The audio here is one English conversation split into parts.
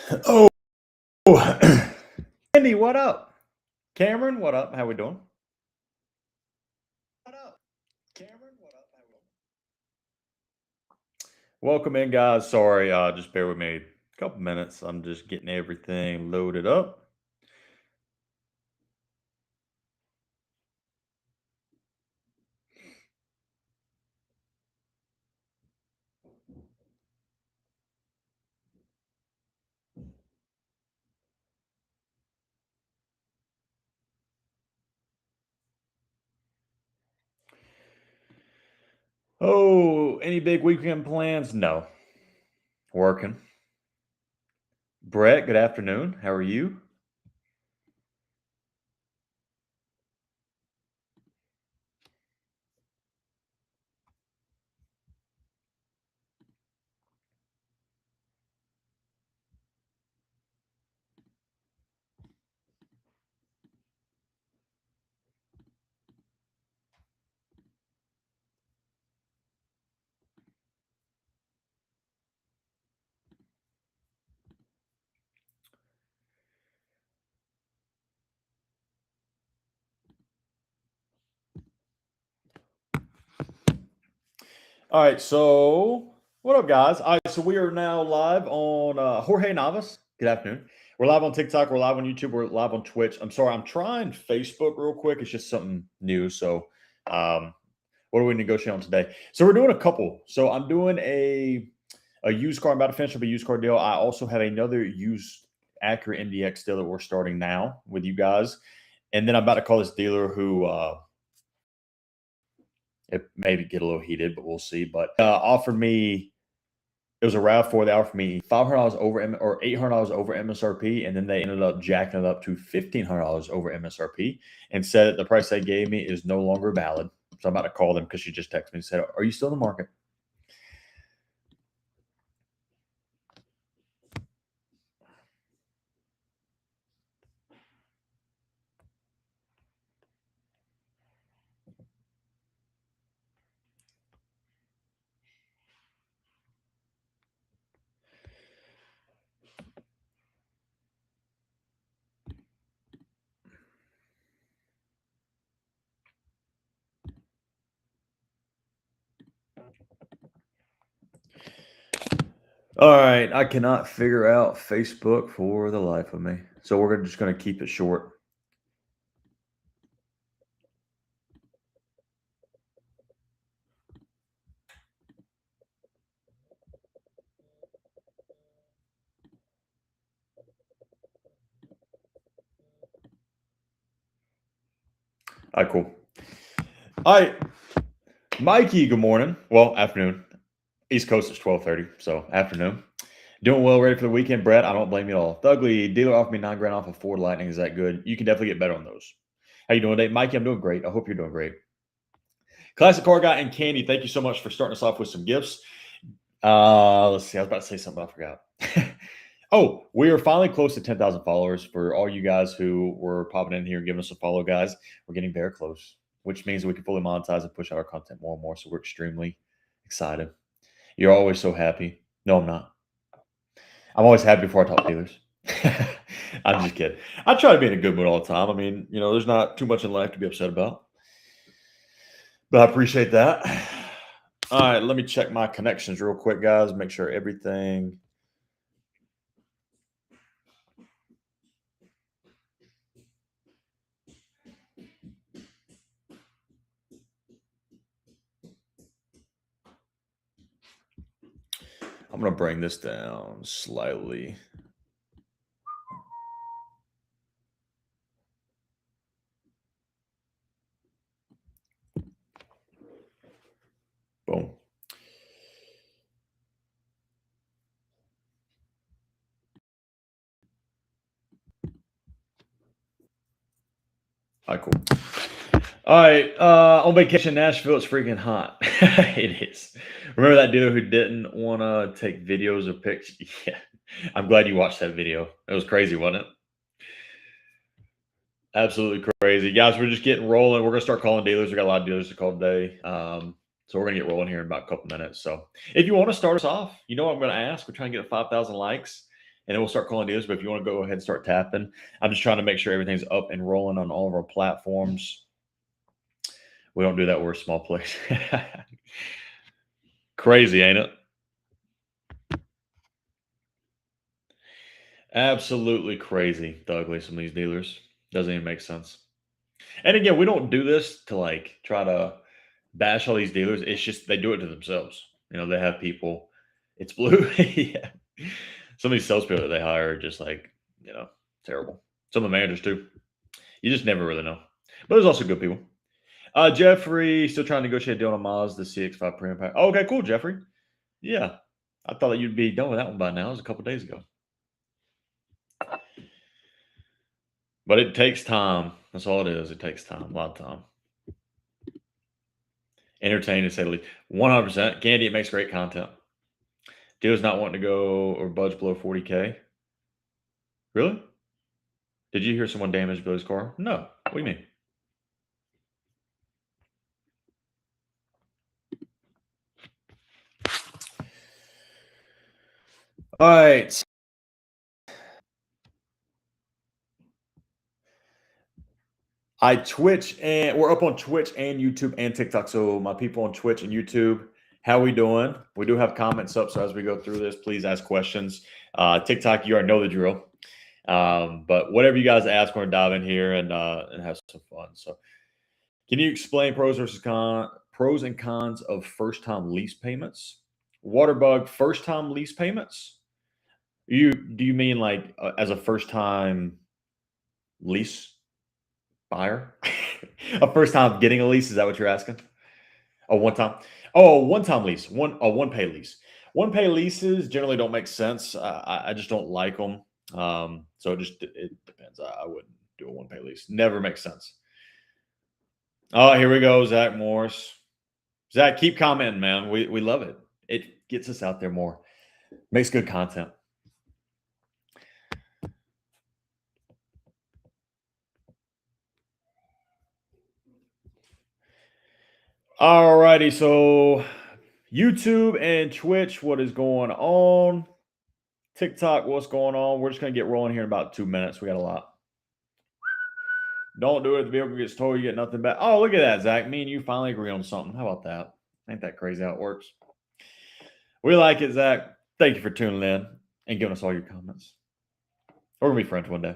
Oh, Andy, what up? Cameron, what up? How we doing? What up? Cameron, what up? How we doing? Welcome in, guys. Sorry, just bear with me a couple minutes. I'm just getting everything loaded up. Oh, any big weekend plans? No. Working. Brett, good afternoon. How are you? All right, so what up, guys? All right, so we are now live on Jorge Navas. Good afternoon. We're live on TikTok. We're live on YouTube. We're live on Twitch. I'm sorry, I'm trying Facebook real quick. It's just something new. So, what are we negotiating on today? So we're doing a couple. So I'm doing a used car. I'm about to finish up a used car deal. I also have another used Acura MDX deal that we're starting now with you guys, and then I'm about to call this dealer who it maybe get a little heated, but we'll see. But offered me, it was a RAV4. They offered me $500 over or $800 over MSRP, and then they ended up jacking it up to $1,500 over MSRP, and said that the price they gave me is no longer valid. So I'm about to call them because she just texted me and said, "Are you still in the market?" All right, I cannot figure out Facebook for the life of me, so we're just going to keep it short. All right, cool. All right, Mikey. Good morning. Well, afternoon. East Coast is 12:30, so afternoon. Doing well, ready for the weekend, Brett. I don't blame you at all. Thugly dealer offered me $9,000 off a Ford Lightning. Is that good? You can definitely get better on those. How you doing today, Mikey? I'm doing great. I hope you're doing great. Classic Car Guy and Candy, thank you so much for starting us off with some gifts. Let's see. I was about to say something, I forgot. Oh, we are finally close to 10,000 followers. For all you guys who were popping in here and giving us a follow, guys, we're getting very close, which means we can fully monetize and push out our content more and more. So we're extremely excited. You're always so happy. No, I'm not. I'm always happy before I talk dealers. I'm just kidding. I try to be in a good mood all the time. I mean, there's not too much in life to be upset about, but I appreciate that. All right, let me check my connections real quick, guys. Make sure everything. I'm going to bring this down slightly. Boom. All right, cool. All right, on vacation in Nashville, it's freaking hot. It is. Remember that dealer who didn't want to take videos or pictures? Yeah, I'm glad you watched that video. It was crazy, wasn't it? Absolutely crazy, guys. We're just getting rolling. We're gonna start calling dealers. We got a lot of dealers to call today, so we're gonna get rolling here in about a couple minutes. So, if you want to start us off, you know what I'm gonna ask. We're trying to get 5,000 likes. and then we'll start calling deals. But if you want to go ahead and start tapping, I'm just trying to make sure everything's up and rolling on all of our platforms. We don't do that. We're a small place. Crazy, ain't it? Absolutely crazy, the ugly some of these dealers. Doesn't even make sense. And again, we don't do this to like try to bash all these dealers. It's just they do it to themselves. They have people. It's blue. Yeah. Some of these salespeople that they hire are just like, terrible. Some of the managers too. You just never really know. But there's also good people. Jeffrey, still trying to negotiate a deal on a Mazda CX-5 Premium Pack. Oh, okay, cool, Jeffrey. Yeah. I thought that you'd be done with that one by now. It was a couple days ago. But it takes time. That's all it is. It takes time, a lot of time. Entertaining to say the least. 100%. Candy, it makes great content. Deal's not wanting to go or budge below 40K. Really? Did you hear someone damage Billy's car? No. What do you mean? All right. We're up on Twitch and YouTube and TikTok. So my people on Twitch and YouTube, how we doing? We do have comments up. So as we go through this, please ask questions. TikTok, you already know the drill. But whatever you guys ask, we're gonna dive in here and have some fun. So can you explain pros and cons of first time lease payments? Waterbug first time lease payments? Do you mean like as a first time lease buyer? A first time getting a lease? Is that what you're asking? A one time? Oh, one time lease. One pay lease. One pay leases generally don't make sense. I just don't like them. So it depends. I wouldn't do a one pay lease. Never makes sense. Oh, here we go, Zach Morris. Zach, keep commenting, man. We love it. It gets us out there more. Makes good content. All righty, so YouTube and Twitch, what is going on? TikTok, what's going on? We're just gonna get rolling here in about 2 minutes. We got a lot. Don't do it. The vehicle gets towed, you get nothing back. Oh, look at that, Zach. Me and you finally agree on something. How about that? Ain't that crazy how it works? We like it, Zach. Thank you for tuning in and giving us all your comments. We're gonna be friends one day.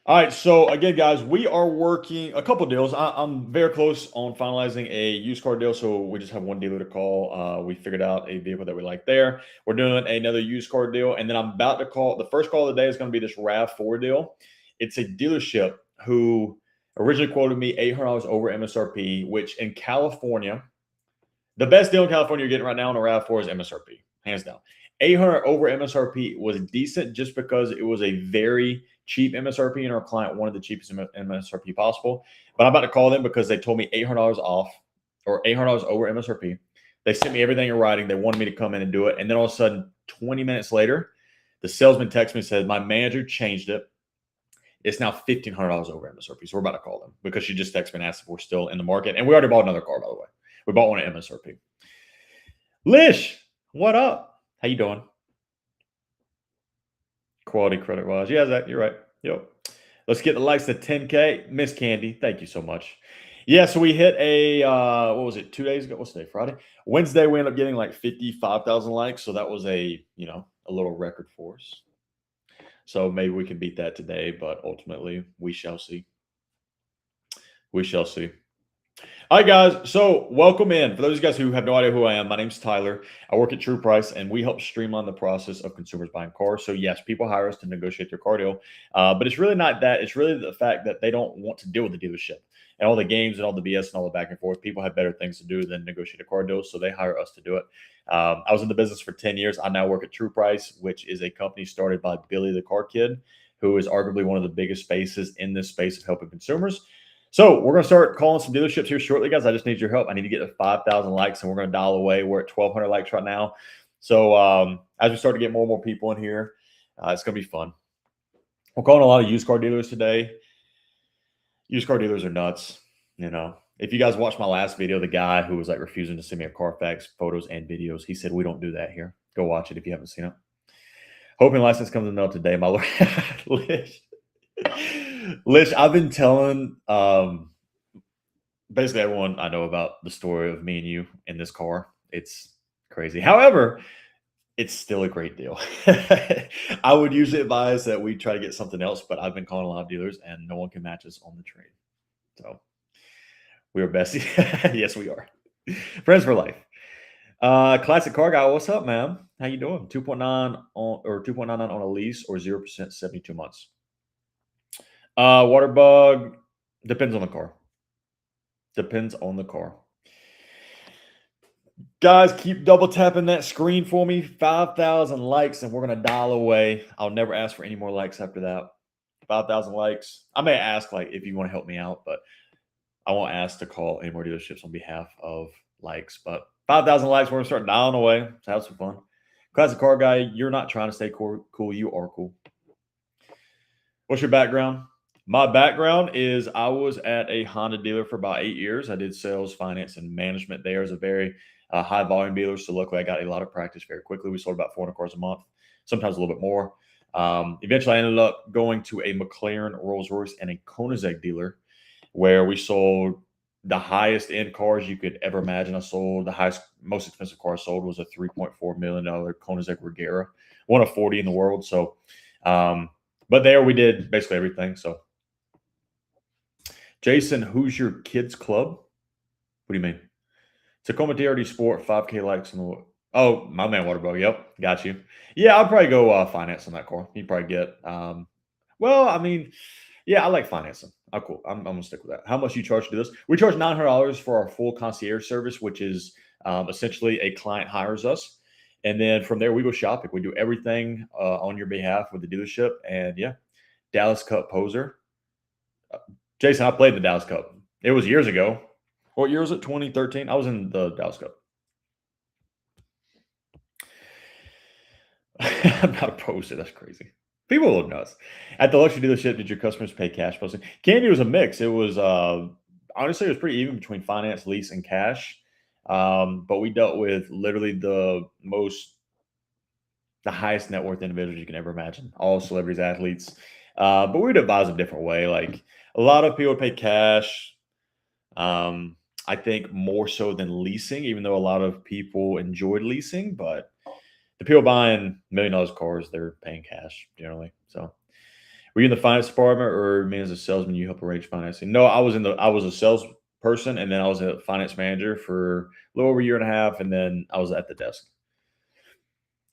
All right, so again, guys, we are working a couple deals. I'm very close on finalizing a used car deal, so we just have one dealer to call. We figured out a vehicle that we like there. We're doing another used car deal, and then I'm about to call. The first call of the day is going to be this RAV4 deal. It's a dealership who originally quoted me $800 over MSRP, which in California, the best deal in California you're getting right now on a RAV4 is MSRP, hands down. 800 over MSRP was decent just because it was a very cheap MSRP and our client wanted the cheapest MSRP possible. But I'm about to call them because they told me $800 off or $800 over MSRP. They sent me everything in writing. They wanted me to come in and do it. And then all of a sudden, 20 minutes later, the salesman texted me and said, my manager changed it. It's now $1,500 over MSRP. So we're about to call them because she just texted me and asked if we're still in the market. And we already bought another car, by the way. We bought one at MSRP. Lish, what up? How you doing? Quality credit wise. Yeah, Zach, you're right. Yep. Let's get the likes to 10K. Miss Candy, thank you so much. Yeah, so we hit what was it, 2 days ago? What's today? Friday? Wednesday, we ended up getting like 55,000 likes. So that was a little record for us. So maybe we can beat that today, but ultimately we shall see. We shall see. All right, guys. So welcome in. For those of you guys who have no idea who I am, my name's Tyler. I work at True Price, and we help streamline the process of consumers buying cars. So yes, people hire us to negotiate their car deal, but it's really not that. It's really the fact that they don't want to deal with the dealership and all the games and all the BS and all the back and forth. People have better things to do than negotiate a car deal, so they hire us to do it. I was in the business for 10 years. I now work at True Price, which is a company started by Billy the Car Kid, who is arguably one of the biggest faces in this space of helping consumers. So we're going to start calling some dealerships here shortly, guys. I just need your help. I need to get to 5,000 likes, and we're going to dial away. We're at 1,200 likes right now. So as we start to get more and more people in here, it's going to be fun. We're calling a lot of used car dealers today. used car dealers are nuts. You know, if you guys watched my last video, the guy who was like refusing to send me a Carfax photos and videos, he said, we don't do that here. Go watch it if you haven't seen it. Hoping license comes in the mail today, my lord. Lish, I've been telling basically everyone I know about the story of me and you in this car. It's crazy. However, it's still a great deal. I would usually advise that we try to get something else, but I've been calling a lot of dealers and no one can match us on the trade. So we are besties. Yes, we are. Friends for life. Classic car guy, what's up, man? How you doing? 2.9 on or 2.99 on a lease or 0% 72 months. Water bug depends on the car. Depends on the car. Guys, keep double tapping that screen for me. 5,000 likes, and we're gonna dial away. I'll never ask for any more likes after that. 5,000 likes. I may ask like if you want to help me out, but I won't ask to call any more dealerships on behalf of likes. But 5,000 likes, we're gonna start dialing away. Let's have some fun. Classic car guy, you're not trying to stay cool. You are cool. What's your background? My background is I was at a Honda dealer for about 8 years. I did sales, finance, and management there as a very high volume dealer. So luckily, I got a lot of practice very quickly. We sold about 400 cars a month, sometimes a little bit more. Eventually, I ended up going to a McLaren, Rolls Royce, and a Koenigsegg dealer where we sold the highest end cars you could ever imagine. I sold the highest, most expensive car I sold was a $3.4 million Koenigsegg Regera, one of 40 in the world. So, but there we did basically everything. So, Jason, who's your kids' club? What do you mean? Tacoma TRD Sport, 5K likes in the. Oh, my man, Waterbug. Yep, got you. Yeah, I'll probably go finance on that car. You probably get. Well, I mean, yeah, I like financing. Oh, cool. I'm gonna stick with that. How much you charge to do this? We charge $900 for our full concierge service, which is essentially a client hires us, and then from there we go shopping. We do everything on your behalf with the dealership, and yeah, Dallas Cup poser. Jason, I played in the Dallas Cup. It was years ago. What year was it? 2013. I was in the Dallas Cup. I'm not a poster. That's crazy. People are nuts. At the luxury dealership, did your customers pay cash posting? Candy was a mix. It was honestly, it was pretty even between finance, lease, and cash. But we dealt with literally the highest net worth individuals you can ever imagine. All celebrities, athletes. But we would advise a different way. Like a lot of people pay cash. I think more so than leasing, even though a lot of people enjoyed leasing, but the people buying $1 million cars, they're paying cash generally. So were you in the finance department or me as a salesman, you help arrange financing? No, I was a salesperson and then I was a finance manager for a little over a year and a half, and then I was at the desk.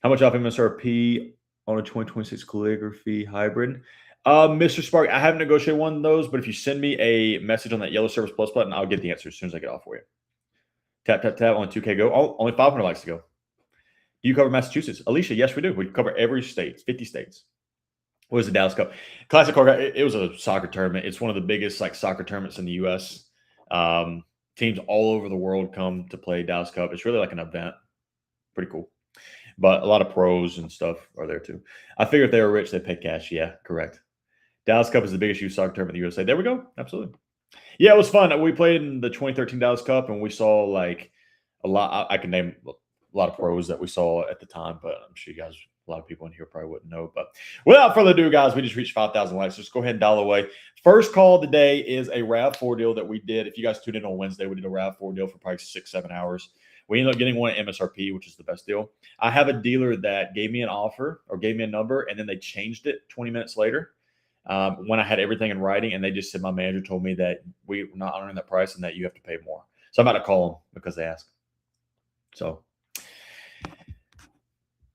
How much off MSRP on a 2026 calligraphy hybrid? Mr. Spark, I haven't negotiated one of those, but if you send me a message on that yellow service plus button, I'll get the answer as soon as I get off for you. Tap, tap, tap. Only 2K go. Oh, only 500 likes to go. Do you cover Massachusetts? Alicia, yes, we do. We cover every state, 50 states. What was the Dallas Cup? Classic car guy. It was a soccer tournament. It's one of the biggest like soccer tournaments in the U.S. Teams all over the world come to play Dallas Cup. It's really like an event. Pretty cool. But a lot of pros and stuff are there too. I figure if they were rich, they'd pay cash. Yeah, correct. Dallas Cup is the biggest youth soccer tournament in the USA. There we go. Absolutely. Yeah, it was fun. We played in the 2013 Dallas Cup, and we saw like a lot. I can name a lot of pros that we saw at the time, but I'm sure you guys, a lot of people in here probably wouldn't know. But without further ado, guys, we just reached 5,000 likes. Just go ahead and dial away. First call of the day is a RAV4 deal that we did. If you guys tuned in on Wednesday, we did a RAV4 deal for probably 6-7 hours. We ended up getting one at MSRP, which is the best deal. I have a dealer that gave me an offer or gave me a number, and then they changed it 20 minutes later when I had everything in writing, and they just said my manager told me that we're not honoring that price and that you have to pay more. So I'm about to call them because they asked. So,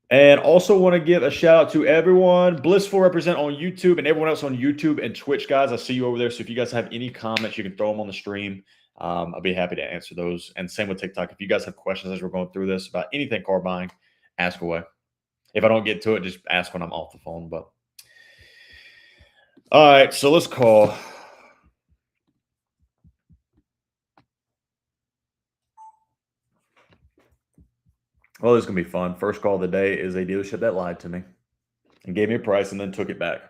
and also want to give a shout out to everyone, Blissful Represent on YouTube and everyone else on YouTube and Twitch, guys. I see you over there. So if you guys have any comments, you can throw them on the stream. I'll be happy to answer those. And same with TikTok. If you guys have questions as we're going through this about anything car buying, ask away. If I don't get to it, just ask when I'm off the phone. But all right, so let's call. Well, this is going to be fun. First call of the day is a dealership that lied to me and gave me a price and then took it back.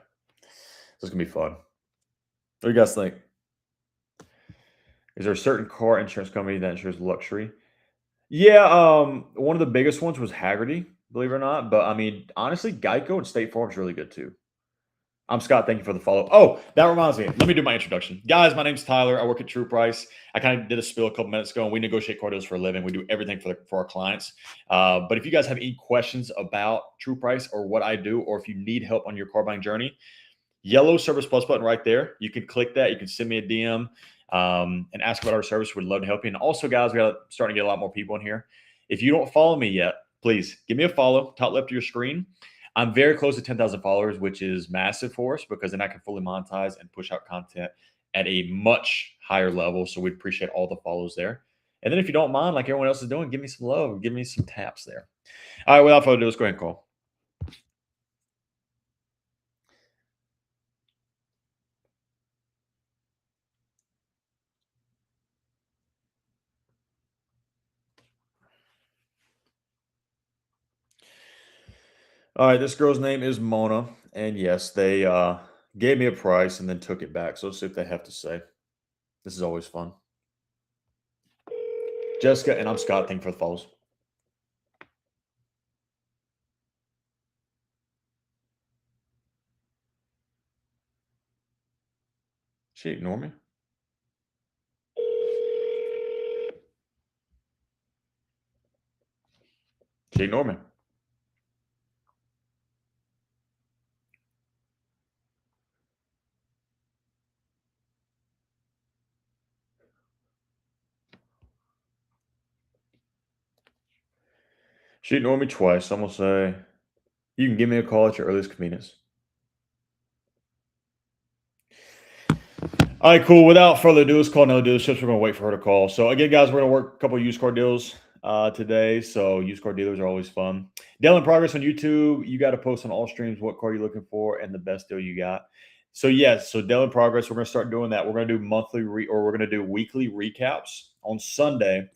This is going to be fun. What do you guys think? Is there a certain car insurance company that insures luxury? Yeah, one of the biggest ones was Haggerty, believe it or not. But I mean, honestly, Geico and State Farm is really good too. I'm Scott. Thank you for the follow. Oh, that reminds me. Let me do my introduction. Guys, my name's Tyler. I work at True Price. I kind of did a spiel a couple minutes ago, and we negotiate car deals for a living. We do everything for our clients. But if you guys have any questions about True Price or what I do, or if you need help on your car buying journey, yellow Service Plus button right there. You can click that. You can send me a DM and ask about our service. We'd love to help you. And also, guys, we got starting to get a lot more people in here. If you don't follow me yet, please give me a follow. Top left of your screen. I'm very close to 10,000 followers, which is massive for us because then I can fully monetize and push out content at a much higher level. So we'd appreciate all the follows there. And then if you don't mind, like everyone else is doing, give me some love, give me some taps there. All right, without further ado, let's go ahead and call. All right, this girl's name is Mona, and yes, they gave me a price and then took it back. So let's see what they have to say. This is always fun. Jessica and I'm Scott. Thank you for the follows. She ignore me? She ignore me. She ignored me twice. I'm gonna say you can give me a call at your earliest convenience. All right, cool. Without further ado, let's call another dealership. We're gonna wait for her to call. So again, guys, we're gonna work a couple of used car deals today. So used car dealers are always fun. Deal in progress on YouTube. You got to post on all streams what car you're looking for and the best deal you got. So yes, so deal in progress. We're gonna start doing that. We're gonna do we're gonna do weekly recaps on Sunday.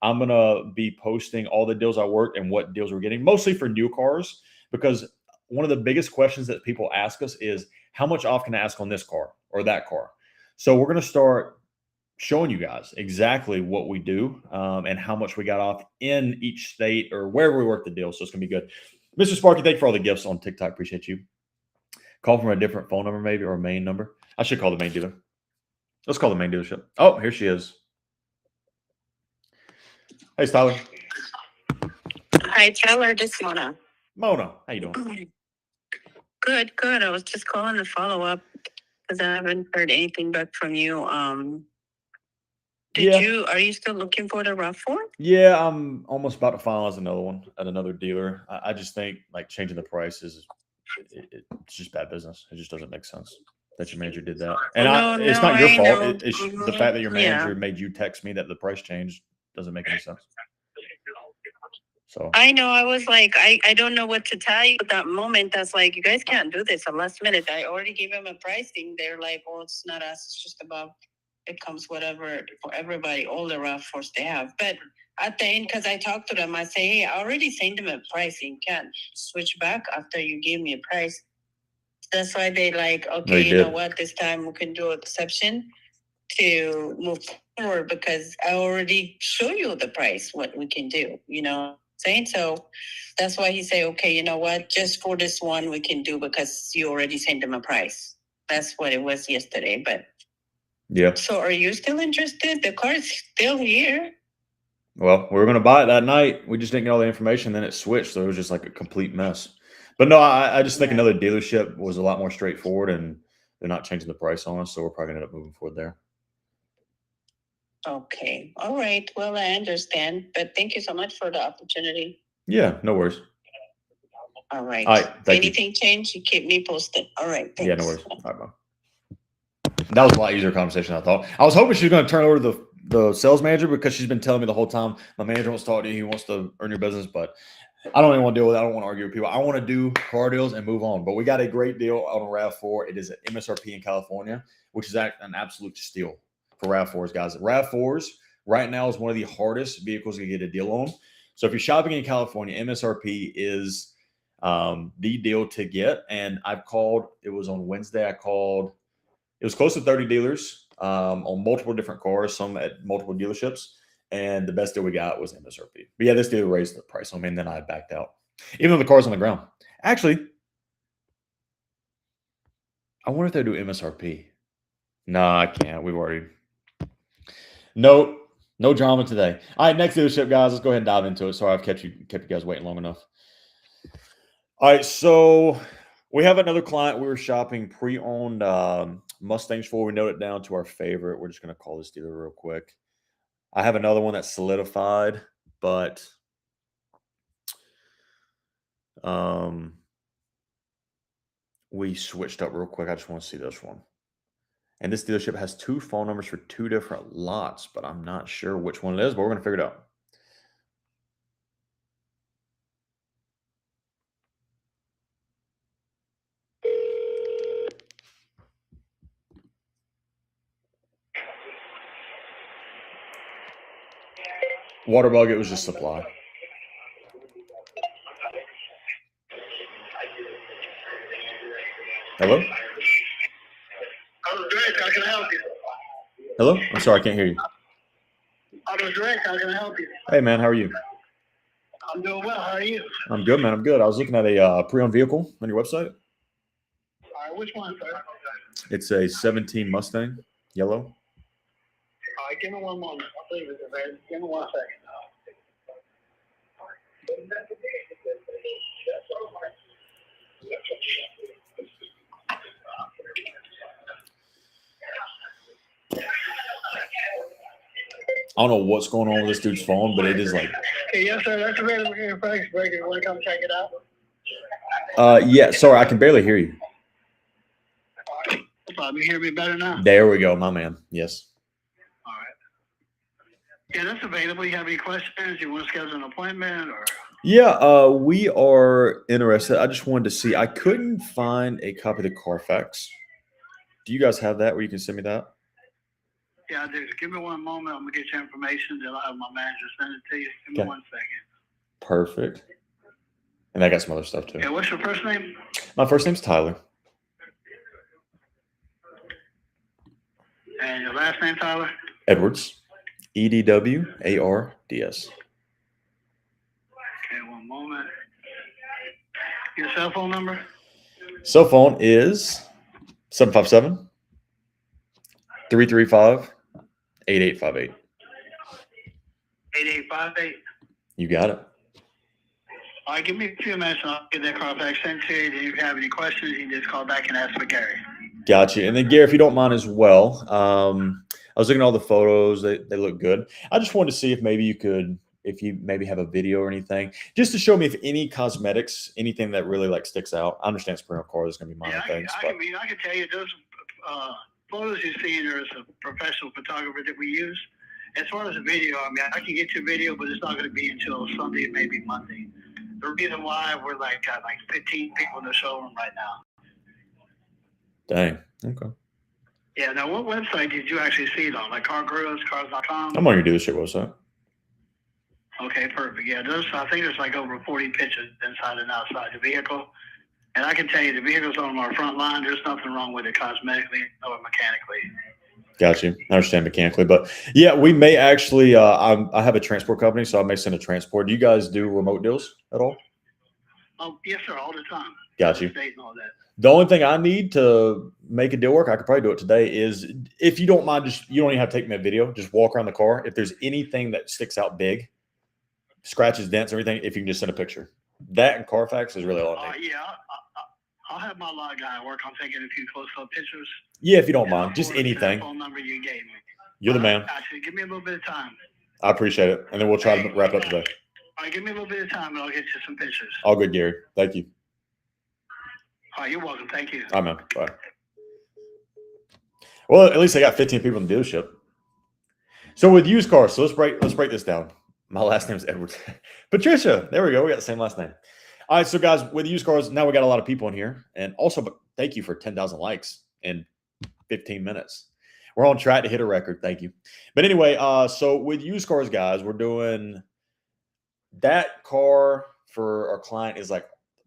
I'm gonna be posting all the deals I worked and what deals we're getting, mostly for new cars, because one of the biggest questions that people ask us is how much off can I ask on this car or that car? So we're going to start showing you guys exactly what we do and how much we got off in each state or wherever we work the deal. So it's going to be good. Mr. Sparky, thank you for all the gifts on TikTok. Appreciate you. Call from a different phone number, maybe, or a main number. I should call the main dealer. Let's call the main dealership. Oh, here she is. Hey, Tyler. Hi, Tyler. This is Mona. Mona, how you doing? Good, good. I was just calling to follow up because I haven't heard anything back from you. Are you still looking for the RAV4? Yeah, I'm almost about to finalize another one at another dealer. I just think like changing the price is it's just bad business. It just doesn't make sense that your manager did that. And it's not your fault. It's the fact that your manager made you text me that the price changed doesn't make any sense. So I know. I was like, I don't know what to tell you at that moment. That's like, you guys can't do this at last minute. I already gave them a pricing. They're like, oh, it's not us. It's just about, it comes whatever for everybody, all the RAV4s they have. But at the end, because I talked to them, I say, hey, I already sent them a pricing. Can't switch back after you gave me a price. That's why they like, okay, you know what, this time we can do an exception to move forward because I already show you the price, what we can do, you know. Saying so that's why he say, okay, you know what, just for this one we can do because you already sent them a price. That's what it was yesterday. But yeah. So are you still interested? The car is still here. Well, we were going to buy it that night. We just didn't get all the information. Then it switched. So it was just like a complete mess. But no, I just think another dealership was a lot more straightforward and they're not changing the price on us. So we're probably going to end up moving forward there. Okay. All right. Well, I understand. But thank you so much for the opportunity. Yeah, no worries. All right. All right. Anything change, you keep me posted. All right. Thanks. Yeah, no worries. All right, bye. That was a lot easier conversation than I thought. I was hoping she was going to turn over to the sales manager because she's been telling me the whole time, my manager wants to talk to you. He wants to earn your business, but I don't even want to deal with it. I don't want to argue with people. I want to do car deals and move on. But we got a great deal on a RAV4. It is an MSRP in California, which is an absolute steal for RAV4s, guys. RAV4s right now is one of the hardest vehicles to get a deal on. So if you're shopping in California, MSRP is the deal to get. And I've called, it was on Wednesday, it was close to 30 dealers. on multiple different cars, some at multiple dealerships. And the best deal we got was MSRP. But yeah, this deal raised the price on me, and then I backed out. Even though the car's on the ground. Actually, I wonder if they do MSRP. No, I can't. We've already. Nope. No drama today. All right, next dealership, guys. Let's go ahead and dive into it. Sorry, I've kept you guys waiting long enough. All right, so we have another client we were shopping pre-owned Mustangs for. We noted it down to our favorite. We're just going to call this dealer real quick. I have another one that's solidified, but we switched up real quick. I just want to see this one. And this dealership has 2 phone numbers for 2 different lots, but I'm not sure which one it is, but we're going to figure it out. Waterbug, it was just supply. Hello? Auto Direct, how can I help you? Hello? I'm sorry, I can't hear you. Auto Direct, how can I help you? Hey, man, how are you? I'm doing well. How are you? I'm good, man. I'm good. I was looking at a pre-owned vehicle on your website. All right, which one, sir? It's a 17 Mustang, yellow. All right, give me one moment. I'll leave it there. Give me 1 second. I don't know what's going on with this dude's phone, but it is like. Okay, yes, sir. That's available here in Frankfurt. You want to come check it out? Yeah. Sorry, I can barely hear you. All right. No problem. You hear me better now? There we go, my man. Yes. All right. Yeah, that's available. You have any questions? You want to schedule an appointment or? Yeah, we are interested. I just wanted to see. I couldn't find a copy of the Carfax. Do you guys have that where you can send me that? Yeah, I do. Give me one moment. I'm going to get your information. Then I'll have my manager send it to you. Give me 1 second. Perfect. And I got some other stuff too. Yeah, what's your first name? My first name's Tyler. And your last name, Tyler? Edwards. EDWARDS. Okay, 1 moment. Your cell phone number? Cell phone is 757 335 8858. 8858. You got it. All right, give me a few minutes and I'll get that call back sent to you. If you have any questions, you can just call back and ask for Gary. Gotcha. And then, Gary, if you don't mind as well, I was looking at all the photos. They look good. I just wanted to see if maybe you could, if you maybe have a video or anything, just to show me if any cosmetics, anything that really like sticks out. I understand Spring Car is going to be minor things. I can tell you those photos you see there is a professional photographer that we use. As far as the video, I mean, I can get you a video, but it's not going to be until Sunday, maybe Monday. The reason why we're got 15 people in the showroom right now. Dang. Okay. Yeah. Now, what website did you actually see it on? Like Car Gurus, Cars.com? I'm on your dealership website. Okay, perfect. Yeah, I think there's like over 40 pictures inside and outside the vehicle. And I can tell you the vehicle's on our front line. There's nothing wrong with it cosmetically or mechanically. Got you. I understand mechanically, but yeah, we may actually. I have a transport company, so I may send a transport. Do you guys do remote deals at all? Oh, yes, sir, all the time. Got you. State and all that. The only thing I need to make a deal work, I could probably do it today, is if you don't mind, you don't even have to take me a video. Just walk around the car. If there's anything that sticks out big, scratches, dents, everything, if you can just send a picture. That and Carfax is really all I need. Yeah, I'll have my lot guy work on taking a few close-up pictures. Yeah, if you don't mind, just anything. Phone number you gave me. You're the man. Actually, give me a little bit of time. I appreciate it, and then we'll try to wrap it up today. All right, give me a little bit of time, and I'll get you some pictures. All good, Gary. Thank you. All right, you're welcome. Thank you. All right, man. Bye. Well, at least I got 15 people in the dealership. So with used cars, so let's break this down. My last name is Edwards. Patricia, there we go. We got the same last name. All right, so guys, with used cars, now we got a lot of people in here, and also, but thank you for 10,000 likes in 15 minutes. We're on track to hit a record. Thank you. But anyway, so with used cars, guys, we're doing that car for our client is like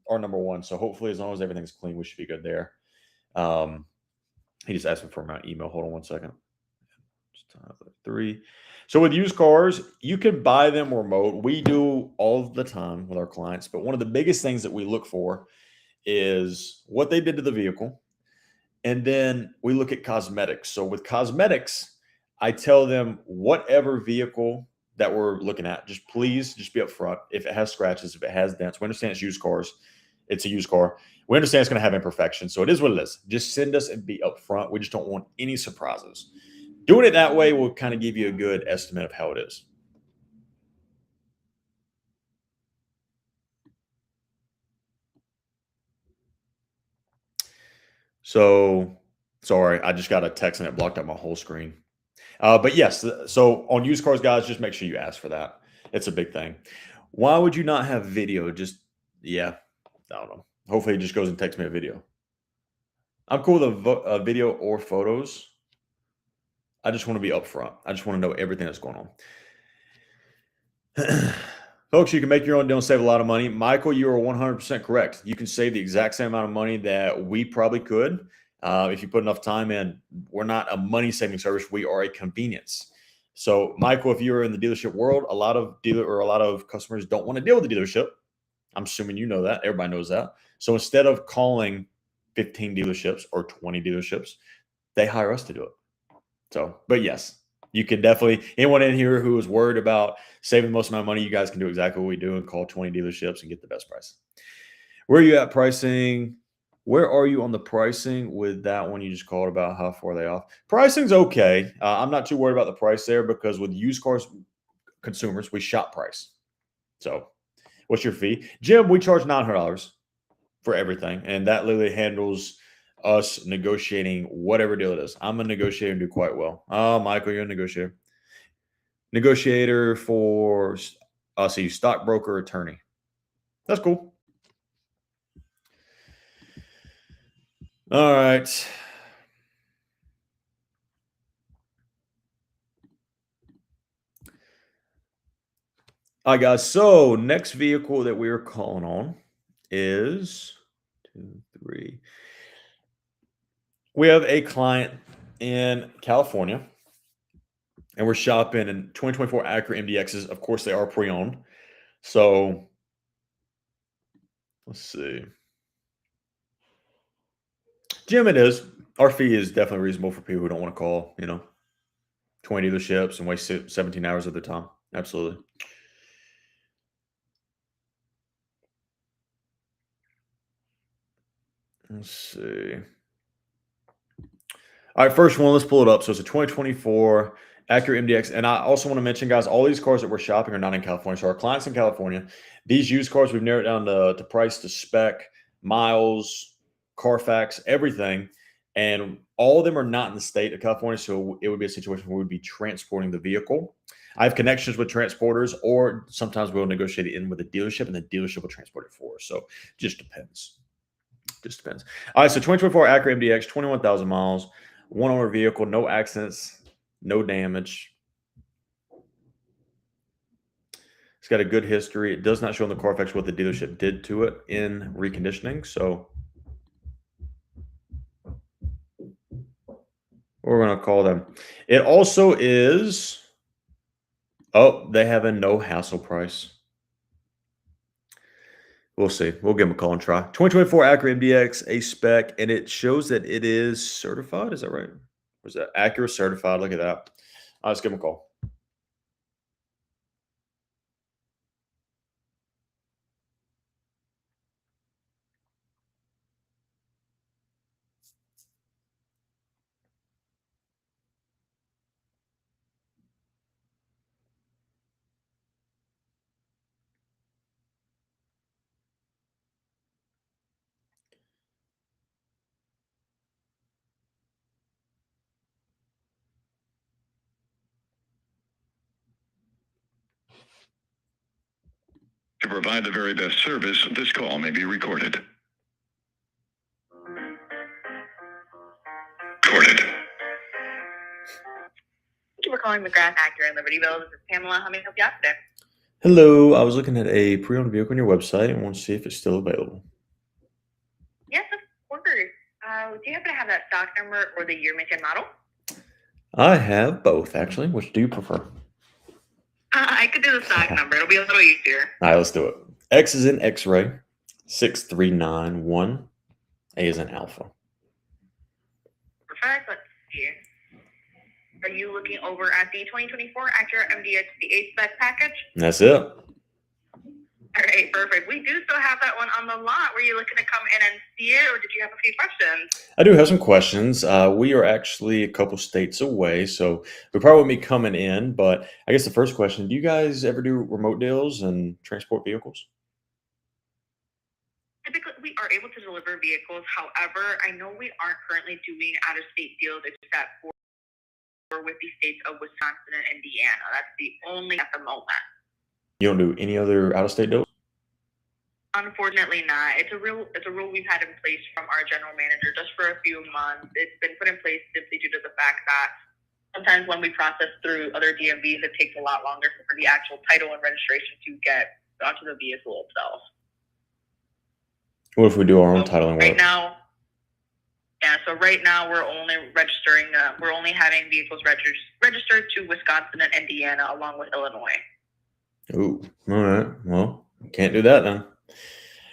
our number one. So hopefully, as long as everything's clean, we should be good there. He just asked me for my email. Hold on 1 second. 3. So with used cars, you can buy them remote. We do all the time with our clients, but one of the biggest things that we look for is what they did to the vehicle. And then we look at cosmetics. So with cosmetics, I tell them whatever vehicle that we're looking at, just please just be upfront. If it has scratches, if it has dents, we understand it's used cars. It's a used car. We understand it's going to have imperfections. So it is what it is. Just send us and be upfront. We just don't want any surprises. Doing it that way will kind of give you a good estimate of how it is. So sorry, I just got a text and it blocked out my whole screen. But yes, so on used cars, guys, just make sure you ask for that. It's a big thing. Why would you not have video? Just, yeah, I don't know. Hopefully it just goes and texts me a video. I'm cool with a video or photos. I just want to be upfront. I just want to know everything that's going on. Folks, you can make your own deal and save a lot of money. Michael, you are 100% correct. You can save the exact same amount of money that we probably could if you put enough time in. We're not a money-saving service. We are a convenience. So, Michael, if you're in the dealership world, a lot of customers don't want to deal with the dealership. I'm assuming you know that. Everybody knows that. So instead of calling 15 dealerships or 20 dealerships, they hire us to do it. So, but yes, you can definitely, anyone in here who is worried about saving the most amount of money, you guys can do exactly what we do and call 20 dealerships and get the best price. Where are you at pricing? Where are you on the pricing with that one you just called about? How far are they off? Pricing's okay. I'm not too worried about the price there because with used cars consumers, we shop price. So what's your fee? Jim, we charge $900 for everything. And that literally handles us negotiating whatever deal it is. I'm a negotiator and do quite well. Oh, Michael, you're a negotiator. Negotiator for, I'll see you, stockbroker, attorney. That's cool. All right. All right, guys. So next vehicle that we are calling on is 2, 3. We have a client in California, and we're shopping in 2024 Acura MDXs. Of course, they are pre-owned. So let's see. Jim, it is. Our fee is definitely reasonable for people who don't want to call, 20 dealerships and waste 17 hours of their time. Absolutely. Let's see. All right, first one, let's pull it up. So it's a 2024 Acura MDX. And I also want to mention, guys, all these cars that we're shopping are not in California. So our clients in California, these used cars, we've narrowed down to price, to spec, miles, Carfax, everything. And all of them are not in the state of California. So it would be a situation where we'd be transporting the vehicle. I have connections with transporters, or sometimes we'll negotiate it in with the dealership and the dealership will transport it for us. So just depends. Just depends. All right, so 2024 Acura MDX, 21,000 miles. One owner vehicle, no accidents, no damage. It's got a good history. It does not show in the Carfax what the dealership did to it in reconditioning. So we're going to call them. It also is, they have a no hassle price. We'll see. We'll give them a call and try. 2024 Acura MDX, a spec, and it shows that it is certified. Is that right? Or is that Acura certified? Look at that. All right, let's give them a call. To provide the very best service, this call may be recorded. Thank you for calling McGrath Acura in Libertyville. This is Pamela. How may I help you out today? Hello. I was looking at a pre-owned vehicle on your website and want to see if it's still available. Yes, of course. Do you happen to have that stock number or the year, make, and model? I have both, actually. Which do you prefer? I could do the stock number. It'll be a little easier. All right, let's do it. X is in X-ray, 6391. A is in alpha. Perfect. Let's see. Are you looking over at the 2024 Acura MDX, the 8-spec package? That's it. All right, perfect. We do still have that one on the lot. Were you looking to come in and see it, or did you have a few questions? I do have some questions. We are actually a couple states away, so we probably won't be coming in. But I guess the first question: do you guys ever do remote deals and transport vehicles? Typically, we are able to deliver vehicles. However, I know we aren't currently doing out-of-state deals except for with the states of Wisconsin and Indiana. That's the only at the moment. You don't do any other out-of-state deals? Unfortunately not. It's a rule we've had in place from our general manager just for a few months. It's been put in place simply due to the fact that sometimes when we process through other DMVs, it takes a lot longer for the actual title and registration to get onto the vehicle itself. What if we do our own titling work? Right now, right now we're only registering. We're only having vehicles registered to Wisconsin and Indiana, along with Illinois. Ooh, all right. Well, can't do that then.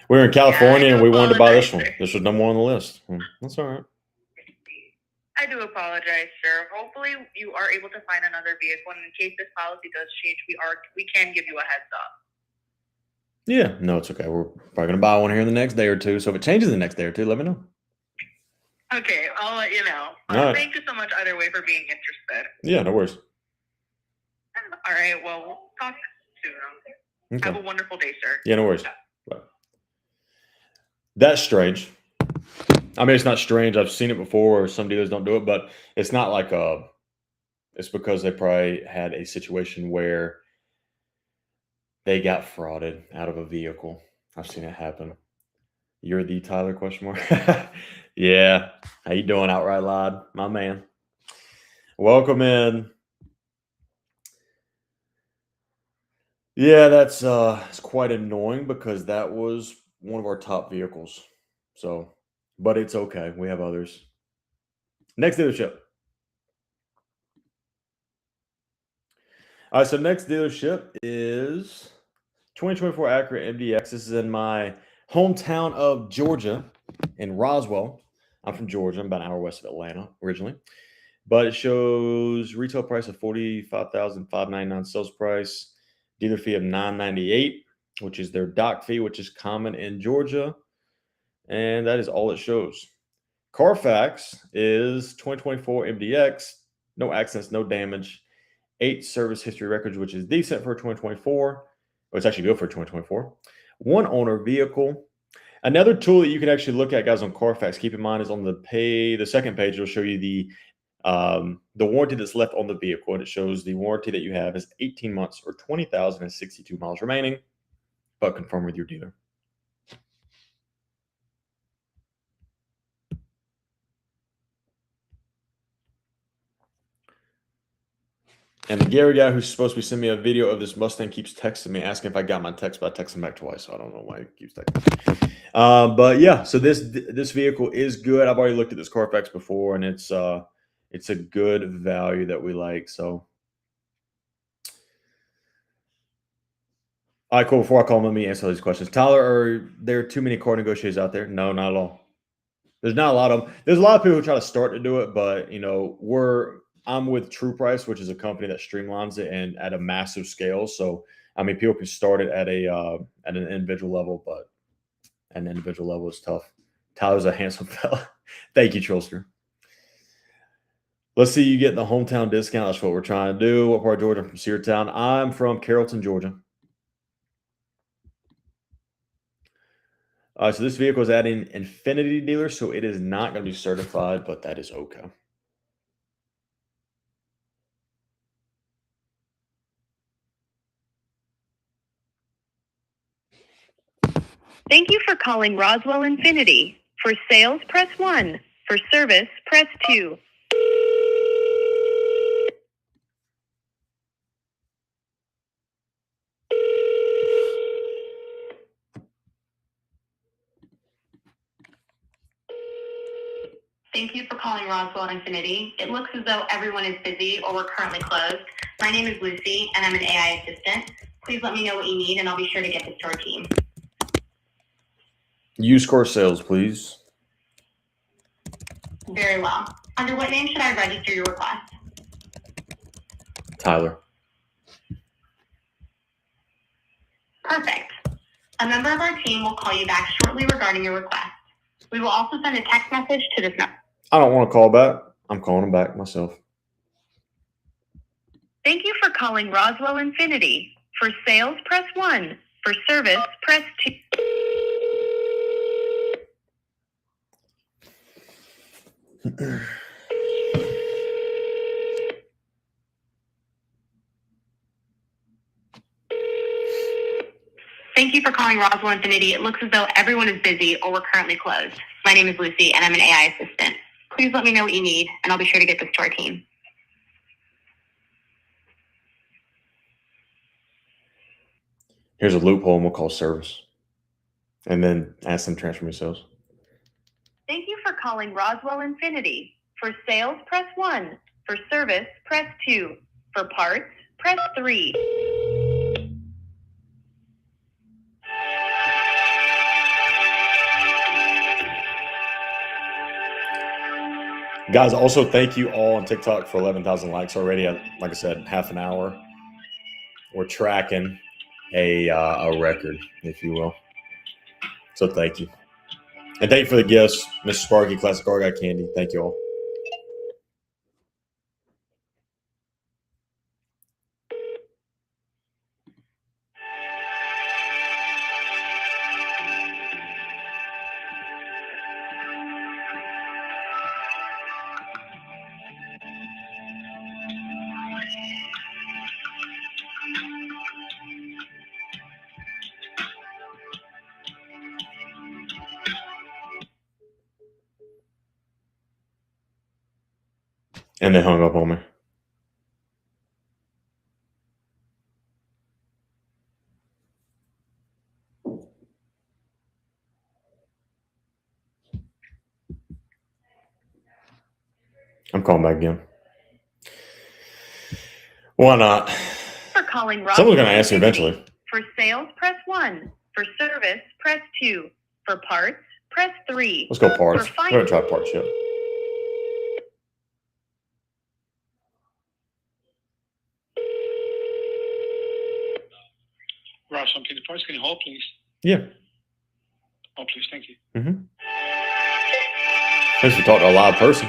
We were in California and we wanted to buy this one. This was number one on the list. That's all right. I do apologize, sir. Hopefully you are able to find another vehicle, and in case this policy does change, we can give you a heads up. Yeah, no, it's okay. We're probably gonna buy one here in the next day or two. So if it changes the next day or two, let me know. Okay, I'll let you know. All right. Thank you so much either way for being interested. Yeah, no worries. All right, well, we'll talk soon. Okay. Have a wonderful day, sir. Yeah, no worries. Bye. That's strange. I mean, it's not strange. I've seen it before, or some dealers don't do it, but it's not like it's because they probably had a situation where they got frauded out of a vehicle. I've seen it happen. You're the Tyler question mark? Yeah. How you doing, Outright Lad? My man. Welcome in. Yeah, that's it's quite annoying because that was one of our top vehicles. So, but it's okay. We have others. Next dealership. All right, so next dealership is 2024 Acura MDX. This is in my hometown of Georgia, in Roswell. I'm from Georgia. I'm about an hour west of Atlanta originally. But it shows retail price of $45,599 sales price, dealer fee of $998, which is their dock fee, which is common in Georgia. And that is all it shows. Carfax is 2024 MDX, no accidents, no damage, 8 service history records, which is decent for 2024. Well, it's actually good for 2024. 1 owner vehicle. Another tool that you can actually look at, guys, on Carfax, keep in mind, is on the second page. It'll show you the warranty that's left on the vehicle, and it shows the warranty that you have is 18 months or 20,062 miles remaining, but confirm with your dealer. And the Gary guy who's supposed to be sending me a video of this Mustang keeps texting me, asking if I got my text, but I texted him back twice, so I don't know why he keeps texting me. But yeah, so this vehicle is good. I've already looked at this Carfax before, and it's a good value that we like. So, all right, cool. Before I call him, let me answer these questions. Tyler, are there too many car negotiators out there? No, not at all. There's not a lot of them. There's a lot of people who try to start to do it, but I'm with True Price, which is a company that streamlines it and at a massive scale. So, I mean, people can start it at an individual level, but at an individual level is tough. Tyler's a handsome fella. Thank you, Trillster. Let's see you get the hometown discount. That's what we're trying to do. What part of Georgia? I'm from Seartown. I'm from Carrollton, Georgia. So this vehicle is at an Infinity dealer, so it is not going to be certified, but that is okay. Thank you for calling Roswell Infinity. For sales, press 1. For service, press 2. Thank you for calling Roswell Infinity. It looks as though everyone is busy or we're currently closed. My name is Lucy, and I'm an AI assistant. Please let me know what you need, and I'll be sure to get this to our team. Used car sales, please. Very well. Under what name should I register your request? Tyler. Perfect. A member of our team will call you back shortly regarding your request. We will also send a text message to this number. I don't want to call back. I'm calling him back myself. Thank you for calling Roswell Infinity. For sales, press 1. For service, press 2. Thank you for calling Roswell Infinity. It looks as though everyone is busy or we're currently closed. My name is Lucy, and I'm an AI assistant. Please let me know what you need, and I'll be sure to get this to our team. Here's a loophole, and we'll call service. And then ask them to transfer me sales. Thank you for calling Roswell Infinity. For sales, press 1. For service, press 2. For parts, press 3. Guys, also thank you all on TikTok for 11,000 likes already. Like I said, half an hour. We're tracking a record, if you will. So thank you. And thank you for the gifts, Mr. Sparky, Classic Car Guy Candy. Thank you all. And they hung up on me. I'm calling back again. Why not? For calling Someone's going to ask you eventually. For sales, press 1. For service, press 2. For parts, press 3. Let's go parts. For We haven't tried parts yet. Ross, I'm getting parts. Can you hold, please? Yeah. Oh, please. Thank you. Mm-hmm. Thanks for talking to a live person.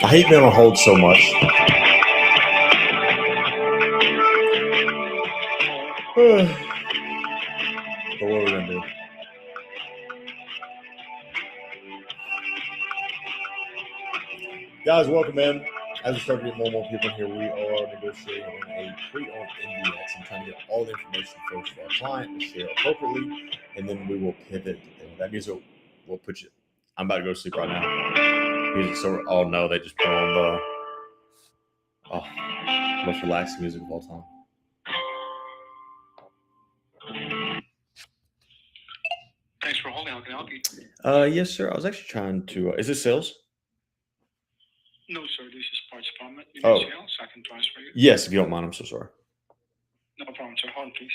I hate being on hold so much. But what are we going to do? Guys, welcome in. As we start to get more and more people in here, we are negotiating on a pre-owned NDX. I'm trying to get all the information first for our client to share appropriately, and then we will pivot. And that means we'll put you. I'm about to go to sleep right now. music. So, oh no, they just put on the most relaxing music of all time. Thanks for holding. How can I help you? Yes, sir. I was actually trying to. Is this sales? No, sir. This is parts department. You Oh. need anything else? I can transfer you. Yes, if you don't mind. I'm so sorry. No problem, sir. Hold on, please.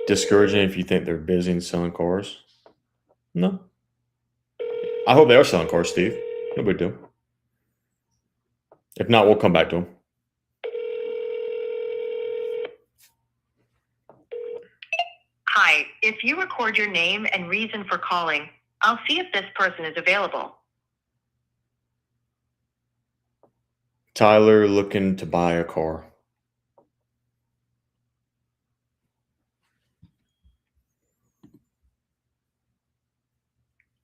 Discouraging if you think they're busy and selling cars. No. I hope they are selling cars, Steve. No big deal. If not, we'll come back to them. Hi, if you record your name and reason for calling, I'll see if this person is available. Tyler looking to buy a car.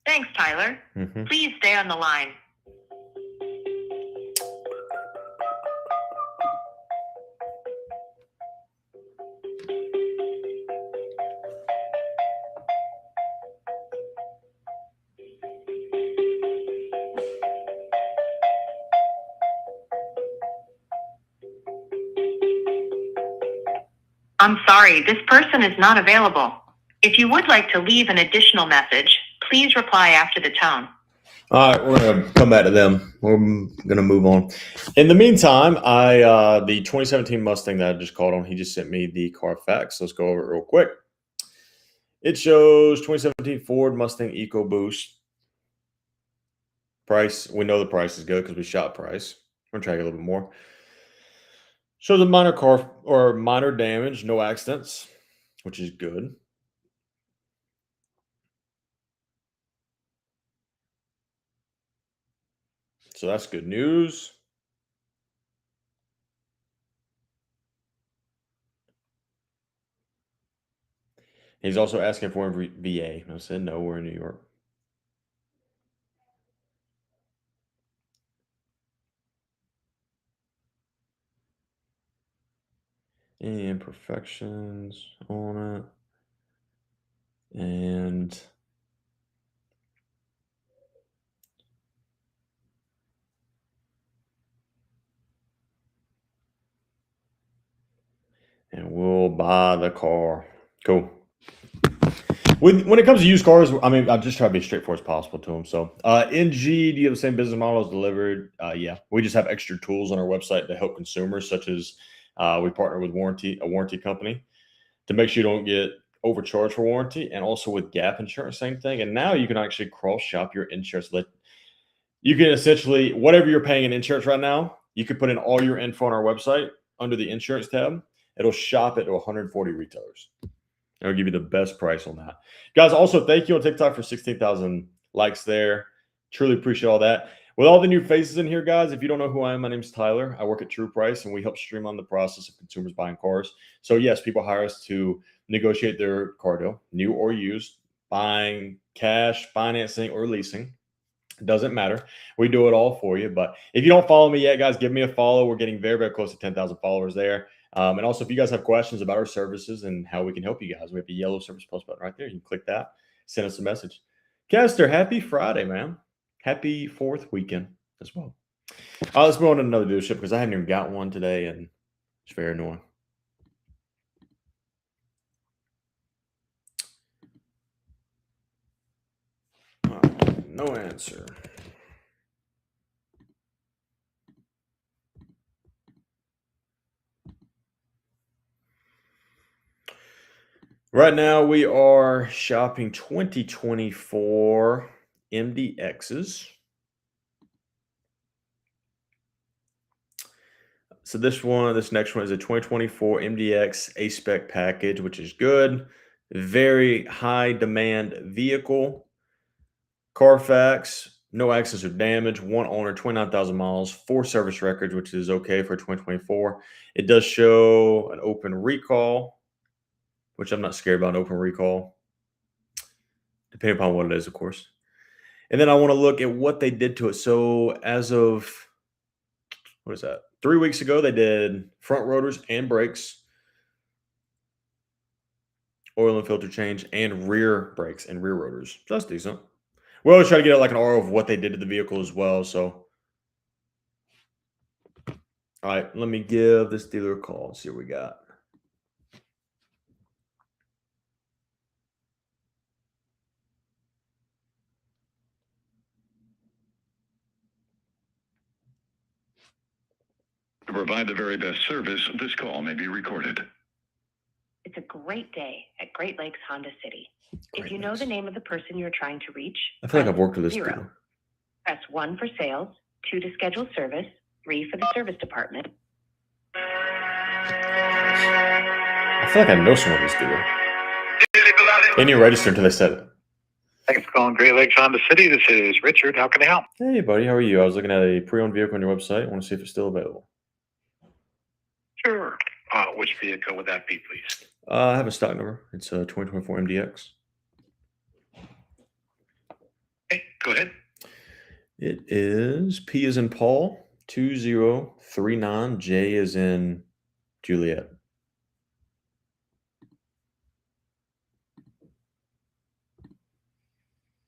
Thanks, Tyler. Mm-hmm. Please stay on the line. I'm sorry, this person is not available. If you would like to leave an additional message, please reply after the tone. All right, we're gonna come back to them. We're gonna move on. In the meantime, the 2017 Mustang that I just called on, he just sent me the Carfax. Let's go over it real quick. It shows 2017 Ford Mustang EcoBoost. Price, we know the price is good because we shot price. I'm gonna try to get a little bit more. Shows a minor car or minor damage, no accidents, which is good. So that's good news. He's also asking for a VA. I said no, we're in New York. Any imperfections on it. And we'll buy the car. Cool. When it comes to used cars, I mean, I just try to be as straightforward as possible to them. So, NG, do you have the same business model as Delivered? Yeah, we just have extra tools on our website to help consumers, such as we partner with a warranty company to make sure you don't get overcharged for warranty, and also with gap insurance, same thing. And now you can actually cross shop your insurance. You can essentially, whatever you're paying in insurance right now, you can put in all your info on our website under the insurance tab. It'll shop it to 140 retailers. It'll give you the best price on that. Guys, also thank you on TikTok for 16,000 likes there. Truly appreciate all that. With all the new faces in here, guys, if you don't know who I am, my name's Tyler. I work at True Price, and we help streamline the process of consumers buying cars. So yes, people hire us to negotiate their car deal, new or used, buying, cash, financing, or leasing. It doesn't matter. We do it all for you. But if you don't follow me yet, guys, give me a follow. We're getting very, very close to 10,000 followers there. And also, if you guys have questions about our services and how we can help you guys, we have the yellow service post button right there. You can click that, send us a message. Caster, happy Friday, man. Happy 4th weekend as well. Let's move on to another dealership because I haven't even got one today, and it's very annoying. No answer. Right now, we are shopping 2024 MDXs. So this next one is a 2024 MDX A-Spec package, which is good. Very high demand vehicle. Carfax, no accidents or damage, one owner, 29,000 miles, 4 service records, which is okay for 2024. It does show an open recall. which I'm not scared about an open recall, depending upon what it is, of course. And then I want to look at what they did to it. So as of, what is that? 3 weeks ago, they did front rotors and brakes, oil and filter change, and rear brakes and rear rotors. So that's decent. We always try to get like an RO of what they did to the vehicle as well. So, all right, let me give this dealer a call and see what we got. To provide the very best service, this call may be recorded. It's a great day at Great Lakes Honda City. Great If you know Lakes. the name of the person you're trying to reach, I feel like press I've worked with this 0. dealer. Press 1 for sales, 2 to schedule service, 3 for the service department. I feel like I know someone with this dealer. They didn't register until they said it. Thanks for calling Great Lakes Honda City. This is Richard. How can I help? Hey, buddy, how are you? I was looking at a pre-owned vehicle on your website. I want to see if it's still available. Sure. Which vehicle would that be, please? I have a stock number. It's a 2024 MDX. Okay, go ahead. It is P as in Paul, 2039. J as in Juliet.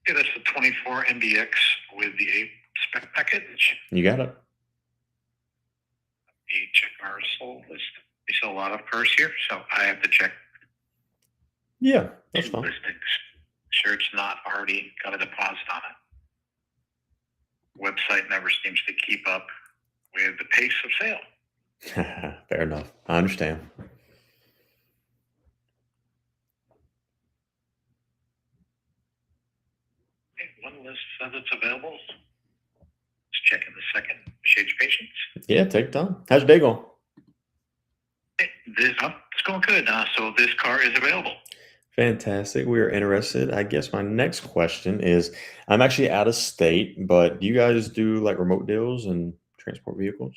Okay, that's the 24 MDX with the A spec package. You got it. You check our sold list. We sell a lot of cars here, so I have to check Yeah, that's fine. listings. Sure, it's not already got a deposit on it. Website never seems to keep up with the pace of sale. Fair enough. I understand. Okay, one list says it's available. Let's check in the second. Appreciate your patience. Yeah, take time. How's your day going? It's going good. So this car is available. Fantastic. We are interested. I guess my next question is, I'm actually out of state, but do you guys do like remote deals and transport vehicles?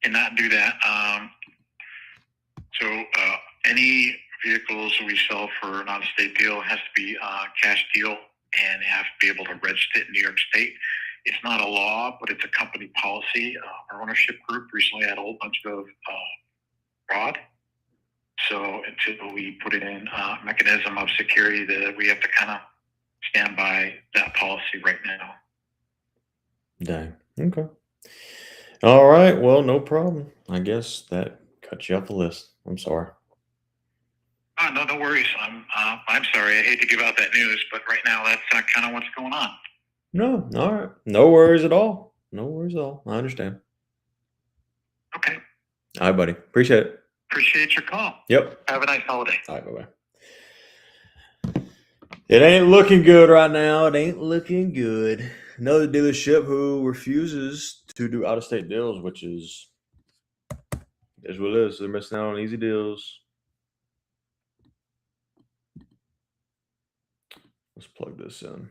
Cannot do that. So any vehicles we sell for an out-of-state deal has to be a cash deal and have to be able to register it in New York State. It's not a law, but it's a company policy. Our ownership group recently had a whole bunch of fraud. So until we put in a mechanism of security, that we have to kind of stand by that policy right now. Dang. Okay. All right. Well, no problem. I guess that cut you off the list. I'm sorry. No worries. I'm sorry. I hate to give out that news, but right now that's kind of what's going on. No. All right. No worries at all. No worries at all. I understand. Okay. All right, buddy. Appreciate it. Appreciate your call. Yep. Have a nice holiday. All right. Bye-bye. It ain't looking good right now. It ain't looking good. Another dealership who refuses to do out-of-state deals, which is what it is. They're missing out on easy deals. Let's plug this in.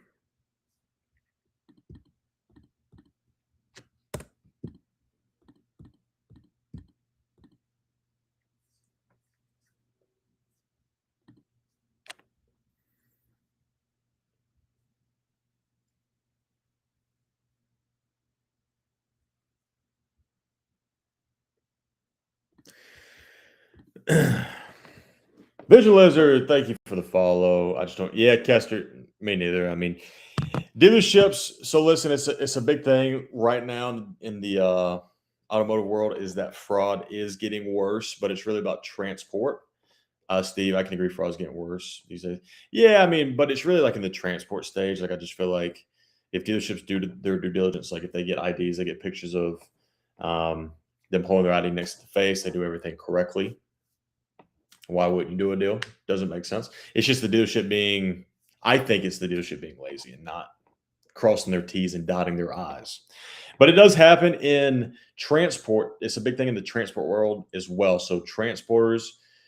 Visual Lizard, thank you for the follow. I just don't. Yeah, Kester, me neither. I mean, dealerships. So listen, it's a big thing right now in the automotive world. Is that fraud is getting worse, but it's really about transport. Steve, I can agree, fraud is getting worse these days. Yeah, I mean, but it's really like in the transport stage. Like I just feel like if dealerships do their due diligence, like if they get IDs, they get pictures of them holding their ID next to the face, they do everything correctly. Why wouldn't you do a deal? Doesn't make sense. It's just the dealership being, I think it's the dealership being lazy and not crossing their T's and dotting their I's. But it does happen in transport. It's a big thing in the transport world as well. So transporters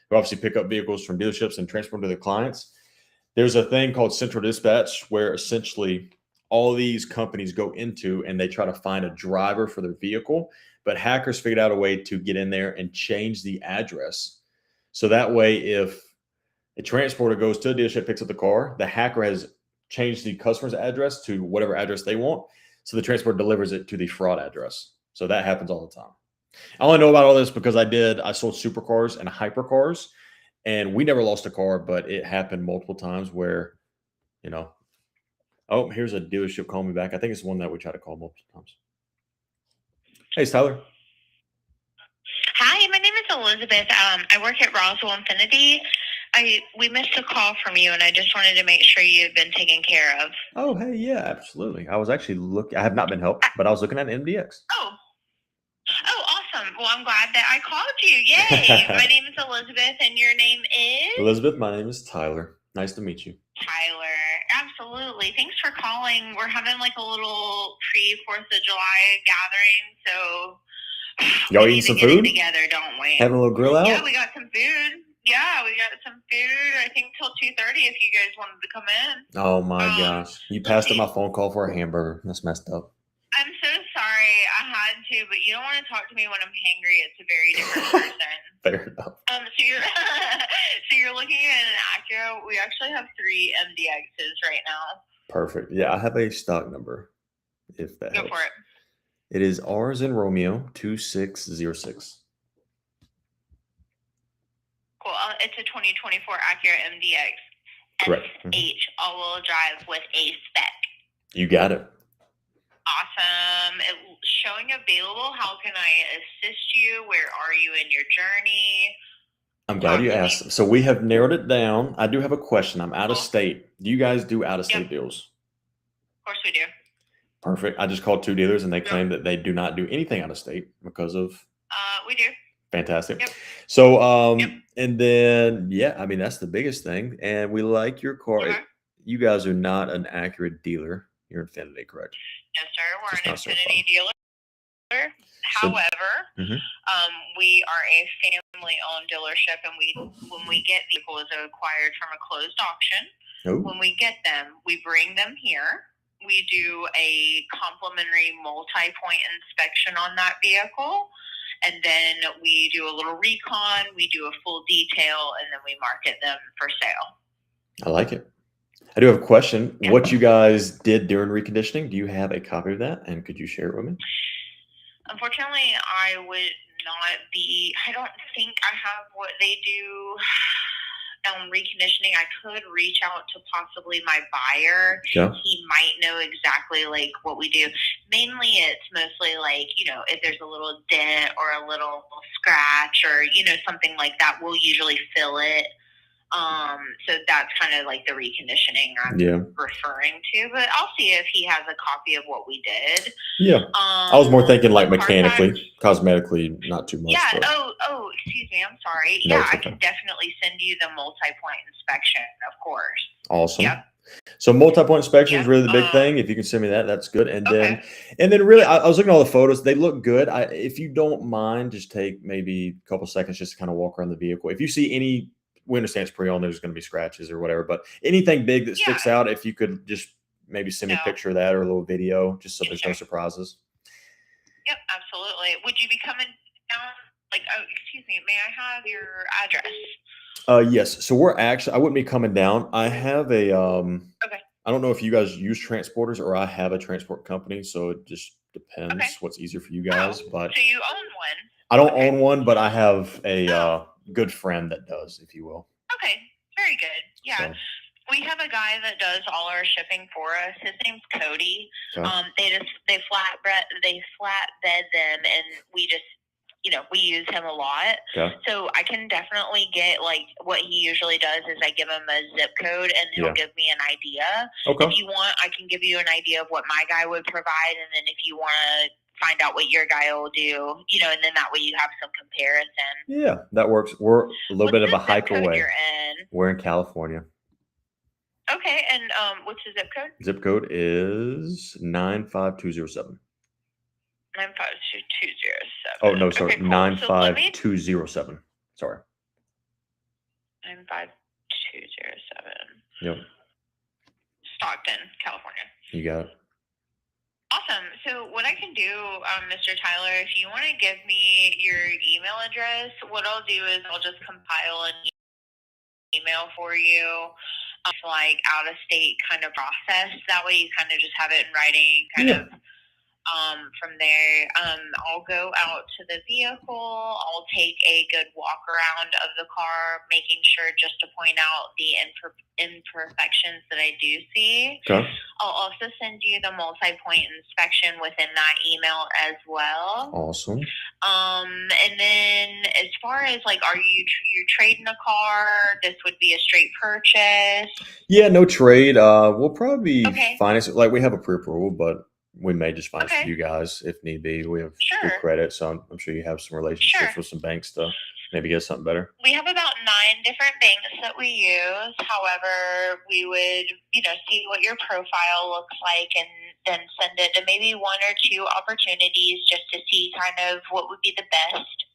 who obviously pick up vehicles from dealerships and transport them to their clients, there's a thing called central dispatch where essentially all these companies go into and they try to find a driver for their vehicle. But hackers figured out a way to get in there and change the address So that way, if a transporter goes to a dealership, picks up the car, the hacker has changed the customer's address to whatever address they want. So the transporter delivers it to the fraud address. So that happens all the time. I only know about all this because I sold supercars and hypercars, and we never lost a car, but it happened multiple times where, oh, here's a dealership calling me back. I think it's one that we try to call multiple times. Hey, it's Tyler. Hi, my name is Elizabeth. I work at Roswell Infinity. We missed a call from you, and I just wanted to make sure you've been taken care of. Oh, hey, yeah, absolutely. I was actually I have not been helped, but I was looking at MDX. Oh, awesome. Well, I'm glad that I called you. Yay. My name is Elizabeth, and your name is? Elizabeth, my name is Tyler. Nice to meet you. Tyler. Absolutely. Thanks for calling. We're having like a little pre-4th of July gathering, so y'all we eating some need to get food? it together, don't we? Having a little grill out? Yeah, we got some food. Yeah, we got some food. I think till 2:30 if you guys wanted to come in. Oh my gosh. You passed up my phone call for a hamburger. That's messed up. I'm so sorry I had to, but you don't want to talk to me when I'm hangry. It's a very different person. Fair enough. So you're so you're looking at an Acura. We actually have 3 MDXs right now. Perfect. Yeah, I have a stock number, if that Go helps. for it. It is R's in Romeo 2606. Cool. It's a 2024 Acura MDX. Correct. SH all-wheel drive with a spec. You got it. Awesome. It's showing available. How can I assist you? Where are you in your journey? I'm glad you asked. So we have narrowed it down. I do have a question. I'm out of state. Do you guys do out-of-state deals? Of course we do. Perfect. I just called 2 dealers, and they claim that they do not do anything out of state because of. We do. Fantastic. Yep. So, and then, yeah, I mean, that's the biggest thing. And we like your car. Okay. You guys are not an Acura dealer. You're Infinity, correct? Yes, sir. We're Just an not so Infinity dealer. However, we are a family-owned dealership, and when we get vehicles acquired from a closed auction, when we get them, we bring them here. We do a complimentary multi-point inspection on that vehicle, and then we do a little recon, we do a full detail, and then we market them for sale. I like it. I do have a question. Yeah. What you guys did during reconditioning, do you have a copy of that, and could you share it with me? Unfortunately, I would not be. I don't think I have what they do. Reconditioning, I could reach out to possibly my buyer. Yeah. He might know exactly like what we do. Mainly it's mostly like, if there's a little dent or a little scratch or, something like that, we'll usually fill it. So that's kind of like the reconditioning I'm referring to, but I'll see if he has a copy of what we did. Yeah. I was more thinking like mechanically, cosmetically, not too much. Yeah. But... Oh, excuse me. I'm sorry. No, yeah, I can definitely send you the multi-point inspection, of course. Awesome. Yep. So multi-point inspection is really the big thing. If you can send me that, that's good. And then really, I was looking at all the photos. They look good. If you don't mind, just take maybe a couple seconds just to kind of walk around the vehicle. If you see any, we understand it's pre-owned, there's going to be scratches or whatever, but anything big that sticks out, if you could just maybe send me a picture of that or a little video, just so there's no surprises. Yep, absolutely. Would you be coming down? Excuse me, may I have your address? Yes. So we're actually, I wouldn't be coming down. I have a, I don't know if you guys use transporters or I have a transport company. So it just depends what's easier for you guys. But so you own one? I don't own one, but I have a good friend that does, if you will. Okay. Very good. Yeah. So. We have a guy that does all our shipping for us. His name's Cody. Okay. They flatbed them, and we just, we use him a lot. Okay. So I can definitely get what he usually does is I give him a zip code and he'll give me an idea. Okay. If you want, I can give you an idea of what my guy would provide, and then if you want to find out what your guy will do, and then that way you have some comparison. Yeah, that works. We're a little bit of a hike away. You're in? We're in California. Okay, and what's the zip code? Zip code is 95207. 95207. Oh no, sorry, okay, cool. 95207. Sorry. 95207. Yep. Stockton, California. You got it. Awesome. So what I can do, Mr. Tyler, if you want to give me your email address, what I'll do is I'll just compile an email for you, like out of state kind of process. That way you kind of just have it in writing, kind of. From there, I'll go out to the vehicle. I'll take a good walk around of the car, making sure just to point out the imperfections that I do see. Okay. I'll also send you the multi-point inspection within that email as well. Awesome. And then as far as like, are you're trading a car? This would be a straight purchase. Yeah, no trade. We'll probably Okay. finance it. Like we have a pre-approval, but we may just finance Okay. with you guys if need be. We have Sure. good credit, so I'm sure you have some relationships Sure. with some banks to maybe get something better. We have about 9 different banks that we use. However, we would, see what your profile looks like and then send it to maybe 1 or 2 opportunities just to see kind of what would be the best.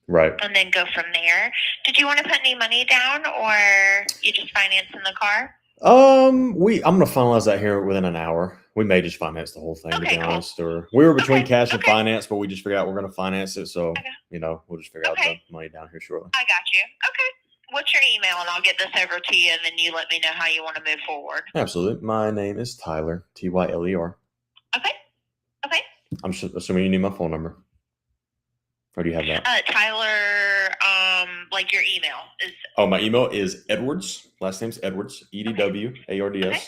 Right. And then go from there. Did you want to put any money down or you just financing the car? I'm gonna finalize that here within an hour. We may just finance the whole thing, to Okay, be cool. honest. Or we were between Okay, cash and okay. finance, but we just figured out we're gonna finance it. So Okay. we'll just figure out the Okay. money down here shortly. I got you. Okay. What's your email? And I'll get this over to you, and then you let me know how you want to move forward. Absolutely. My name is Tyler, Tyler. Okay. Okay. I'm assuming you need my phone number. Or do you have that? Tyler, like your email is. Oh, my email is Edwards. Last name's Edwards, EDWARDS. Okay.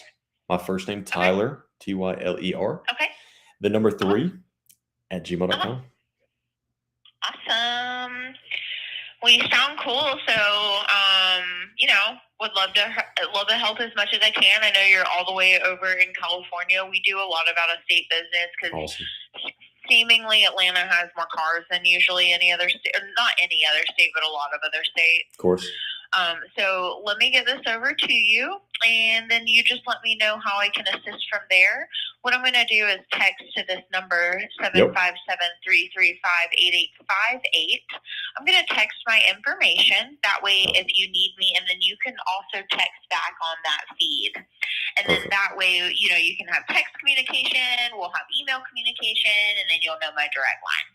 My first name, Tyler, TYLER. Okay. The number 3 at gmail.com. Awesome. Well, you sound cool. So, would love to help as much as I can. I know you're all the way over in California. We do a lot of out-of-state business because Awesome. seemingly Atlanta has more cars than usually any other state, or not any other state, but a lot of other states. Of course. So let me get this over to you, and then you just let me know how I can assist from there. What I'm going to do is text to this number, 757-335-8858. I'm going to text my information. That way, if you need me, and then you can also text back on that feed. And then that way, you can have text communication, we'll have email communication, and then you'll know my direct line.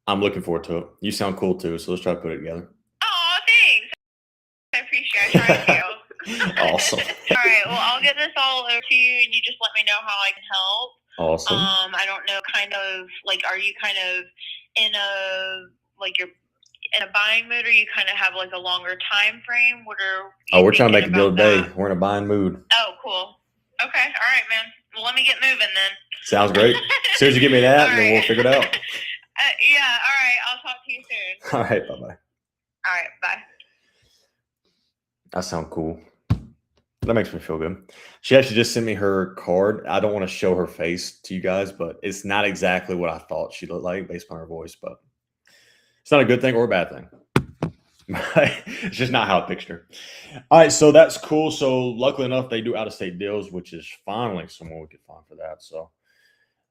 I'm looking forward to it. You sound cool, too, so let's try to put it together. Oh, thanks. I appreciate it. I try to. Awesome. All right. Well, I'll get this all over to you, and you just let me know how I can help. Awesome. I don't know, kind of like, are you kind of in a you're in a buying mood, or you kind of have like a longer time frame? What are you we're trying to make a deal today. that? We're in a buying mood. Oh, cool. Okay. All right, man. Well, let me get moving then. Sounds great. As soon as you give me that, All then right. we'll figure it out. Yeah. All right. I'll talk to you soon. All right. Bye-bye. All right. Bye. That sounds cool. That makes me feel good. She actually just sent me her card. I don't want to show her face to you guys, but it's not exactly what I thought she looked like based on her voice, but it's not a good thing or a bad thing. It's just not how I pictured her. All right, so that's cool. So luckily enough, they do out-of-state deals, which is finally someone we could find for that. So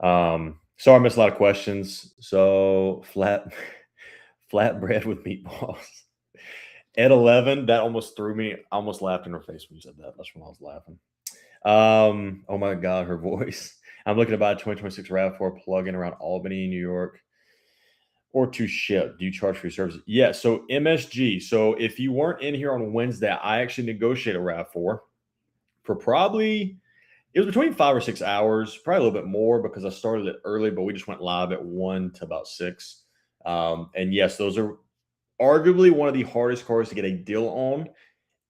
sorry I missed a lot of questions. So flatbread with meatballs. At 11, that almost threw me. I almost laughed in her face when you said that. That's when I was laughing. Oh my God, her voice. I'm looking to buy a 2026 RAV4 plug-in around Albany, New York, or to ship. Do you charge for your services? Yeah, so MSG. So if you weren't in here on Wednesday, I actually negotiated a RAV4 for probably, it was between 5 or 6 hours, probably a little bit more because I started it early, but we just went live at 1 to about 6. And yes, those are arguably one of the hardest cars to get a deal on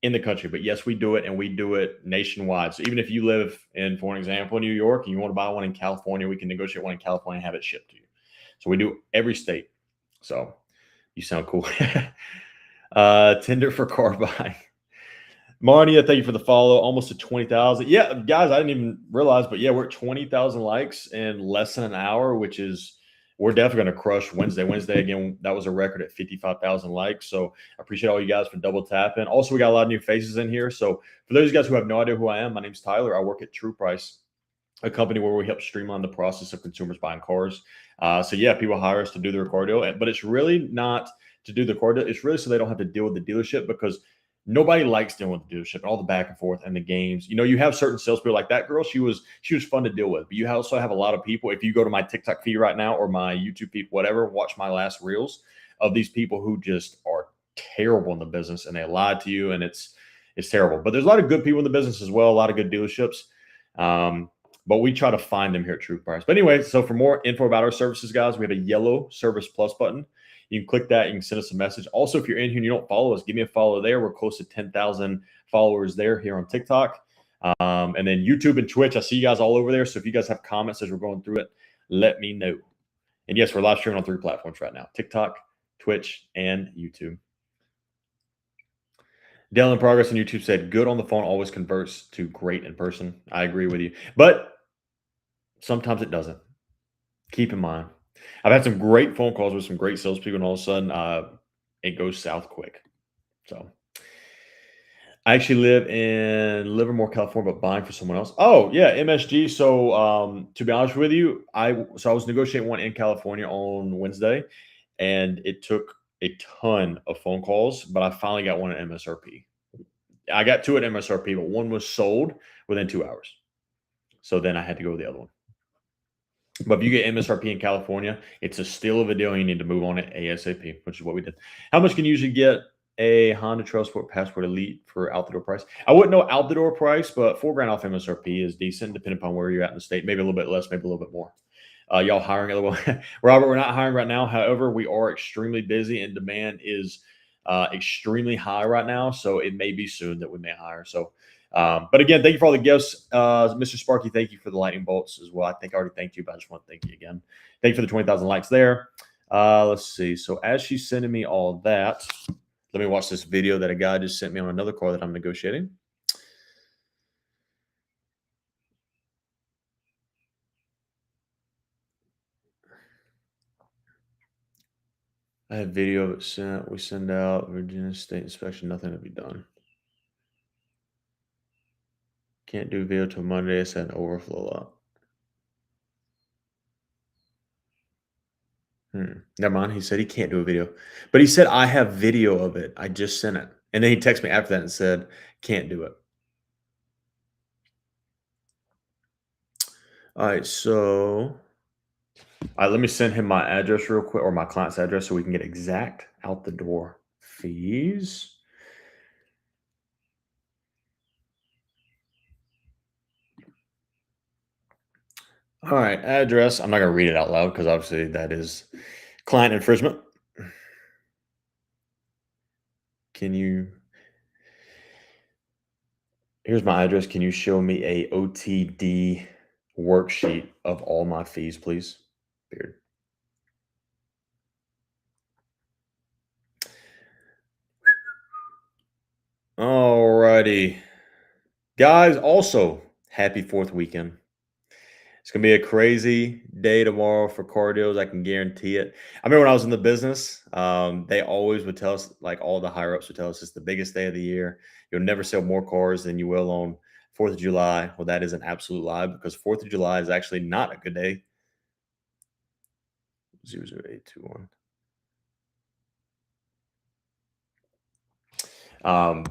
in the country. But yes, we do it, and we do it nationwide. So even if you live in, for an example, New York, and you want to buy one in California, we can negotiate one in California and have it shipped to you. So we do every state. So you sound cool. Tinder for car buying. Marnia, thank you for the follow. Almost to 20,000. Yeah, guys, I didn't even realize, but yeah, we're at 20,000 likes in less than an hour, which is, we're definitely going to crush Wednesday. Wednesday, again, that was a record at 55,000 likes. So I appreciate all you guys for double tapping. Also, we got a lot of new faces in here. So for those of you guys who have no idea who I am, my name's Tyler. I work at True Price, a company where we help streamline the process of consumers buying cars. So yeah, people hire us to do their car deal, but it's really not to do the car deal. It's really so they don't have to deal with the dealership, because Nobody likes dealing with the dealership and all the back and forth and the games. You know, you have certain salespeople like that girl. She was fun to deal with. But you also have a lot of people. If you go to my TikTok feed right now or my YouTube feed, whatever, watch my last reels of these people who just are terrible in the business and they lied to you, and it's terrible. But there's a lot of good people in the business as well. A lot of good dealerships. But we try to find them here at Truth Price. But anyway, so for more info about our services, guys, we have a yellow Service Plus button. You can click that. You can send us a message. Also, if you're in here and you don't follow us, give me a follow there. We're close to 10,000 followers there here on TikTok. And then YouTube and Twitch. I see you guys all over there. So if you guys have comments as we're going through it, let me know. And yes, we're live streaming on 3 platforms right now: TikTok, Twitch, and YouTube. Dale in Progress on YouTube said, good on the phone always converts to great in person. I agree with you. But sometimes it doesn't. Keep in mind. I've had some great phone calls with some great salespeople, and all of a sudden it goes south quick. So I actually live in Livermore, California, but buying for someone else. Oh, yeah, MSG. So to be honest with you, I was negotiating one in California on Wednesday, and it took a ton of phone calls, but I finally got one at MSRP. I got 2 at MSRP, but one was sold within 2 hours. So then I had to go with the other one. But if you get MSRP in California, it's a steal of a deal. You need to move on it ASAP, which is what we did. How much can you usually get a Honda Trail Sport Passport Elite for out the door price? I wouldn't know out the door price, but $4,000 off MSRP is decent, depending upon where you're at in the state. Maybe a little bit less, maybe a little bit more. Y'all hiring? Robert, we're not hiring right now. However, we are extremely busy and demand is extremely high right now. So it may be soon that we may hire. So, but again, thank you for all the gifts. Mr. Sparky, thank you for the lightning bolts as well. I think I already thanked you, but I just want to thank you again. Thank you for the 20,000 likes there. Let's see. So as she's sending me all that, let me watch this video that a guy just sent me on another car that I'm negotiating. I have video of it sent. We send out Virginia State inspection. Nothing to be done. Can't do video till Monday. It's an overflow lot. Never mind. He said he can't do a video, but he said I have video of it. I just sent it, and then he texted me after that and said can't do it. All right, so let me send him my address real quick, or my client's address, so we can get exact out the door fees. All right, address. I'm not going to read it out loud because obviously that is client infringement. Here's my address. Can you show me a OTD worksheet of all my fees, please? Weird. All righty. Guys, also, happy 4th weekend. It's going to be a crazy day tomorrow for car deals. I can guarantee it. I remember when I was in the business, they always would tell us, like all the higher ups would tell us, it's the biggest day of the year. You'll never sell more cars than you will on 4th of July. Well, that is an absolute lie, because 4th of July is actually not a good day. 00821.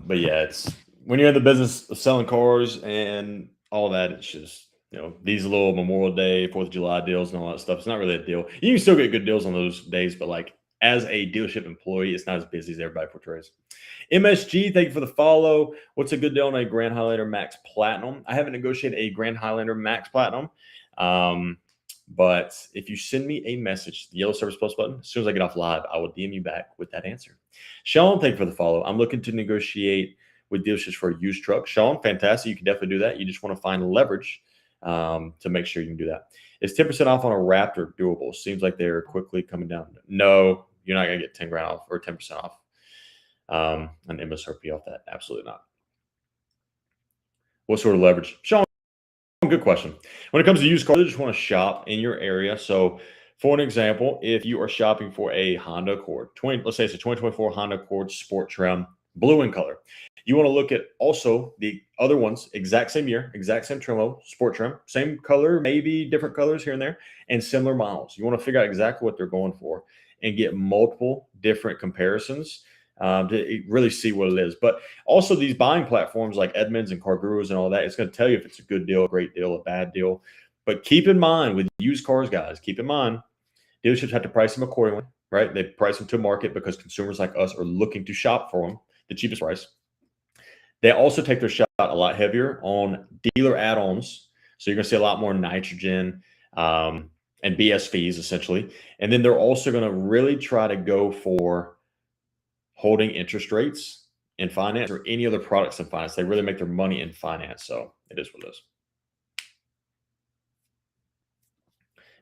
But yeah, it's when you're in the business of selling cars and all that, it's just, these little Memorial Day, 4th of July deals and all that stuff. It's not really a deal. You can still get good deals on those days, but like as a dealership employee, it's not as busy as everybody portrays. MSG, thank you for the follow. What's a good deal on a Grand Highlander Max Platinum? I haven't negotiated a Grand Highlander Max Platinum. But if you send me a message, the yellow Service Plus button, as soon as I get off live, I will DM you back with that answer. Sean, thank you for the follow. I'm looking to negotiate with dealerships for a used truck. Sean, fantastic. You can definitely do that. You just want to find leverage to make sure you can do that. Is 10% off on a Raptor doable? Seems like they're quickly coming down. No, you're not going to get $10,000 off or 10% off an MSRP off that. Absolutely not. What sort of leverage? Sean, good question. When it comes to used cars, I just want to shop in your area. So for an example, if you are shopping for a Honda Accord, let's say it's a 2024 Honda Accord Sport Trim, blue in color. You want to look at also the other ones, exact same year, exact same trim level, Sport Trim, same color, maybe different colors here and there, and similar models. You want to figure out exactly what they're going for and get multiple different comparisons to really see what it is. But also these buying platforms like Edmunds and Car Gurus and all that, it's going to tell you if it's a good deal, a great deal, a bad deal. But keep in mind with used cars, guys, keep in mind dealerships have to price them accordingly, right? They price them to market because consumers like us are looking to shop for them, the cheapest price. They also take their shot a lot heavier on dealer add-ons. So you're going to see a lot more nitrogen and BS fees, essentially. And then they're also going to really try to go for holding interest rates in finance or any other products in finance. They really make their money in finance. So it is what it is.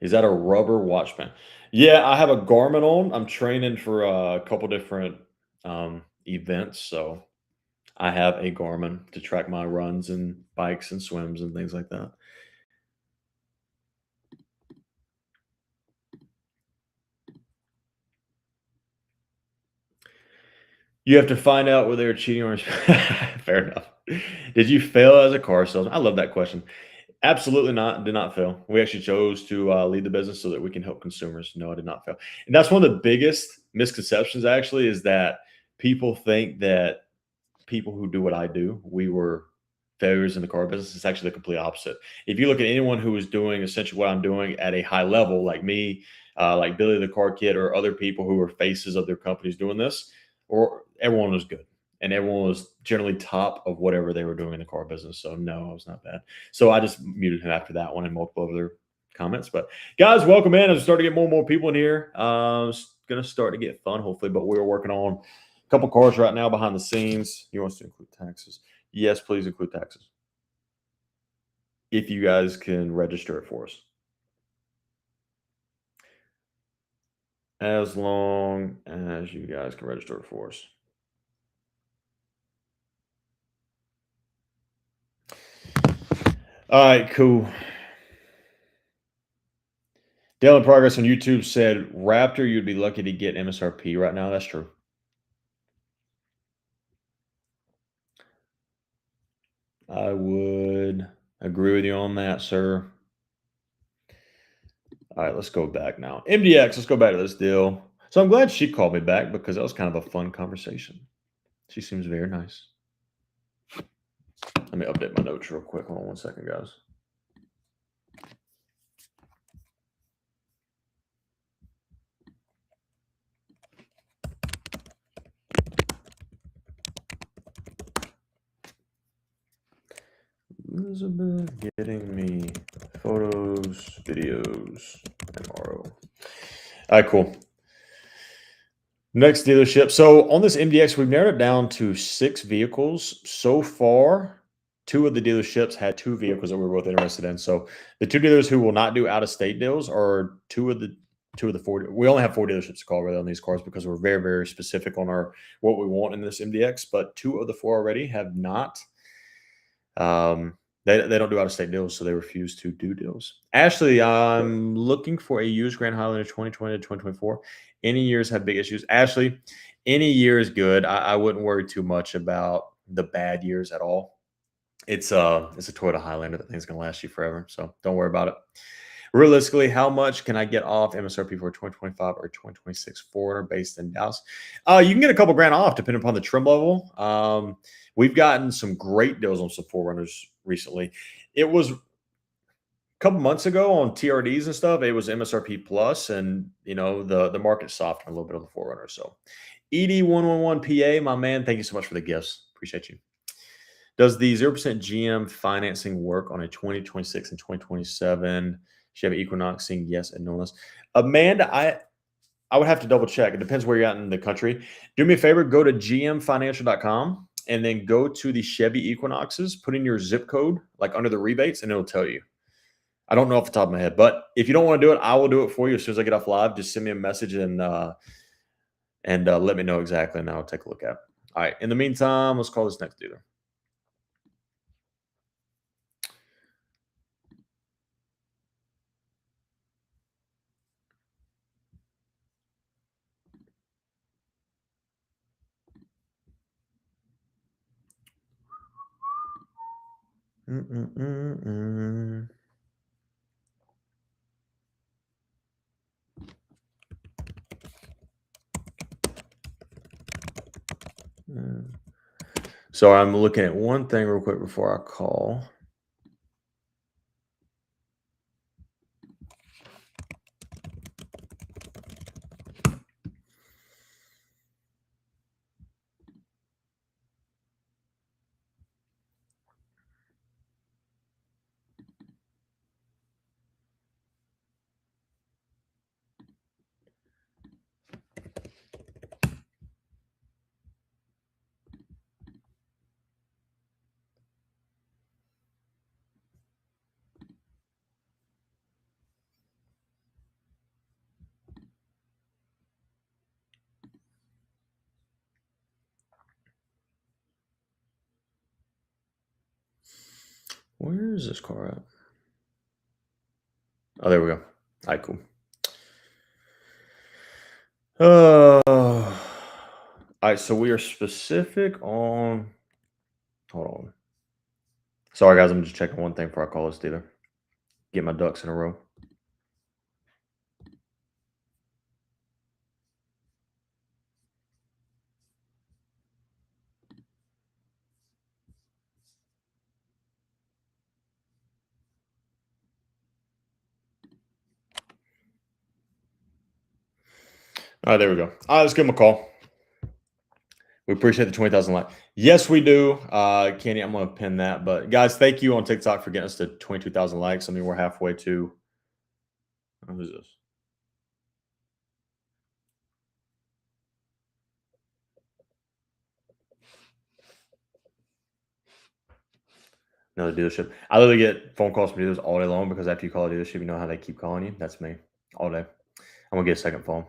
Is that a rubber watch band? Yeah, I have a Garmin on. I'm training for a couple different events. So I have a Garmin to track my runs and bikes and swims and things like that. You have to find out whether they're cheating or fair enough. Did you fail as a car salesman? I love that question. Absolutely not. Did not fail. We actually chose to lead the business so that we can help consumers. No, I did not fail. And that's one of the biggest misconceptions, actually, is that people think that people who do what I do, we were failures in the car business. It's actually the complete opposite. If you look at anyone who is doing essentially what I'm doing at a high level, like me, like Billy the Car Kid, or other people who are faces of their companies doing this, or everyone was good. And everyone was generally top of whatever they were doing in the car business. So no, I was not bad. So I just muted him after that one and multiple other comments. But guys, welcome in. As we start to get more and more people in here, it's going to start to get fun, hopefully. But we're working on a couple cars right now behind the scenes. He wants to include taxes. Yes, please include taxes. If you guys can register it for us. As long as you guys can register it for us. All right, cool. Dale in Progress on YouTube said, Raptor, you'd be lucky to get MSRP right now. That's true. I would agree with you on that, sir. All right, let's go back now. MDX, let's go back to this deal. So I'm glad she called me back because that was kind of a fun conversation. She seems very nice. Let me update my notes real quick. Hold on one second, guys. Elizabeth getting me photos, videos, MRO. All right, cool. Next dealership. So on this MDX, we've narrowed it down to 6 vehicles. So far, 2 of the dealerships had 2 vehicles that we were both interested in. So the 2 dealers who will not do out-of-state deals are 2 of the 4. We only have 4 dealerships to call really on these cars because we're very, very specific on what we want in this MDX. But 2 of the 4 already have not. They don't do out-of-state deals, so they refuse to do deals. Ashley, I'm looking for a used Grand Highlander 2020 to 2024. Any years have big issues. Ashley, any year is good. I wouldn't worry too much about the bad years at all. It's a Toyota Highlander. That thing's going to last you forever, so don't worry about it. Realistically, how much can I get off MSRP for 2025 or 2026 4Runner based in Dallas? You can get a couple grand off depending upon the trim level. We've gotten some great deals on some 4Runners recently. It was a couple months ago on TRDs and stuff. It was MSRP plus, and the market softened a little bit on the 4Runner. So, ED111PA, my man, thank you so much for the gifts. Appreciate you. Does the 0% GM financing work on a 2026 and 2027 Chevy Equinox? Saying yes and no less. Amanda, I would have to double check. It depends where you're at in the country. Do me a favor, go to gmfinancial.com and then go to the Chevy Equinoxes, put in your zip code, like under the rebates, and it'll tell you. I don't know off the top of my head, but if you don't want to do it, I will do it for you as soon as I get off live. Just send me a message and let me know exactly, and I'll take a look at it. All right. In the meantime, let's call this next dealer. So I'm looking at one thing real quick before I call. Where is this car at? Oh, there we go. All right, cool. All right, so we are specific on. Hold on. Sorry, guys. I'm just checking one thing before I call this dealer. Get my ducks in a row. All right, there we go. All right, let's give him a call. We appreciate the 20,000 likes. Yes, we do. Kenny, I'm going to pin that. But guys, thank you on TikTok for getting us to 22,000 likes. I mean, we're halfway to. Who's this? Another dealership. I literally get phone calls from dealers all day long because after you call a dealership, you know how they keep calling you. That's me all day. I'm going to get a second phone.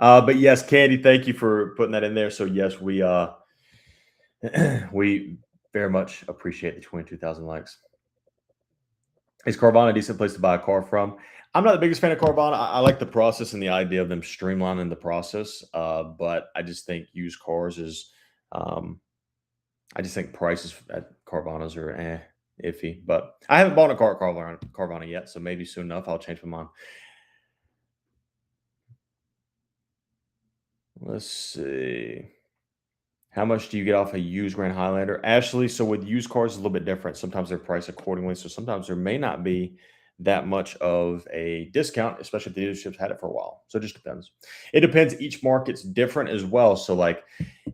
But yes, Candy, thank you for putting that in there. So yes, we we very much appreciate the 22,000 likes. Is Carvana a decent place to buy a car from? I'm not the biggest fan of Carvana. I like the process and the idea of them streamlining the process. But I just think used cars is, I just think prices at Carvana's are iffy. But I haven't bought a car at Carvana yet, so maybe soon enough I'll change my mind. Let's see. How much do you get off a used Grand Highlander? Ashley, so with used cars, it's a little bit different. Sometimes they're priced accordingly. So sometimes there may not be that much of a discount, especially if the dealership's had it for a while. So it just depends. It depends. Each market's different as well. So like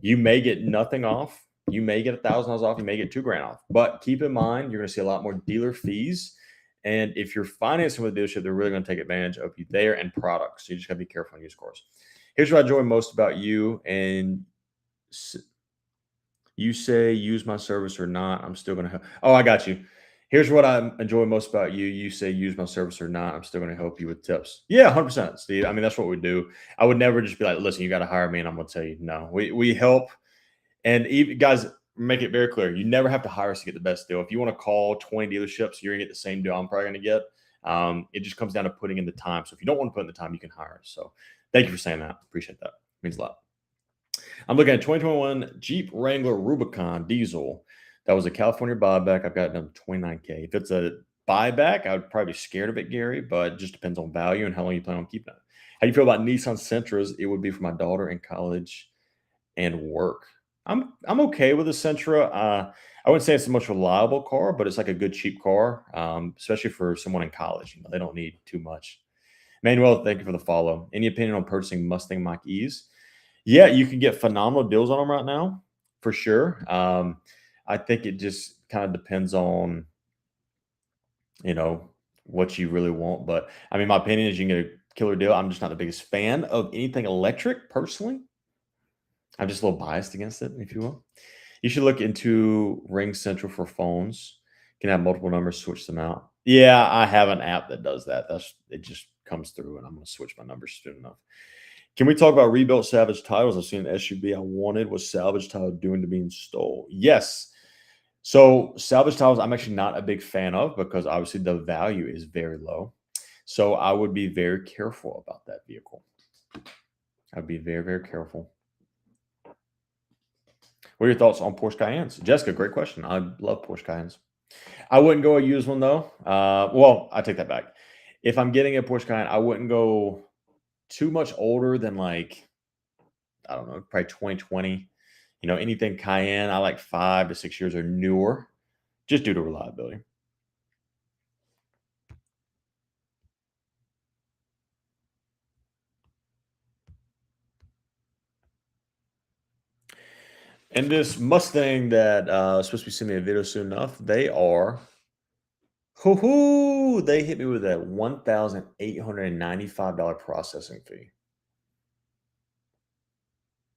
you may get nothing off. You may get $1,000 off. You may get $2,000 off. But keep in mind, you're going to see a lot more dealer fees. And if you're financing with a dealership, they're really going to take advantage of you there and products. So you just got to be careful on used cars. Here's what I enjoy most about you. And you say use my service or not, I'm still going to help. Oh, I got you. Here's what I enjoy most about you. You say use my service or not, I'm still going to help you with tips. Yeah, 100%, Steve. I mean, that's what we do. I would never just be like, listen, you got to hire me and I'm going to tell you no. We help. And even guys, make it very clear. You never have to hire us to get the best deal. If you want to call 20 dealerships, you're going to get the same deal I'm probably going to get. It just comes down to putting in the time. So if you don't want to put in the time, you can hire us. So thank you for saying that. Appreciate that. It means a lot. I'm looking at 2021 Jeep Wrangler Rubicon diesel. That was a California buyback. I've got it done 29K. If it's a buyback, I would probably be scared of it, Gary, but it just depends on value and how long you plan on keeping it. How do you feel about Nissan Sentras? It would be for my daughter in college and work. I'm okay with the Sentra. I wouldn't say it's the most reliable car, but it's like a good cheap car, especially for someone in college. You know, they don't need too much. Manuel, thank you for the follow. Any opinion on purchasing Mustang Mach-E's? Yeah, you can get phenomenal deals on them right now, for sure. I think it just kind of depends on, what you really want. But I mean, my opinion is you can get a killer deal. I'm just not the biggest fan of anything electric personally. I'm just a little biased against it, if you will. You should look into Ring Central for phones. You can have multiple numbers, switch them out. Yeah, I have an app that does that. It just comes through, and I'm going to switch my numbers soon enough. Can we talk about rebuilt salvage titles? I've seen an SUV I wanted was salvage tile doing to being stole. Yes. So salvage tiles, I'm actually not a big fan of because obviously the value is very low. So I would be very careful about that vehicle. I'd be very, very careful. What are your thoughts on Porsche Cayennes? Jessica, great question. I love Porsche Cayennes. I wouldn't go a used one though. Well, I take that back. If I'm getting a Porsche Cayenne, I wouldn't go too much older than like, I don't know, probably 2020. You know, anything Cayenne, I like 5 to 6 years or newer, just due to reliability. And this Mustang that is supposed to be sending me a video soon enough, they are, they hit me with a $1,895 processing fee.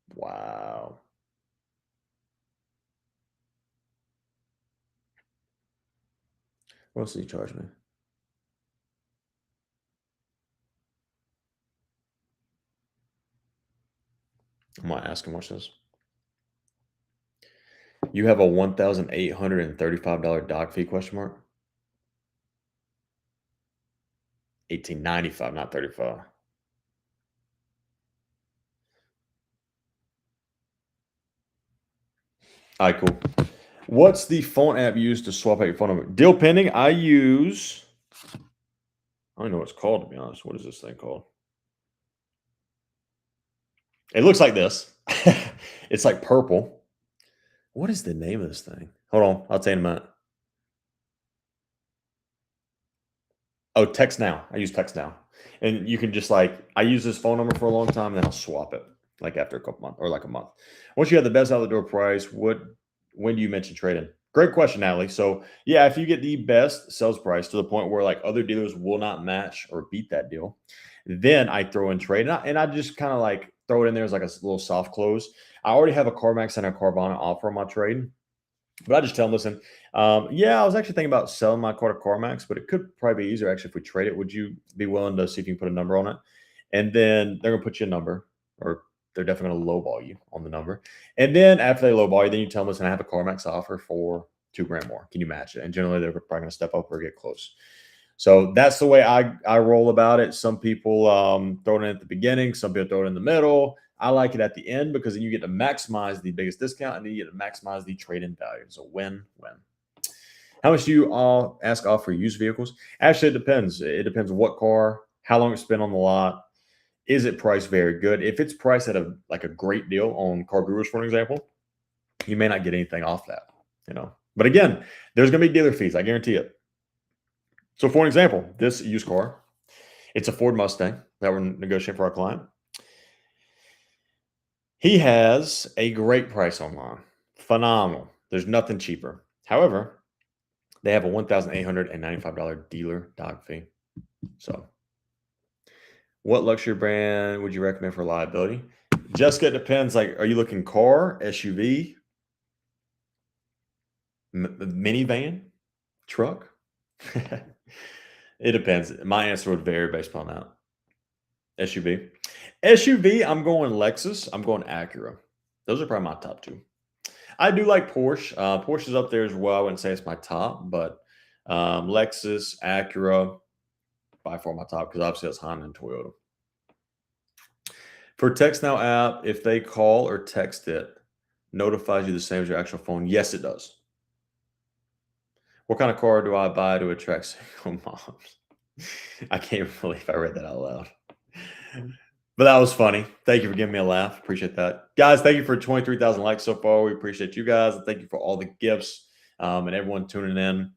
Wow. What else did he charge me? I'm not asking much this. You have a $1,835 doc fee question mark? $1,895, not 35. All right, cool. What's the phone app used to swap out your phone number? Deal pending. I use, I don't know what it's called, to be honest. What is this thing called? It looks like this. It's like purple. What is the name of this thing? Hold on. I'll tell you in a minute. Oh, Text Now. I use Text Now. And you can just like, I use this phone number for a long time, and then I'll swap it like after a couple months or like a month. Once you have the best out the door price, when do you mention trade-in? Great question, Natalie. So yeah, if you get the best sales price to the point where like other dealers will not match or beat that deal, then I throw in trade. And I just kind of like throw it in there as like a little soft close. I already have a CarMax and a Carvana offer on my trade. But I just tell them, listen, yeah, I was actually thinking about selling my car to CarMax, but it could probably be easier actually if we trade it. Would you be willing to see if you can put a number on it? And then they're going to put you a number, or they're definitely going to lowball you on the number. And then after they lowball you, then you tell them, listen, I have a CarMax offer for $2,000 more. Can you match it? And generally, they're probably going to step up or get close. So that's the way I roll about it. Some people throw it in at the beginning. Some people throw it in the middle. I like it at the end because then you get to maximize the biggest discount and then you get to maximize the trade-in value. It's a win-win. How much do you all ask off for used vehicles? Actually, it depends. It depends on what car, how long it's been on the lot. Is it priced very good? If it's priced at a great deal on Car Gurus, for an example, you may not get anything off that, you know. But again, there's going to be dealer fees. I guarantee it. So for an example, this used car, it's a Ford Mustang that we're negotiating for our client. He has a great price online. Phenomenal. There's nothing cheaper. However, they have a $1,895 dealer dog fee. So what luxury brand would you recommend for reliability? Jessica, it depends. Like, are you looking car, SUV, minivan, truck? It depends. My answer would vary based on that. SUV, I'm going Lexus. I'm going Acura. Those are probably my top two. I do like Porsche. Porsche is up there as well. I wouldn't say it's my top, but Lexus, Acura, by far my top because obviously that's Honda and Toyota. For Text Now app, if they call or text it, notifies you the same as your actual phone. Yes, it does. What kind of car do I buy to attract single moms? I can't believe I read that out loud. But that was funny. Thank you for giving me a laugh. Appreciate that. Guys, thank you for 23,000 likes so far. We appreciate you guys. And thank you for all the gifts and everyone tuning in.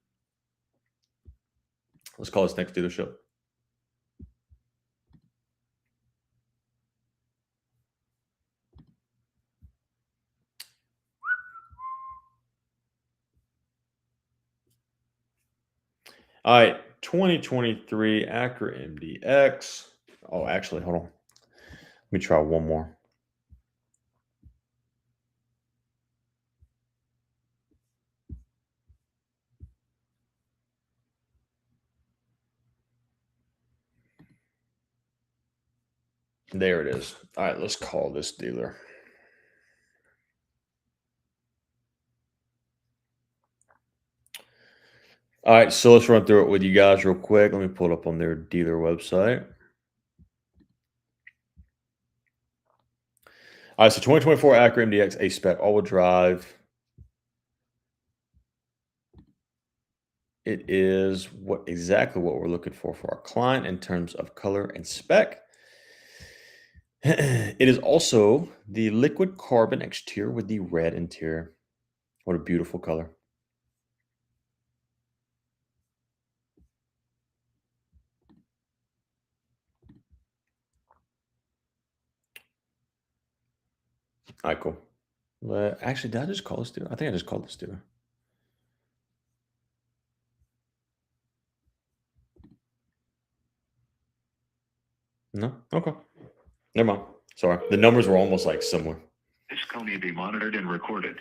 Let's call this next dealership. All right, 2023 Acura MDX. Oh, actually, hold on. Let me try one more. There it is. All right, let's call this dealer. All right, so let's run through it with you guys real quick. Let me pull it up on their dealer website. All right, so 2024 Acura MDX A-Spec all-wheel drive. It is exactly what we're looking for our client in terms of color and spec. It is also the liquid carbon exterior with the red interior. What a beautiful color. All right, cool. Actually, did I just call this dude? I think I just called this dude. No? Okay. Never mind. Sorry. The numbers were almost like similar. This call may be monitored and recorded.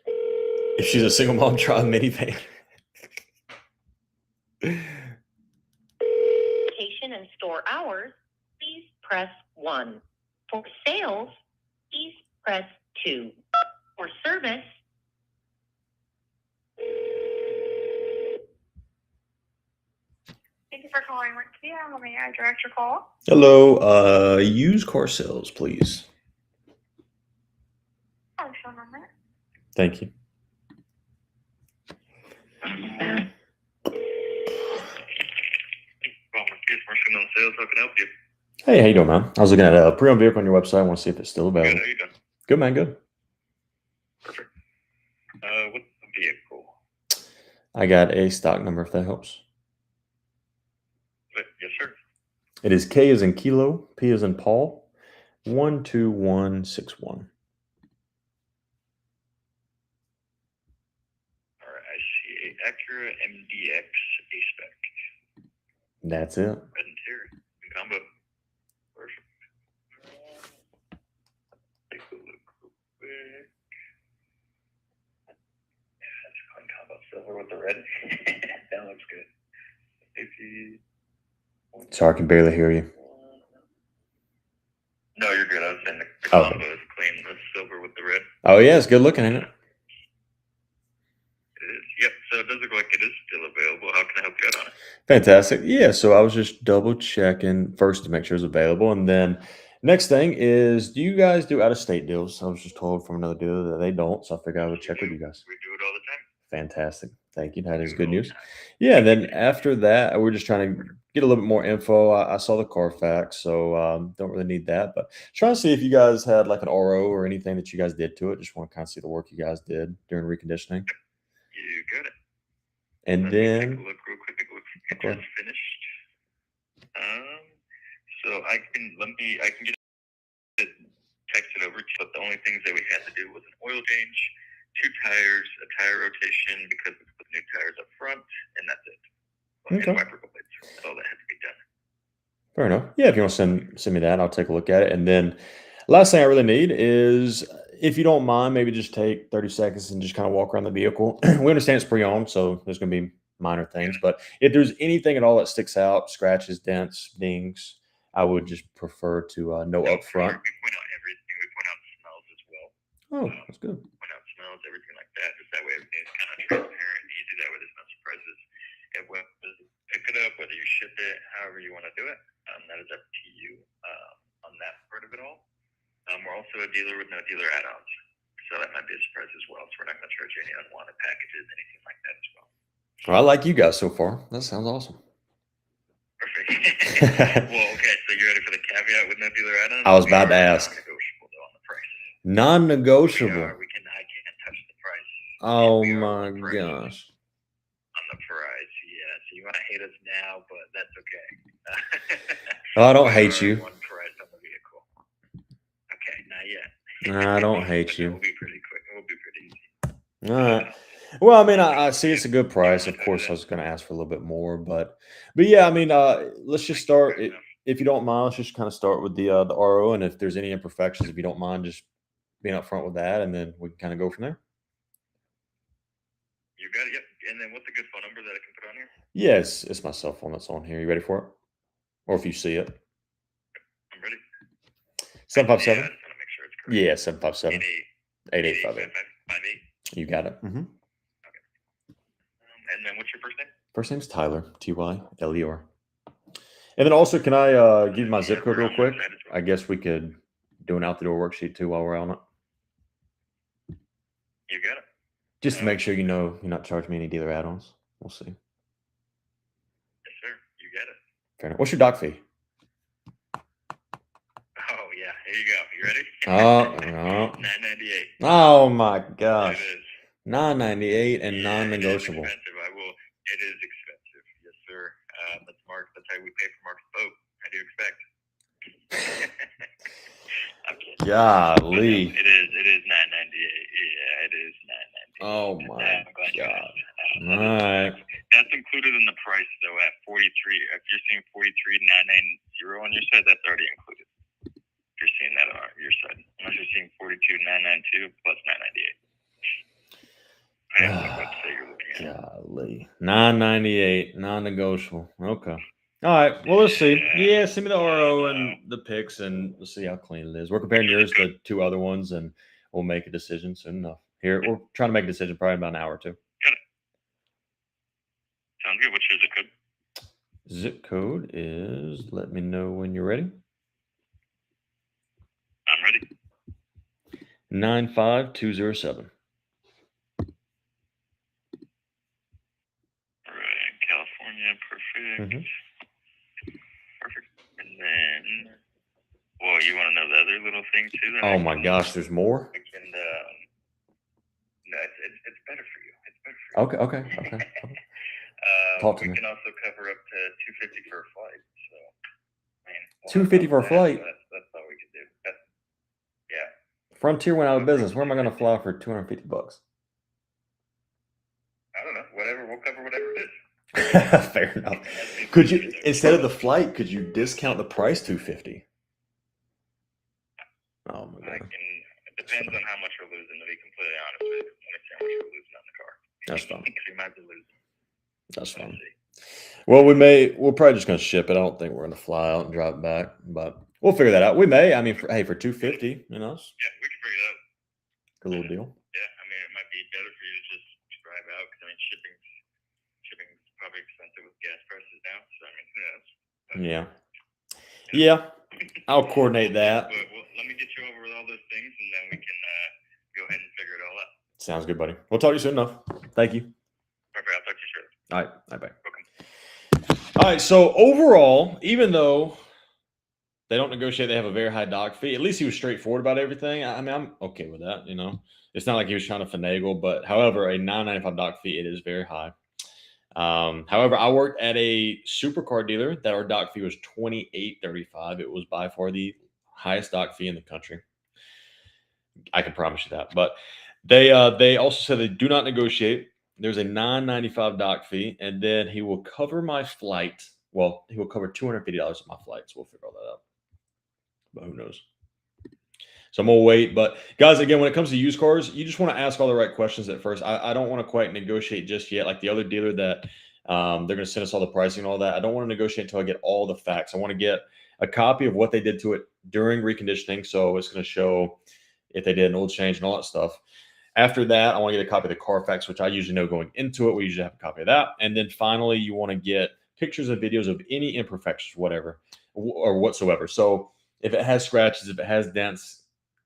If she's a single mom, try a minivan. Location and store hours, please press 1. For sales, please press 2. For service, Thank you for calling Kia. How may I direct your call? Hello. Used car sales, please. Oh, show number. Thank you. Sales, how can I help you? Hey, how you doing, man? I was looking at a pre-owned vehicle on your website. I want to see if it's still available. Good, how you doing? Good, man. Good. Perfect. What's the vehicle? I got a stock number, if that helps. Yes, sir. It is K as in Kilo, P as in Paul, 12161. All right, I see a Acura MDX A-Spec. That's it. Red interior. Combo. Perfect. Take a look real quick. Yeah, that's a fun combo. Silver with the red. That looks good. If Sorry, I can barely hear you. No, you're good. I was saying the Oh. combo is clean. The silver with the red. Oh, yeah, it's good looking, ain't it? It is. Yep. So it does look like it is still available. How can I help you out on it? Fantastic. Yeah, so I was just double checking first to make sure it's available. And then next thing is, do you guys do out-of-state deals? I was just told from another dealer that they don't, so I figured I would check with you guys. We do it all the time. Fantastic. Thank you. That is good news. Yeah, then after that, we're just trying to get a little bit more info. I saw the Carfax, so don't really need that. But trying to see if you guys had like an RO or anything that you guys did to it. Just want to kind of see the work you guys did during reconditioning. You got it. And Let me then, take a look real quick. It looks like Okay. it just finished. So I can get it texted over to you, but the only things that we had to do was an oil change, 2 tires, a tire rotation because we put new tires up front, and that's it. Okay. And wiper blades. That's all that had to be done. fair enough. Yeah, if you want to send me that, I'll take a look at it. And then last thing I really need is, if you don't mind, maybe just take 30 seconds and just kind of walk around the vehicle. We understand it's pre-owned, so there's going to be minor things. But if there's anything at all that sticks out, scratches, dents, dings, I would just prefer to know up front. We point out everything. We point out the smells as well. Oh, that's good. Point out smells, everything like that. Just that way everything is kind of transparent and easy. That way there's no surprises. And whether you pick it up, whether you ship it, however you want to do it, that is up to you on that part of it all. We're also a dealer with no dealer add-ons. So that might be a surprise as well. So we're not going to charge you any unwanted packages, anything like that as well. Well, I like you guys so far. That sounds awesome. Perfect. Well, okay. So you're ready for the caveat with no dealer add-ons? I was about to ask. Non-negotiable though on the price. Non-negotiable. I can't touch the price. Oh We are my on the price. gosh. On the price, yeah. So you want to hate us now, but that's okay. Well, I don't We hate are you. One price on the vehicle. Okay, not yet. I don't hate But you. We'll be pretty quick. We'll be pretty easy. All right. Well, I mean, I see it's a good price. Of course, I was going to ask for a little bit more, but yeah, I mean, let's just start. If you don't mind, let's just kind of start with the RO, and if there's any imperfections, if you don't mind, just being upfront with that, and then we can kind of go from there. You got it. Yep. And then what's a good phone number that I can put on here? Yes, it's my cell phone that's on here. You ready for it? Or if you see it, I'm ready. 757. I just want to make sure it's correct. Yeah, 757 8858. 8858. You got it. And then what's your first name? First name's Tyler, Tyler. And then also, can I give you my zip code real quick? I guess we could do an out the door worksheet too while we're on it. You got it. Just to make sure you're not charging me any dealer add-ons. We'll see. Yes, sir. You got it. Fair enough. What's your doc fee? Oh, yeah. Here you go. You ready? Oh, $9.98. oh my There gosh. it is. $9.98 and non-negotiable. It is expensive. It is expensive. Yes, sir. That's Mark. That's how we pay for Mark's boat. How do you expect? I'm kidding. Golly. It is $9.98. Yeah, it is $9.98. Oh my I'm glad you God. asked. All right. That's included in the price though at 43. If you're seeing 43,990 on your side, that's already included. If you're seeing that on your side, unless you're seeing 42,992 plus 998. Depends on what website you're looking at. Golly. $9.98 non-negotiable. Okay. All right. Well, let's see. Yeah, send me the RO and the pics, and we'll see how clean it is. We're comparing yours to 2 other ones, and we'll make a decision soon enough. Here, we're trying to make a decision probably about an hour or 2. Got it. Sounds good. What's your zip code? Zip code is, let me know when you're ready. I'm ready. 95207. All right, California, perfect. Mhm. Perfect. And then, well, you want to know the other little thing too? that I Oh my can- gosh, there's more? I can, no, it's better for you. It's better for you. Okay. Talk to we me. can also cover up to $250 for a flight. So, I mean, $250 for a flight? That's all we can do. Yeah. Frontier went out of business. Where am I going to fly for $250? I don't know. Whatever. We'll cover whatever it is. Fair enough. Could you, instead of the flight, could you discount the price $250? Oh my I God. can. It depends on how much we're losing. To be completely honest with you, I understand what you're losing on the car. That's fine. Because we might be losing. That's Let's fine. see. Well, we're probably just going to ship it. I don't think we're going to fly out and drive it back, but we'll figure that out. We may. I mean, for $250, you know, it's Yeah, we can figure it out. a good little deal. Yeah, I mean, it might be better for you to just drive out because I mean, shipping's probably expensive with gas prices now. So I mean, who knows? Yeah. I'll coordinate that. But let me get you over with all those things, and then we can go ahead and figure it all out. Sounds good, buddy. We'll talk to you soon enough. Thank you. Perfect. I'll talk to you shortly. All right. Bye. Welcome. All right. So overall, even though they don't negotiate, they have a very high dock fee. At least he was straightforward about everything. I mean, I'm okay with that. You know, it's not like he was trying to finagle, but however, a $9.95 dock fee, it is very high. However, I worked at a supercar dealer that our dock fee was $28.35. It was by far the highest dock fee in the country. I can promise you that. But they also said they do not negotiate. There's a $9.95 dock fee, and then he will cover my flight. Well, he will cover $250 of my flight, so we'll figure all that out. But who knows? So I'm gonna wait. But guys, again, when it comes to used cars, you just want to ask all the right questions at first. I don't want to quite negotiate just yet, like the other dealer that they're gonna send us all the pricing and all that. I don't want to negotiate until I get all the facts. I want to get a copy of what they did to it during reconditioning, so it's gonna show if they did an oil change and all that stuff. After that, I want to get a copy of the Carfax, which I usually know going into it. We usually have a copy of that. And then finally, you want to get pictures and videos of any imperfections, whatever, or whatsoever. So if it has scratches, if it has dents,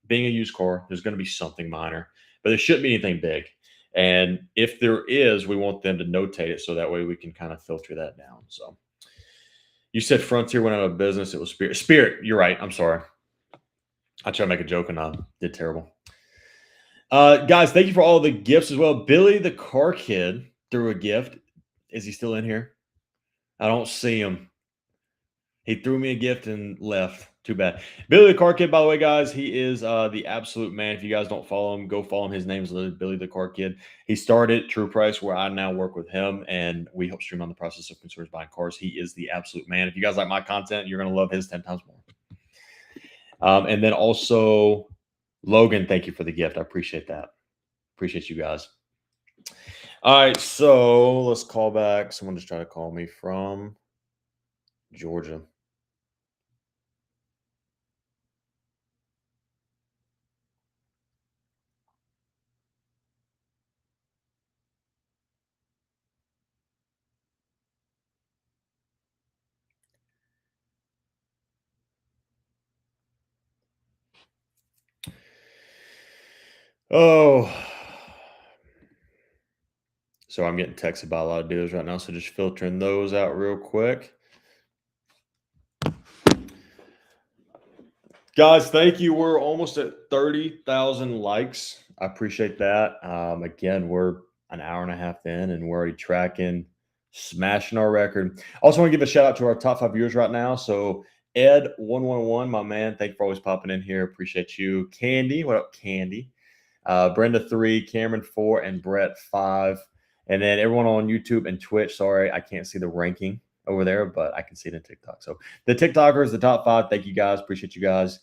being a used car, there's going to be something minor, but there shouldn't be anything big. And if there is, we want them to notate it so that way we can kind of filter that down. So you said Frontier went out of business. It was Spirit. Spirit, you're right. I'm sorry. I tried to make a joke and I did terrible. Guys, thank you for all the gifts as well. Billy the Car Kid threw a gift. Is he still in here? I don't see him. He threw me a gift and left. Too bad. Billy the Car Kid, by the way, guys, he is the absolute man. If you guys don't follow him, go follow him. His name is literally Billy the Car Kid. He started True Price, where I now work with him, and we help streamline the process of consumers buying cars. He is the absolute man. If you guys like my content, you're going to love his 10 times more. And then also, Logan, thank you for the gift. I appreciate that. Appreciate you guys. All right, so let's call back. Someone just tried to call me from Georgia. Oh, so I'm getting texted by a lot of dealers right now, so just filtering those out real quick. Guys, thank you. We're almost at 30,000 likes. I appreciate that. Again, we're an hour and a half in and we're already tracking, smashing our record. Also want to give a shout out to our top 5 viewers right now. So Ed111, my man, thank you for always popping in here. Appreciate you. Candy, what up, Candy? Brenda 3, Cameron 4, and Brett 5. And then everyone on YouTube and Twitch. Sorry, I can't see the ranking over there, but I can see it in TikTok. So the TikTokers, the top 5. Thank you guys. Appreciate you guys.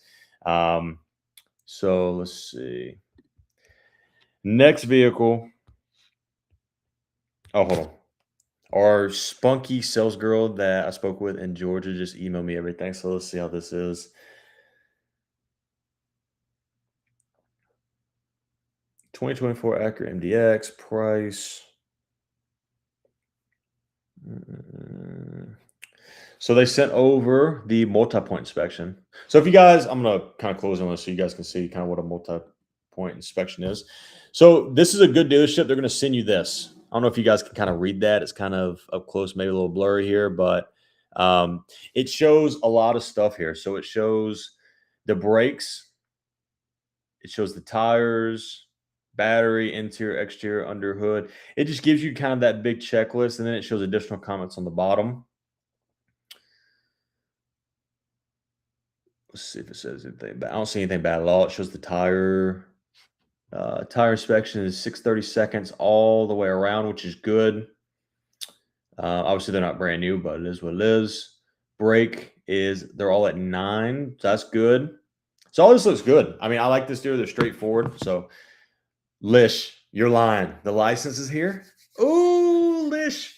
So let's see. Next vehicle. Oh, hold on. Our spunky sales girl that I spoke with in Georgia just emailed me everything. So let's see how this is. 2024 Acura MDX price. So they sent over the multi-point inspection. So if you guys, I'm going to kind of close on this so you guys can see kind of what a multi-point inspection is. So this is a good dealership. They're going to send you this. I don't know if you guys can kind of read that. It's kind of up close, maybe a little blurry here, but it shows a lot of stuff here. So it shows the brakes. It shows the tires, battery, interior, exterior, under hood. It just gives you kind of that big checklist, and then it shows additional comments on the bottom. Let's see if it says anything bad. I don't see anything bad at all. It shows the tire. Tire inspection is 630 seconds all the way around, which is good. Obviously, they're not brand new, but it is what it is. Brake is, they're all at 9. So that's good. So all this looks good. I mean, I like this dealer. They're straightforward. So Lish, you're lying. The license is here. Ooh, Lish.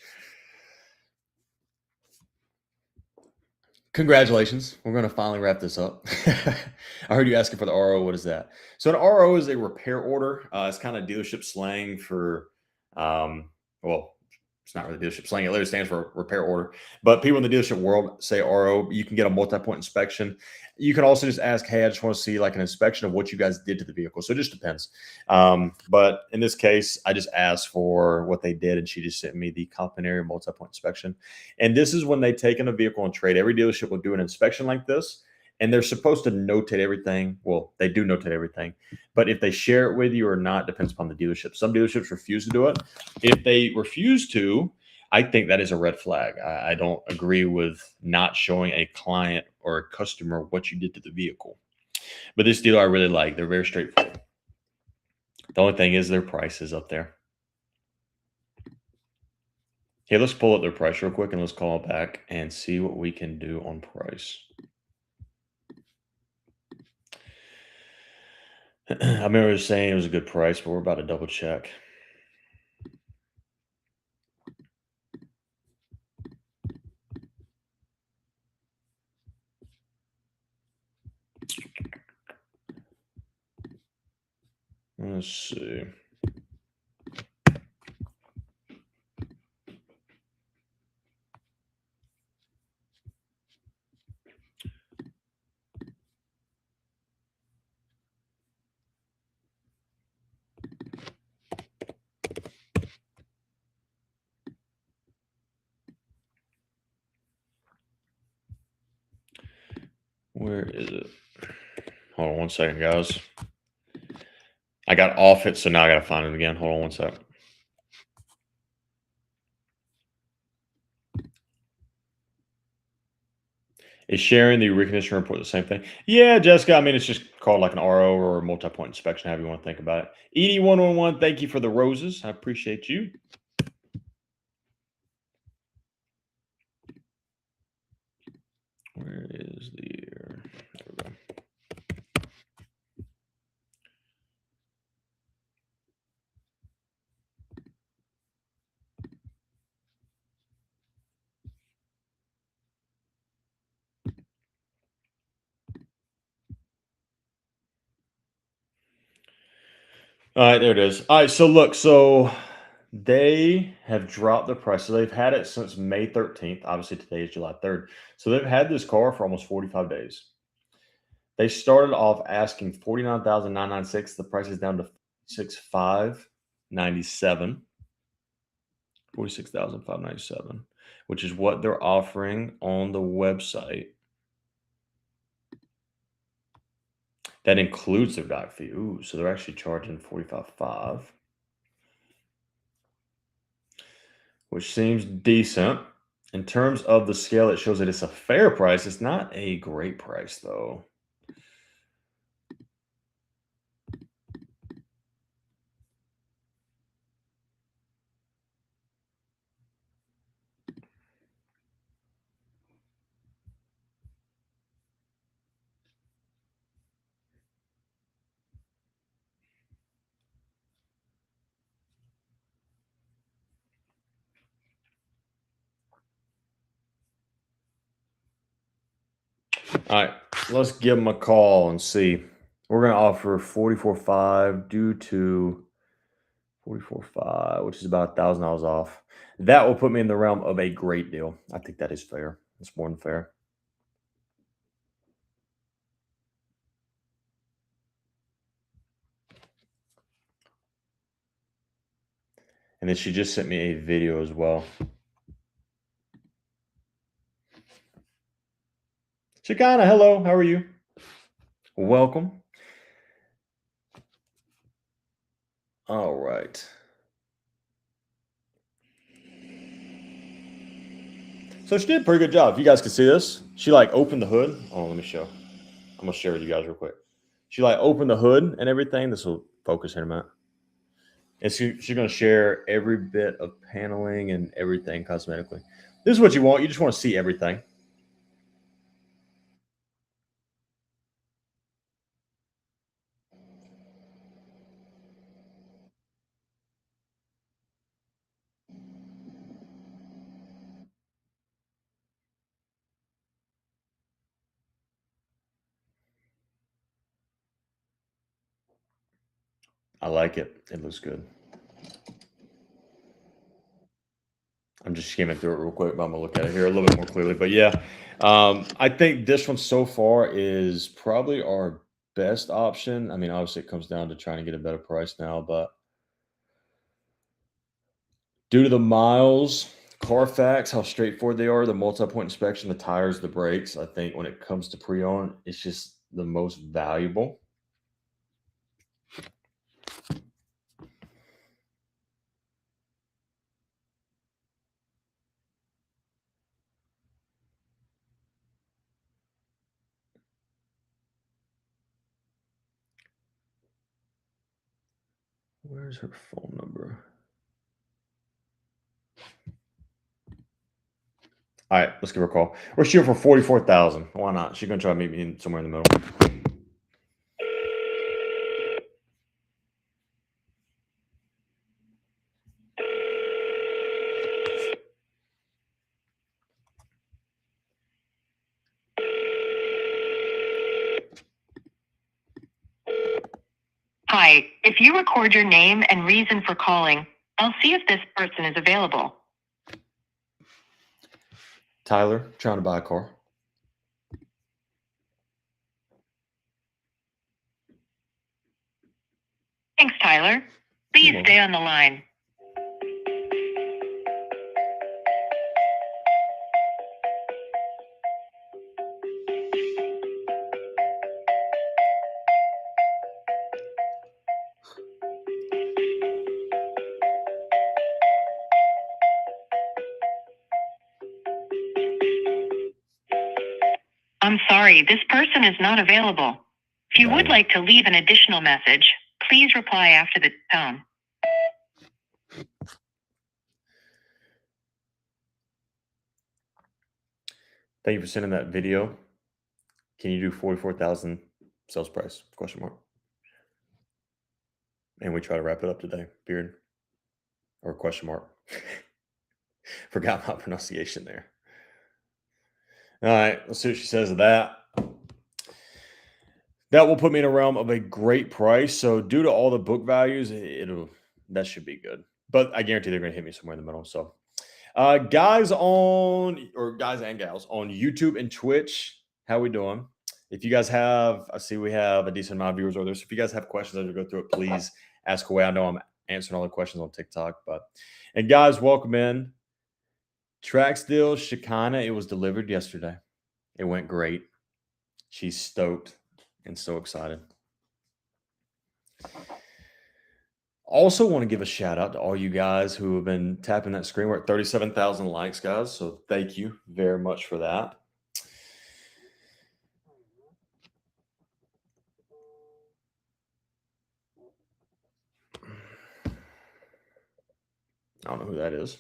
Congratulations. We're going to finally wrap this up. I heard you asking for the RO. What is that? So an RO is a repair order. It's kind of dealership slang for, well, it's not really dealership slang. It literally stands for repair order. But people in the dealership world say RO. You can get a multi-point inspection. You can also just ask, hey, I just want to see like an inspection of what you guys did to the vehicle. So it just depends. But in this case, I just asked for what they did, and she just sent me the complimentary multi-point inspection. And this is when they take in a vehicle and trade. Every dealership will do an inspection like this, and they're supposed to notate everything. Well, they do notate everything, but if they share it with you or not depends upon the dealership. Some dealerships refuse to do it. If they refuse to, I think that is a red flag. I don't agree with not showing a client or a customer what you did to the vehicle. But this dealer I really like. They're very straightforward. The only thing is their price is up there. Hey, let's pull up their price real quick and let's call it back and see what we can do on price. I remember saying it was a good price, but we're about to double check. Let's see. Where is it? Hold on one second, guys. I got off it, so now I got to find it again. Hold on one second. Is sharing the recondition report the same thing? Yeah, Jessica. I mean, it's just called like an RO or a multi-point inspection, however you want to think about it. ED111, thank you for the roses. I appreciate you. Where is the year? There we go. All right, there it is. All right, so look, so they have dropped the price. So they've had it since May 13th. Obviously, today is July 3rd. So they've had this car for almost 45 days. They started off asking $49,996. The price is down to $46,597. $46,597, which is what they're offering on the website. That includes their dock fee. Ooh, so they're actually charging $45.5, which seems decent. In terms of the scale, it shows that it's a fair price. It's not a great price, though. All right, let's give them a call and see. We're going to offer $44.5 due to $44.5, which is about $1,000 off. That will put me in the realm of a great deal. I think that is fair. It's more than fair. And then she just sent me a video as well. Chicana, hello. How are you? Welcome. All right. So she did a pretty good job. If you guys can see this, she like opened the hood. Oh, let me show. I'm going to share with you guys real quick. She like opened the hood and everything. This will focus in a minute. And she's going to share every bit of paneling and everything cosmetically. This is what you want. You just want to see everything. I like it. It looks good. I'm just skimming through it real quick, but I'm going to look at it here a little bit more clearly. But yeah, I think this one so far is probably our best option. I mean, obviously it comes down to trying to get a better price now, but due to the miles, Carfax, how straightforward they are, the multi-point inspection, the tires, the brakes, I think when it comes to pre-owned, it's just the most valuable. Where's her phone number? All right, let's give her a call. We're shooting for 44,000. Why not? She's gonna try to meet me somewhere in the middle. Hi, if you record your name and reason for calling, I'll see if this person is available. Tyler, trying to buy a car. Thanks, Tyler. Please stay on the line. I'm sorry, this person is not available. If you would like to leave an additional message, please reply after the tone. Thank you for sending that video. Can you do 44,000 sales price? Question mark. And we try to wrap it up today. Period. Or question mark. Forgot my pronunciation there. All right, let's see what she says of that. That will put me in a realm of a great price. So due to all the book values, that should be good. But I guarantee they're going to hit me somewhere in the middle. So guys and gals on YouTube and Twitch, how we doing? If you guys have, I see we have a decent amount of viewers over there. So if you guys have questions as we go through it, please ask away. I know I'm answering all the questions on TikTok, and guys, welcome in. Trax deal, Shekinah, it was delivered yesterday. It went great. She's stoked and so excited. Also want to give a shout out to all you guys who have been tapping that screen. We're at 37,000 likes, guys. So thank you very much for that. I don't know who that is.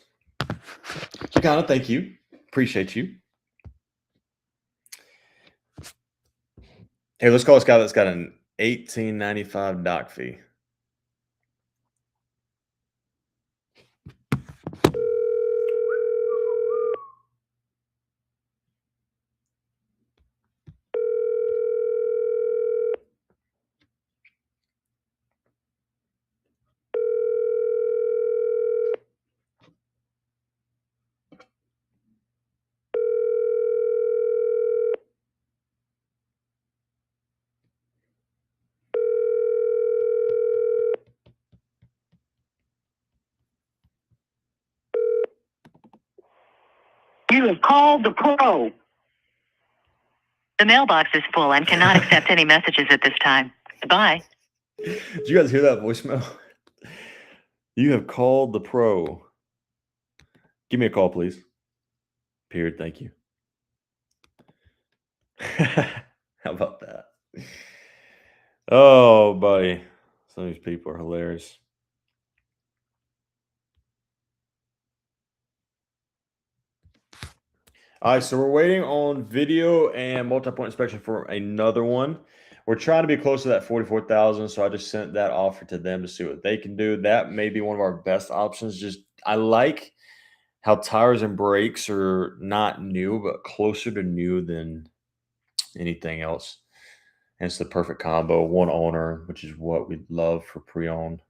Chicana, thank you. Appreciate you. Hey, let's call this guy that's got an $18.95 doc fee. You have called the pro. The mailbox is full and cannot accept any messages at this time. Goodbye. Did you guys hear that voicemail? You have called the pro. Give me a call, please. Period. Thank you. How about that? Oh, buddy. Some of these people are hilarious. All right, so we're waiting on video and multi-point inspection for another one. We're trying to be close to that 44,000, so I just sent that offer to them to see what they can do. That may be one of our best options. Just I like how tires and brakes are not new, but closer to new than anything else. And it's the perfect combo, one owner, which is what we'd love for pre-owned.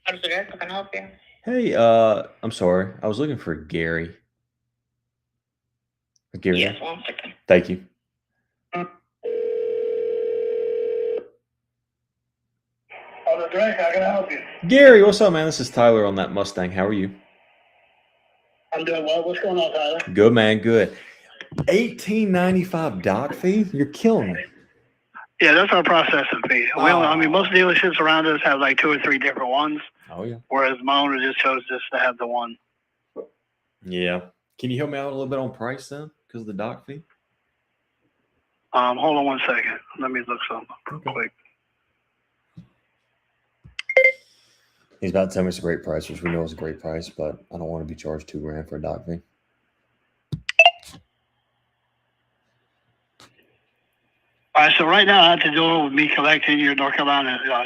How can I help you? Hey, I'm sorry. I was looking for Gary. Gary? Yes, 1 second. Thank you. Drake, how can I help you? Gary, what's up, man? This is Tyler on that Mustang. How are you? I'm doing well. What's going on, Tyler? Good, man. Good. $18.95 doc fee? You're killing me. Yeah, that's our processing fee. I mean, most dealerships around us have like 2 or 3 different ones. Oh, yeah. Whereas my owner just chose just to have the one. Yeah. Can you help me out a little bit on price then because of the doc fee? Hold on 1 second. Let me look something up real quick. He's about to tell me it's a great price, which we know is a great price, but I don't want to be charged $2,000 for a doc fee. All right, so right now I have to do with me collecting your North Carolina, your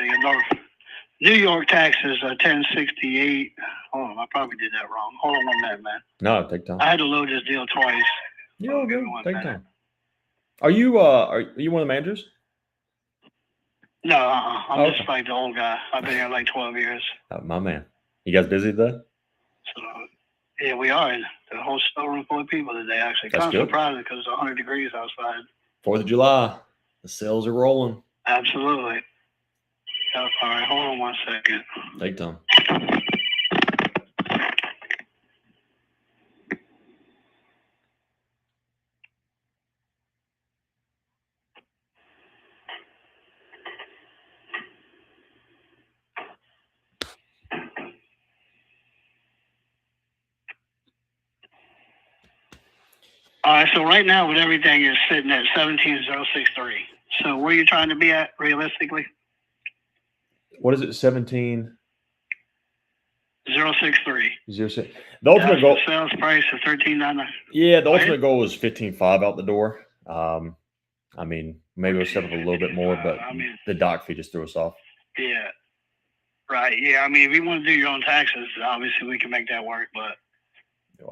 New York taxes, 1068. Hold on, I probably did that wrong. Hold on 1 minute, man. No, take time. I had to load this deal twice. You're good. Take time. Are you one of the managers? No, I'm just like the old guy. I've been here like 12 years. Oh, my man. You guys busy today? So, yeah, we are. The whole storeroom full of people today, actually. That's kind of good. surprising because it's 100 degrees outside. 4th of July. The sales are rolling. Absolutely. All right, hold on 1 second. Take time. All right, so right now with everything is sitting at 17,063. So where are you trying to be at realistically? What is it? 17? 063. 06. The ultimate goal. Sales price of 13.99. Yeah, the ultimate goal was 15.5 out the door. I mean, maybe we'll step up a little bit more, but the doc fee just threw us off. Yeah. Right. Yeah. I mean, if you want to do your own taxes, obviously we can make that work, but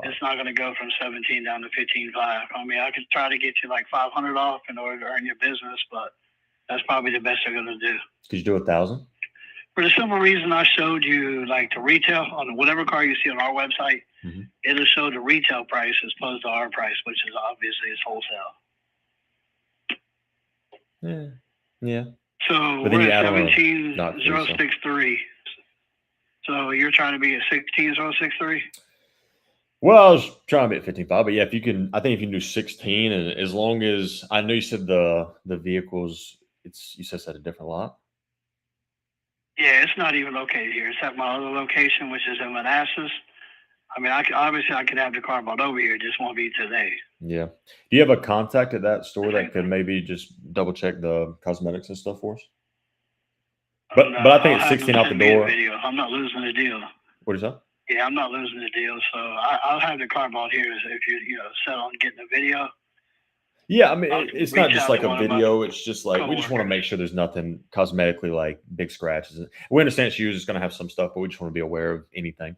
it's not going to go from 17 down to 15.5. I mean, I could try to get you like 500 off in order to earn your business, but that's probably the best they're going to do. Could you do 1,000? For the simple reason I showed you, like the retail on whatever car you see on our website, it'll show the retail price as opposed to our price, which is obviously it's wholesale. Yeah. So we're at 17,063. So you're trying to be at 16,063? Well, I was trying to be at 15.5, but yeah, if you can, I think if you can do 16, and as long as I know you said the vehicles, you said it's at a different lot. Yeah, it's not even located here. It's at my other location, which is in Manassas. I mean, obviously I could have the car brought over here. It just won't be today. Yeah. Do you have a contact at that store that could maybe just double check the cosmetics and stuff for us? But I think it's 16 out the door. Video. I'm not losing the deal. What is that? Yeah, I'm not losing the deal. So I'll have the car bought here if you set on getting a video. Yeah, I mean, it's not just like a video. It's just like we just want to make sure there's nothing cosmetically like big scratches. We understand it's used, it's going to have some stuff, but we just want to be aware of anything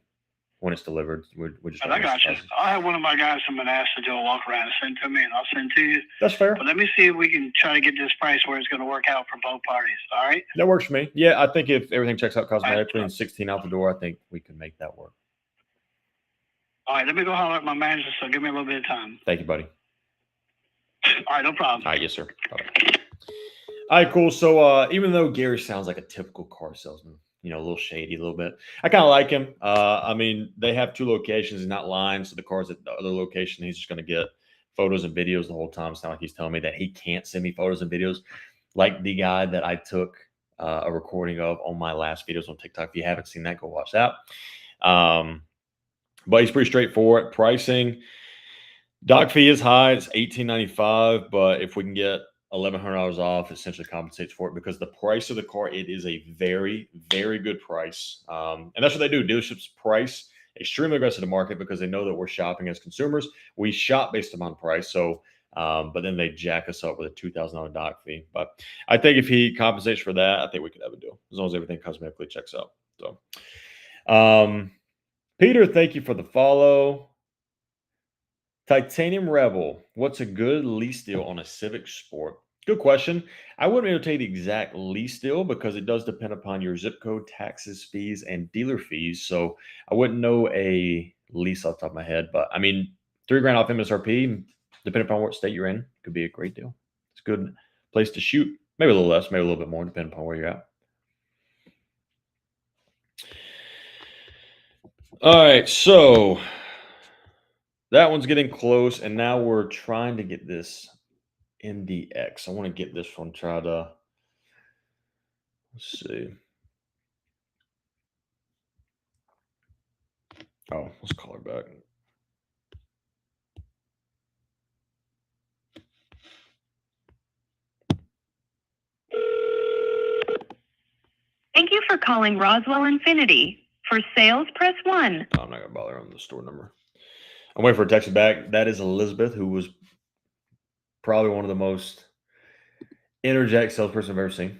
when it's delivered. We just. I got you. I'll have one of my guys from Manassas do a walk around and send to me, and I'll send to you. That's fair. But let me see if we can try to get this price where it's going to work out for both parties. All right. That works for me. Yeah, I think if everything checks out cosmetically and 16 out the door, I think we can make that work. All right, let me go holler at my manager. So give me a little bit of time. Thank you, buddy. All right, no problem. All right, yes, sir. All right, cool. So even though Gary sounds like a typical car salesman, a little shady, a little bit, I kind of like him. I mean, they have 2 locations and not lines. So the car's at the other location. He's just going to get photos and videos the whole time. It's not like he's telling me that he can't send me photos and videos like the guy that I took a recording of on my last videos on TikTok. If you haven't seen that, go watch that. But he's pretty straightforward. Pricing, doc fee is high. It's $1,895, but if we can get $1,100 off, it essentially compensates for it because the price of the car, it is a very, very good price. And that's what they do. Dealerships price extremely aggressive to market because they know that we're shopping as consumers. We shop based upon price. So, but then they jack us up with a $2,000 doc fee. But I think if he compensates for that, I think we could have a deal as long as everything cosmetically checks out. So, Peter, thank you for the follow. Titanium Rebel, what's a good lease deal on a Civic Sport? Good question. I wouldn't be able to tell you the exact lease deal because it does depend upon your zip code, taxes, fees, and dealer fees. So I wouldn't know a lease off the top of my head, but I mean, $3,000 off MSRP, depending upon what state you're in, could be a great deal. It's a good place to shoot. Maybe a little less, maybe a little bit more, depending upon where you're at. All right, so that one's getting close, and now we're trying to get this MDX. I want to get this one, let's see. Oh, let's call her back. Thank you for calling Roswell Infinity. For sales, press 1. Oh, I'm not going to bother on the store number. I'm waiting for a text back. That is Elizabeth, who was probably one of the most energetic salesperson I've ever seen.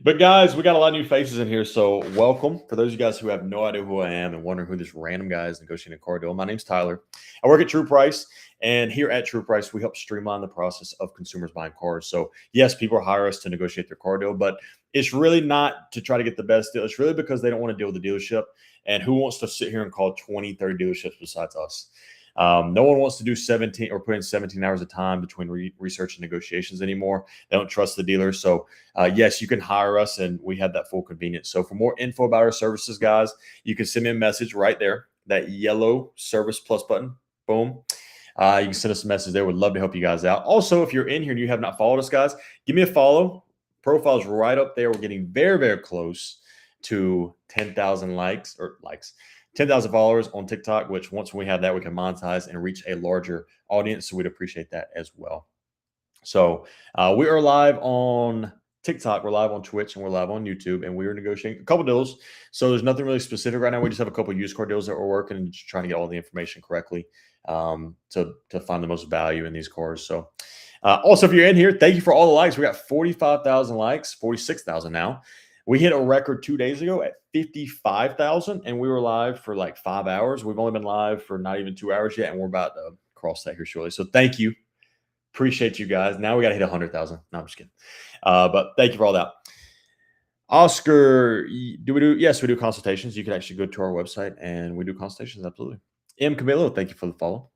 But guys, we got a lot of new faces in here, so welcome. For those of you guys who have no idea who I am and wondering who this random guy is negotiating a car deal, my name's Tyler. I work at True Price, and here at True Price, we help streamline the process of consumers buying cars. So yes, people hire us to negotiate their car deal, but it's really not to try to get the best deal. It's really because they don't want to deal with the dealership, and who wants to sit here and call 20, 30 dealerships besides us? No one wants to do 17 or put in 17 hours of time between research and negotiations anymore. They don't trust the dealer. So yes, you can hire us and we have that full convenience. So for more info about our services, guys, you can send me a message right there, that yellow service plus button. Boom. You can send us a message there. We'd love to help you guys out. Also, if you're in here and you have not followed us, guys, give me a follow. Profile's right up there. We're getting very, very close to 10,000 likes. 10,000 followers on TikTok, which once we have that, we can monetize and reach a larger audience. So we'd appreciate that as well. So we are live on TikTok, we're live on Twitch, and we're live on YouTube, and we are negotiating a couple deals. So there's nothing really specific right now. We just have a couple used car deals that we're working and just trying to get all the information correctly to find the most value in these cars. So also, if you're in here, thank you for all the likes. We got 45,000 likes, 46,000 now. We hit a record 2 days ago at 55,000, and we were live for like 5 hours. We've only been live for not even 2 hours yet, and we're about to cross that here shortly. So thank you. Appreciate you guys. Now we got to hit 100,000. No, I'm just kidding. But thank you for all that. Oscar, yes, we do consultations. You can actually go to our website, and we do consultations, absolutely. M. Camilo, thank you for the follow.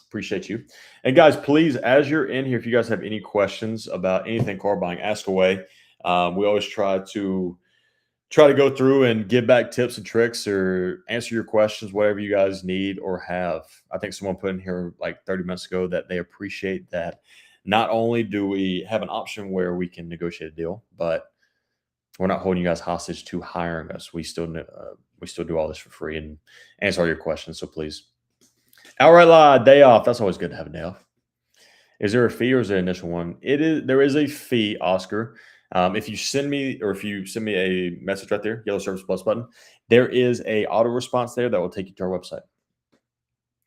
Appreciate you. And guys, please, as you're in here, if you guys have any questions about anything car buying, ask away. We always try to try to go through and give back tips and tricks or answer your questions, whatever you guys need or have. I think someone put in here like 30 minutes ago that they appreciate that not only do we have an option where we can negotiate a deal, but we're not holding you guys hostage to hiring us. We still do all this for free and answer all your questions. So please, outright lie, day off. That's always good to have a day off. Is there a fee or is there an initial one? There is a fee, Oscar. If you send me a message right there, yellow service plus button, there is a auto response there that will take you to our website.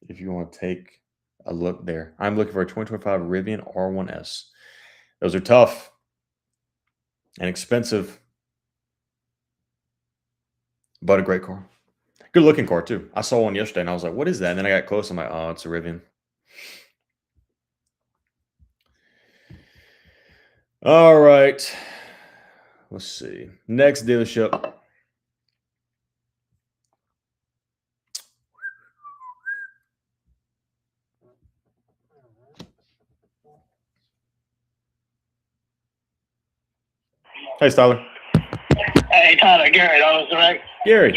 If you want to take a look there, I'm looking for a 2025 Rivian R1S. Those are tough and expensive, but a great car. Good looking car too. I saw one yesterday and I was like, what is that? And then I got close. I'm like, oh, it's a Rivian. All right. Let's see. Next dealership. Hey, Tyler. Hey, Tyler, Gary, that was direct. Gary.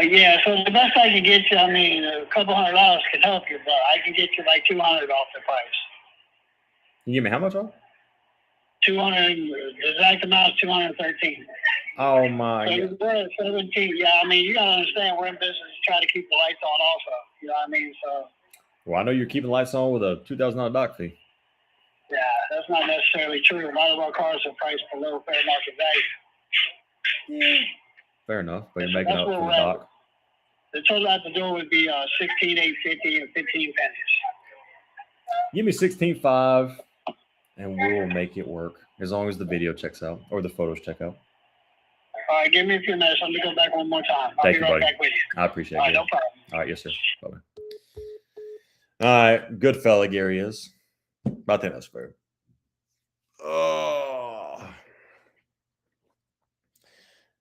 Yeah, so the best I can get you, I mean, a couple $100 can help you, but I can get you like 200 off the price. You give me how much off? 200, the exact amount is 213. Oh my So we're at 17. Yeah, I mean, you gotta understand we're in business to try to keep the lights on also. You know what I mean? So Well, I know you're keeping lights on with a $2,000 dock fee. yeah, that's not necessarily true. A lot of our cars are priced below fair market value. Fair enough, but you're So making that's up where for the we're at. dock. The total out the door would be 16,850 and 15 pennies. Give me 16.5 and we'll make it work as long as the video checks out or the photos check out. All right, give me a few minutes. Let me go back one more time. I'll Thank be you, right buddy. back with you. I appreciate it. All right, Gary. no problem. All right, yes, sir. Bye-bye. All right, good fella Gary is. I think that's fair. Oh.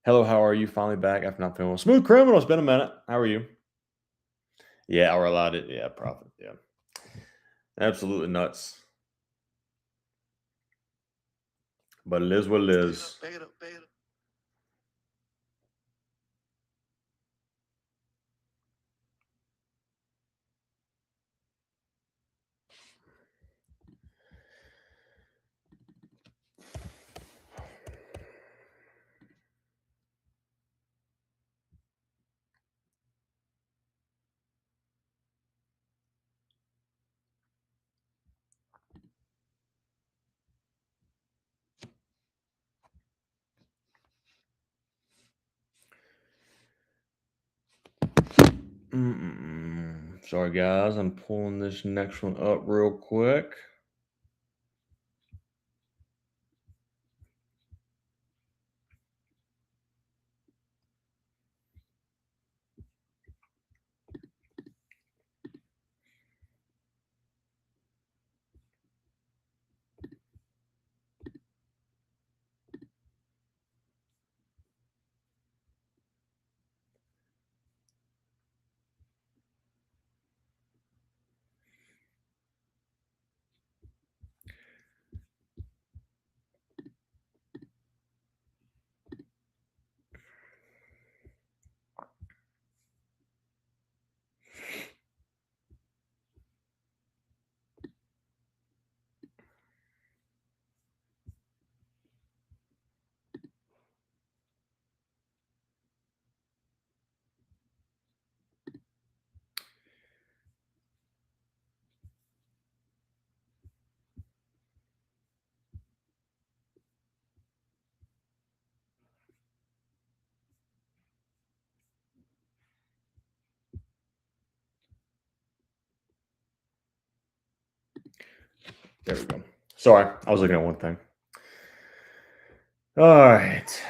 Hello, how are you? Finally back after not feeling well. Smooth Criminal, it's been a minute. How are you? Yeah, we're allowed it. Yeah, profit. Yeah. Absolutely nuts. But it is what it is. Bag it up. Sorry, guys. I'm pulling this next one up real quick. There we go. Sorry, I was looking at one thing. All right.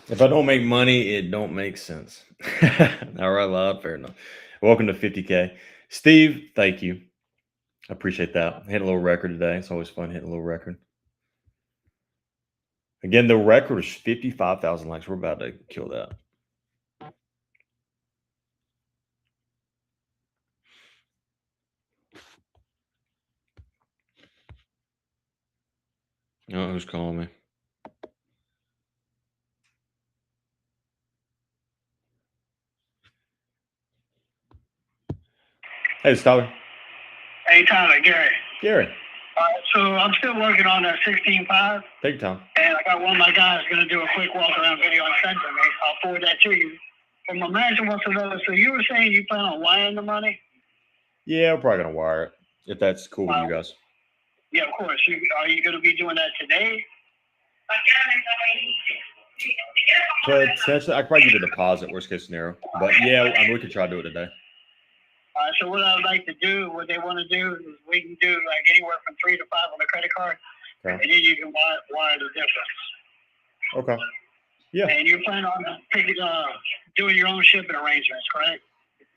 If I don't make money, it don't make sense. All right, loud, fair enough. Welcome to 50K. Steve, thank you. I appreciate that. Hit a little record today. It's always fun hitting a little record. Again, the record is 55,000 likes. We're about to kill that. Oh, who's calling me? Hey, it's Tyler. Hey, Tyler, Gary. Gary. So I'm still working on that 16.5. Take your time. And I got one of my guys going to do a quick walk around video and send to me. I'll forward that to you. But my manager wants to know, so you were saying you plan on wiring the money? Yeah, we're probably gonna wire it if that's cool with you guys. Yeah, of course. Are you going to be doing that today? Potentially, I could probably get a deposit, worst case scenario. But yeah, I mean, we could try to do it today. So what I would like to do, what they want to do, is we can do like anywhere from 3 to 5 on the credit card, Okay. and then you can wire the difference. Okay. Yeah. And you plan on doing your own shipping arrangements, correct?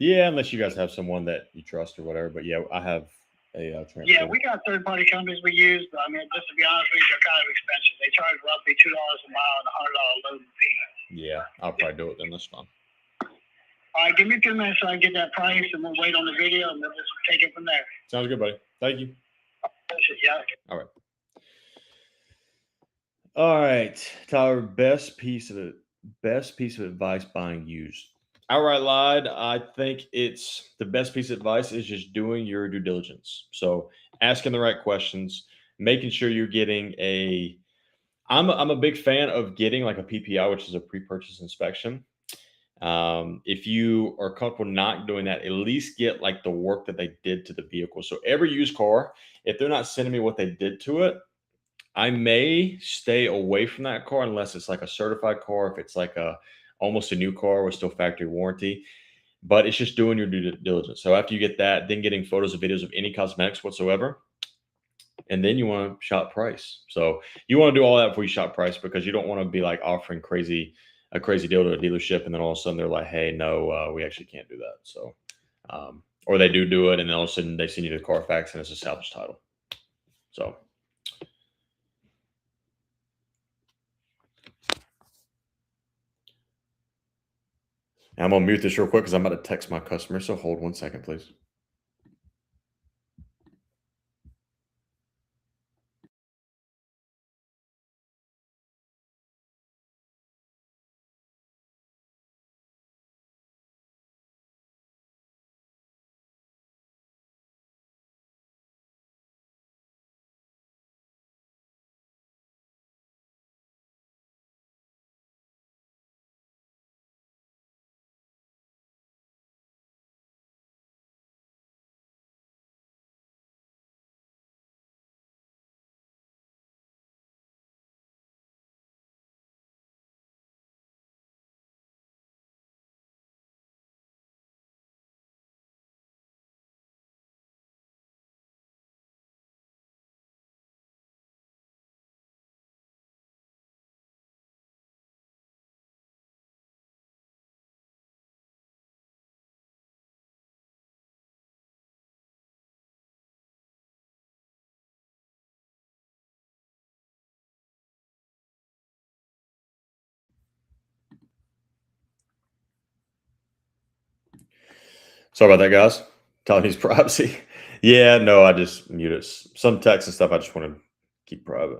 Yeah, unless you guys have someone that you trust or whatever. But yeah, I have a transfer. Yeah, we got third-party companies we use, but I mean, just to be honest with you, they're kind of expensive. They charge roughly $2 a mile and a $100 loading fee. Yeah, I'll probably do it then. That's fine. All right, give me a few minutes so I get that price, and we'll wait on the video, and we'll just take it from there. Sounds good, buddy. Thank you. Yeah. All right. All right, Tyler. Best piece of advice buying used. Outright lied. I think it's the best piece of advice is just doing your due diligence. So asking the right questions, making sure you're getting a. I'm a big fan of getting like a PPI, which is a pre-purchase inspection. If you are comfortable not doing that, at least get like the work that they did to the vehicle. So every used car, if they're not sending me what they did to it, I may stay away from that car unless it's like a certified car. If it's like almost a new car with still factory warranty, but it's just doing your due diligence. So after you get that, then getting photos or videos of any cosmetics whatsoever. And then you want to shop price. So you want to do all that before you shop price, because you don't want to be like offering a crazy deal to a dealership, and then all of a sudden they're like, "Hey, no, we actually can't do that." So, or they do it, and then all of a sudden they send you the Carfax and it's a salvage title. So, I'm gonna mute this real quick because I'm about to text my customer. So hold 1 second, please. Sorry about that, guys. Telling his privacy. Yeah, no, I just muted some text and stuff. I just want to keep private.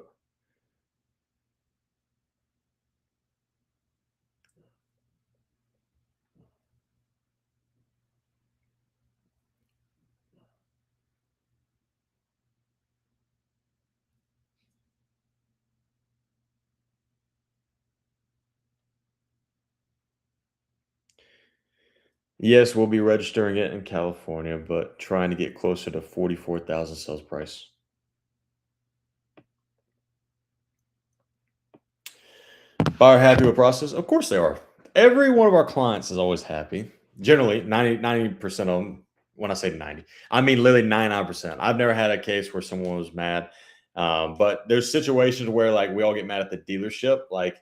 Yes, we'll be registering it in California, but trying to get closer to 44,000 sales price. Buyer happy with process? Of course they are. Every one of our clients is always happy. Generally, 90% of them. When I say 90, I mean literally 99%. I've never had a case where someone was mad. But there's situations where like we all get mad at the dealership. Like,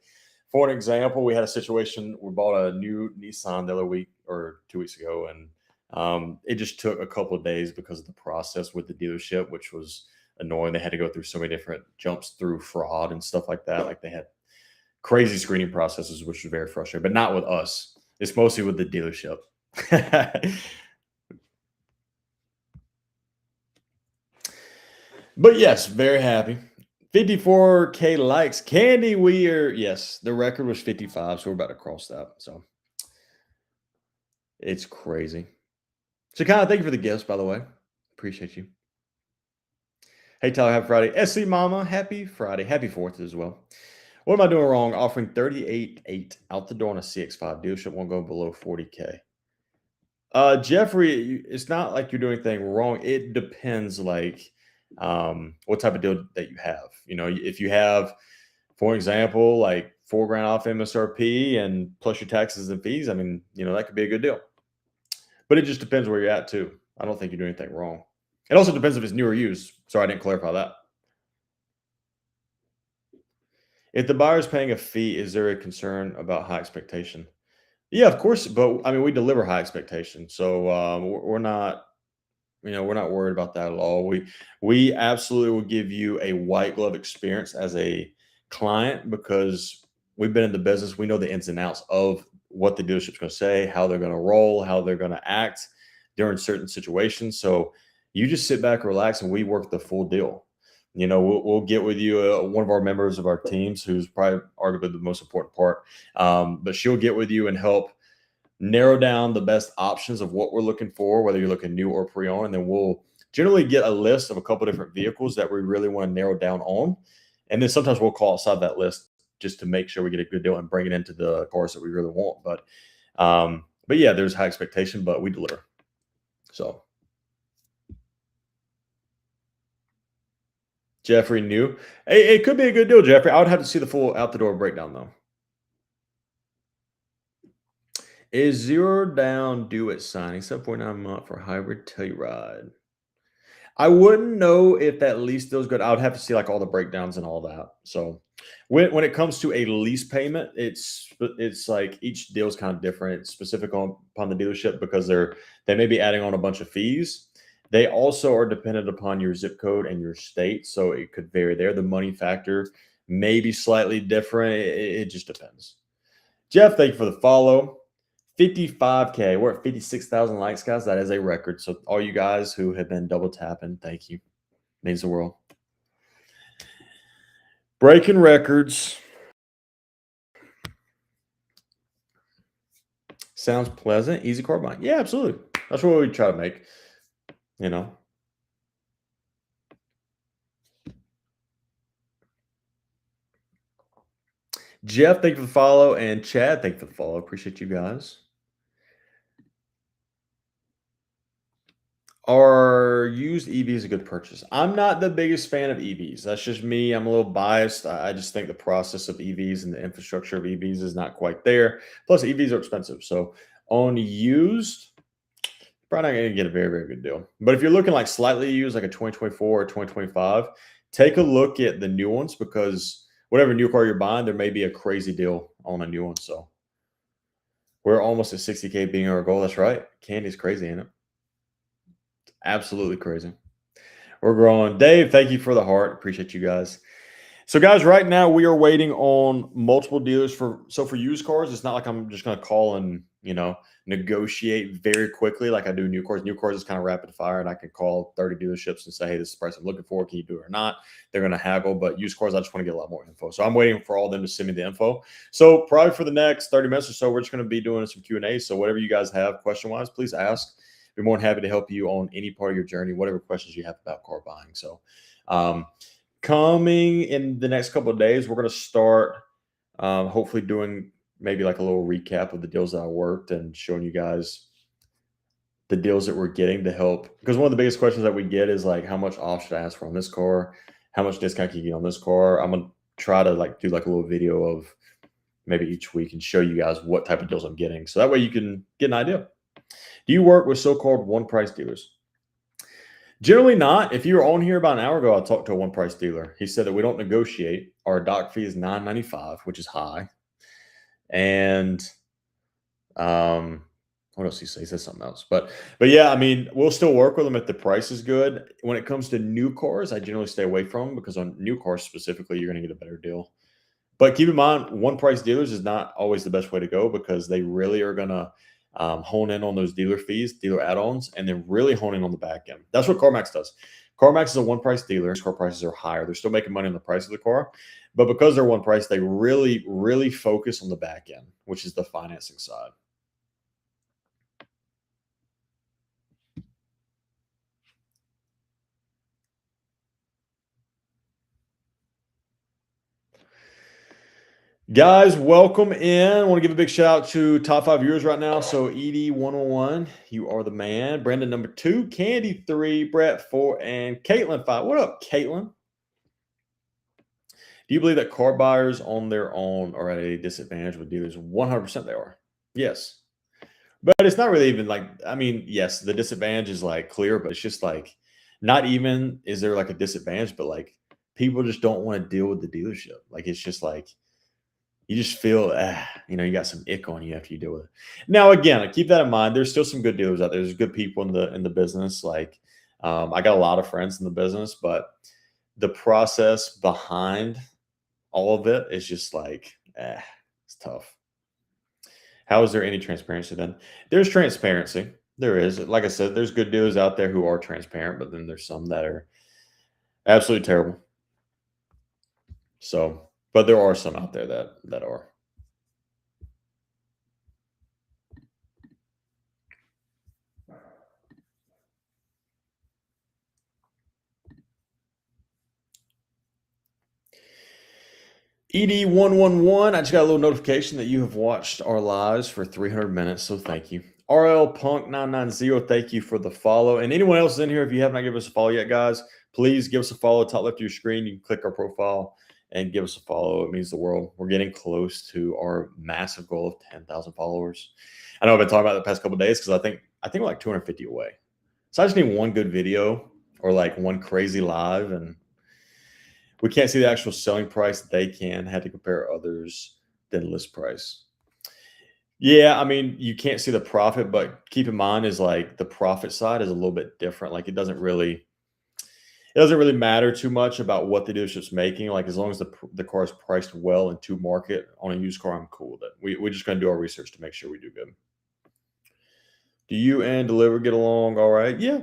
for an example, we had a situation, we bought a new Nissan the other week or 2 weeks ago, and it just took a couple of days because of the process with the dealership, which was annoying. They had to go through so many different jumps through fraud and stuff like that. Like they had crazy screening processes, which was very frustrating, but not with us. It's mostly with the dealership. But yes, very happy. 54K likes. Candy, yes, the record was 55, so we're about to cross that. So it's crazy. So, Kyle, thank you for the gifts, by the way. Appreciate you. Hey, Tyler, happy Friday. SC Mama, happy Friday. Happy 4th as well. What am I doing wrong? Offering 38.8 out the door on a CX5 dealership won't go below 40K. Jeffrey, it's not like you're doing anything wrong. It depends, like, what type of deal that you have. You know, if you have, for example, like $4,000 off MSRP and plus your taxes and fees, I mean, you know, that could be a good deal. But it just depends where you're at too. I don't think you're doing anything wrong. It also depends if it's new or used. Sorry, I didn't clarify that. If the buyer's paying a fee, is there a concern about high expectation? Yeah, of course. But I mean, we deliver high expectation, so we're not, you know, we're not worried about that at all. We absolutely will give you a white glove experience as a client because we've been in the business. We know the ins and outs of what the dealership's going to say, how they're going to roll, how they're going to act during certain situations. So you just sit back, relax, and we work the full deal. You know, we'll get with you, one of our members of our teams, who's probably arguably the most important part, but she'll get with you and help narrow down the best options of what we're looking for, whether you're looking new or pre-owned, and then we'll generally get a list of a couple of different vehicles that we really want to narrow down on. And then sometimes we'll call outside that list just to make sure we get a good deal and bring it into the cars that we really want. But yeah, there's high expectation, but we deliver. So Jeffrey new. It could be a good deal, Jeffrey. I would have to see the full out the door breakdown though. Is 0 down due at signing? 7.9 month for hybrid Telluride. I wouldn't know if that lease deal is good. I would have to see like all the breakdowns and all that. So when it comes to a lease payment, it's like each deal is kind of different. It's specific upon the dealership because they may be adding on a bunch of fees. They also are dependent upon your zip code and your state, so it could vary there. The money factor may be slightly different. It just depends. Jeff, thank you for the follow. 55K. We're at 56,000 likes, guys. That is a record. So all you guys who have been double tapping, thank you. Means the world. Breaking records. Sounds pleasant. Easy car buying. Yeah, absolutely. That's what we try to make. You know. Jeff, thank you for the follow. And Chad, thank you for the follow. Appreciate you guys. Are used EVs a good purchase? I'm not the biggest fan of EVs. That's just me. I'm a little biased. I just think the process of EVs and the infrastructure of EVs is not quite there. Plus, EVs are expensive. So on used, probably not going to get a very, very good deal. But if you're looking like slightly used, like a 2024 or 2025, take a look at the new ones because whatever new car you're buying, there may be a crazy deal on a new one. So we're almost at 60K being our goal. That's right. Candy's crazy, ain't it? Absolutely crazy. We're growing. Dave, thank you for the heart. Appreciate you guys. So, guys, right now we are waiting on multiple dealers for used cars. It's not like I'm just going to call and, you know, negotiate very quickly like I do new cars. New cars is kind of rapid fire, and I can call 30 dealerships and say, hey, this is the price I'm looking for. Can you do it or not? They're going to haggle. But used cars, I just want to get a lot more info. So I'm waiting for all of them to send me the info. So probably for the next 30 minutes or so, we're just going to be doing some Q&A. So whatever you guys have question-wise, please ask. Be more than happy to help you on any part of your journey, whatever questions you have about car buying. So coming in the next couple of days, we're going to start hopefully doing maybe like a little recap of the deals that I worked and showing you guys the deals that we're getting to help. Because one of the biggest questions that we get is like, how much off should I ask for on this car? How much discount can you get on this car? I'm going to try to like do like a little video of maybe each week and show you guys what type of deals I'm getting. So that way you can get an idea. Do you work with so-called one-price dealers? Generally not. If you were on here about an hour ago, I talked to a one-price dealer. He said that we don't negotiate. Our doc fee is $9.95, which is high. And what else did he say? He said something else. But yeah, I mean, we'll still work with them if the price is good. When it comes to new cars, I generally stay away from them because on new cars specifically, you're going to get a better deal. But keep in mind, one-price dealers is not always the best way to go because they really are going to hone in on those dealer fees, dealer add-ons, and then really hone in on the back end. That's what CarMax does. CarMax is a one-price dealer. Car prices are higher. They're still making money on the price of the car, but because they're one price, they really, really focus on the back end, which is the financing side. Guys, welcome in. I want to give a big shout out to top 5 viewers right now. So ED111, you are the man. Brandon number 2, Candy 3, Brett 4, and Caitlin 5. What up, Caitlin? Do you believe that car buyers on their own are at a disadvantage with dealers? 100% they are. Yes. But it's not really even like, I mean, yes, the disadvantage is like clear, but it's just like, not even is there like a disadvantage, but like people just don't want to deal with the dealership. Like it's just like, you just feel, you got some ick on you after you deal with it. Now, again, keep that in mind. There's still some good dealers out there. There's good people in the business. Like, I got a lot of friends in the business, but the process behind all of it is just like, it's tough. How is there any transparency then? There's transparency. There is. Like I said, there's good dealers out there who are transparent, but then there's some that are absolutely terrible. So, but there are some out there that are. ED111, I just got a little notification that you have watched our lives for 300 minutes, so thank you. RL Punk 990, thank you for the follow. And anyone else in here, if you have not given us a follow yet, guys, please give us a follow. Top left of your screen, you can click our profile and give us a follow. It means the world. We're getting close to our massive goal of 10,000 followers. I know I've been talking about it the past couple of days because I think we're like 250 away. So I just need one good video or like one crazy live, and we can't see the actual selling price. They had to compare others than list price. Yeah, I mean, you can't see the profit, but keep in mind is like the profit side is a little bit different. Like it doesn't really matter too much about what the dealership's making. Like as long as the car is priced well into market on a used car, I'm cool with it. We're just going to do our research to make sure we do good. Do you and Deliver get along all right? Yeah.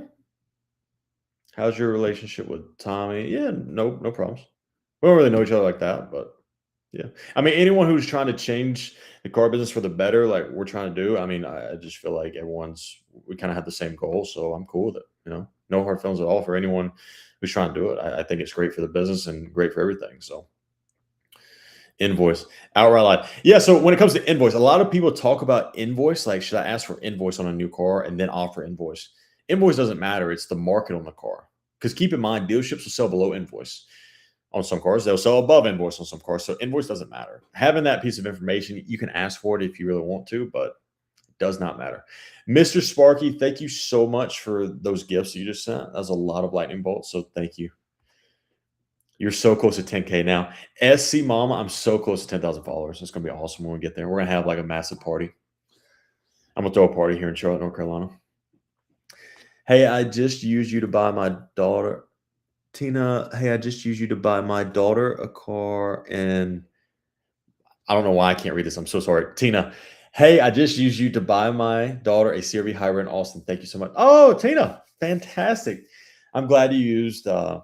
How's your relationship with Tommy? Yeah, no problems. We don't really know each other like that, but yeah. I mean, anyone who's trying to change the car business for the better, like we're trying to do, I mean, I just feel like we kind of have the same goal, so I'm cool with it. No hard feelings at all for anyone who's trying to do it. I think it's great for the business and great for everything. So invoice, outright lie. Yeah, so when it comes to invoice, a lot of people talk about invoice, like should I ask for invoice on a new car and then offer invoice? Invoice doesn't matter. It's the market on the car. Because keep in mind, dealerships will sell below invoice on some cars. They'll sell above invoice on some cars. So invoice doesn't matter. Having that piece of information, you can ask for it if you really want to, but it does not matter. Mr. Sparky, thank you so much for those gifts you just sent. That was a lot of lightning bolts, so thank you. You're so close to 10K now. SC Mama, I'm so close to 10,000 followers. It's going to be awesome when we get there. We're going to have like a massive party. I'm going to throw a party here in Charlotte, North Carolina. Hey, I just used you to buy my daughter. Tina, hey, I just used you to buy my daughter a car, and I don't know why I can't read this. I'm so sorry. Tina, hey, I just used you to buy my daughter a CRV hybrid in Austin. Thank you so much. Oh, Tina, fantastic. I'm glad you used us.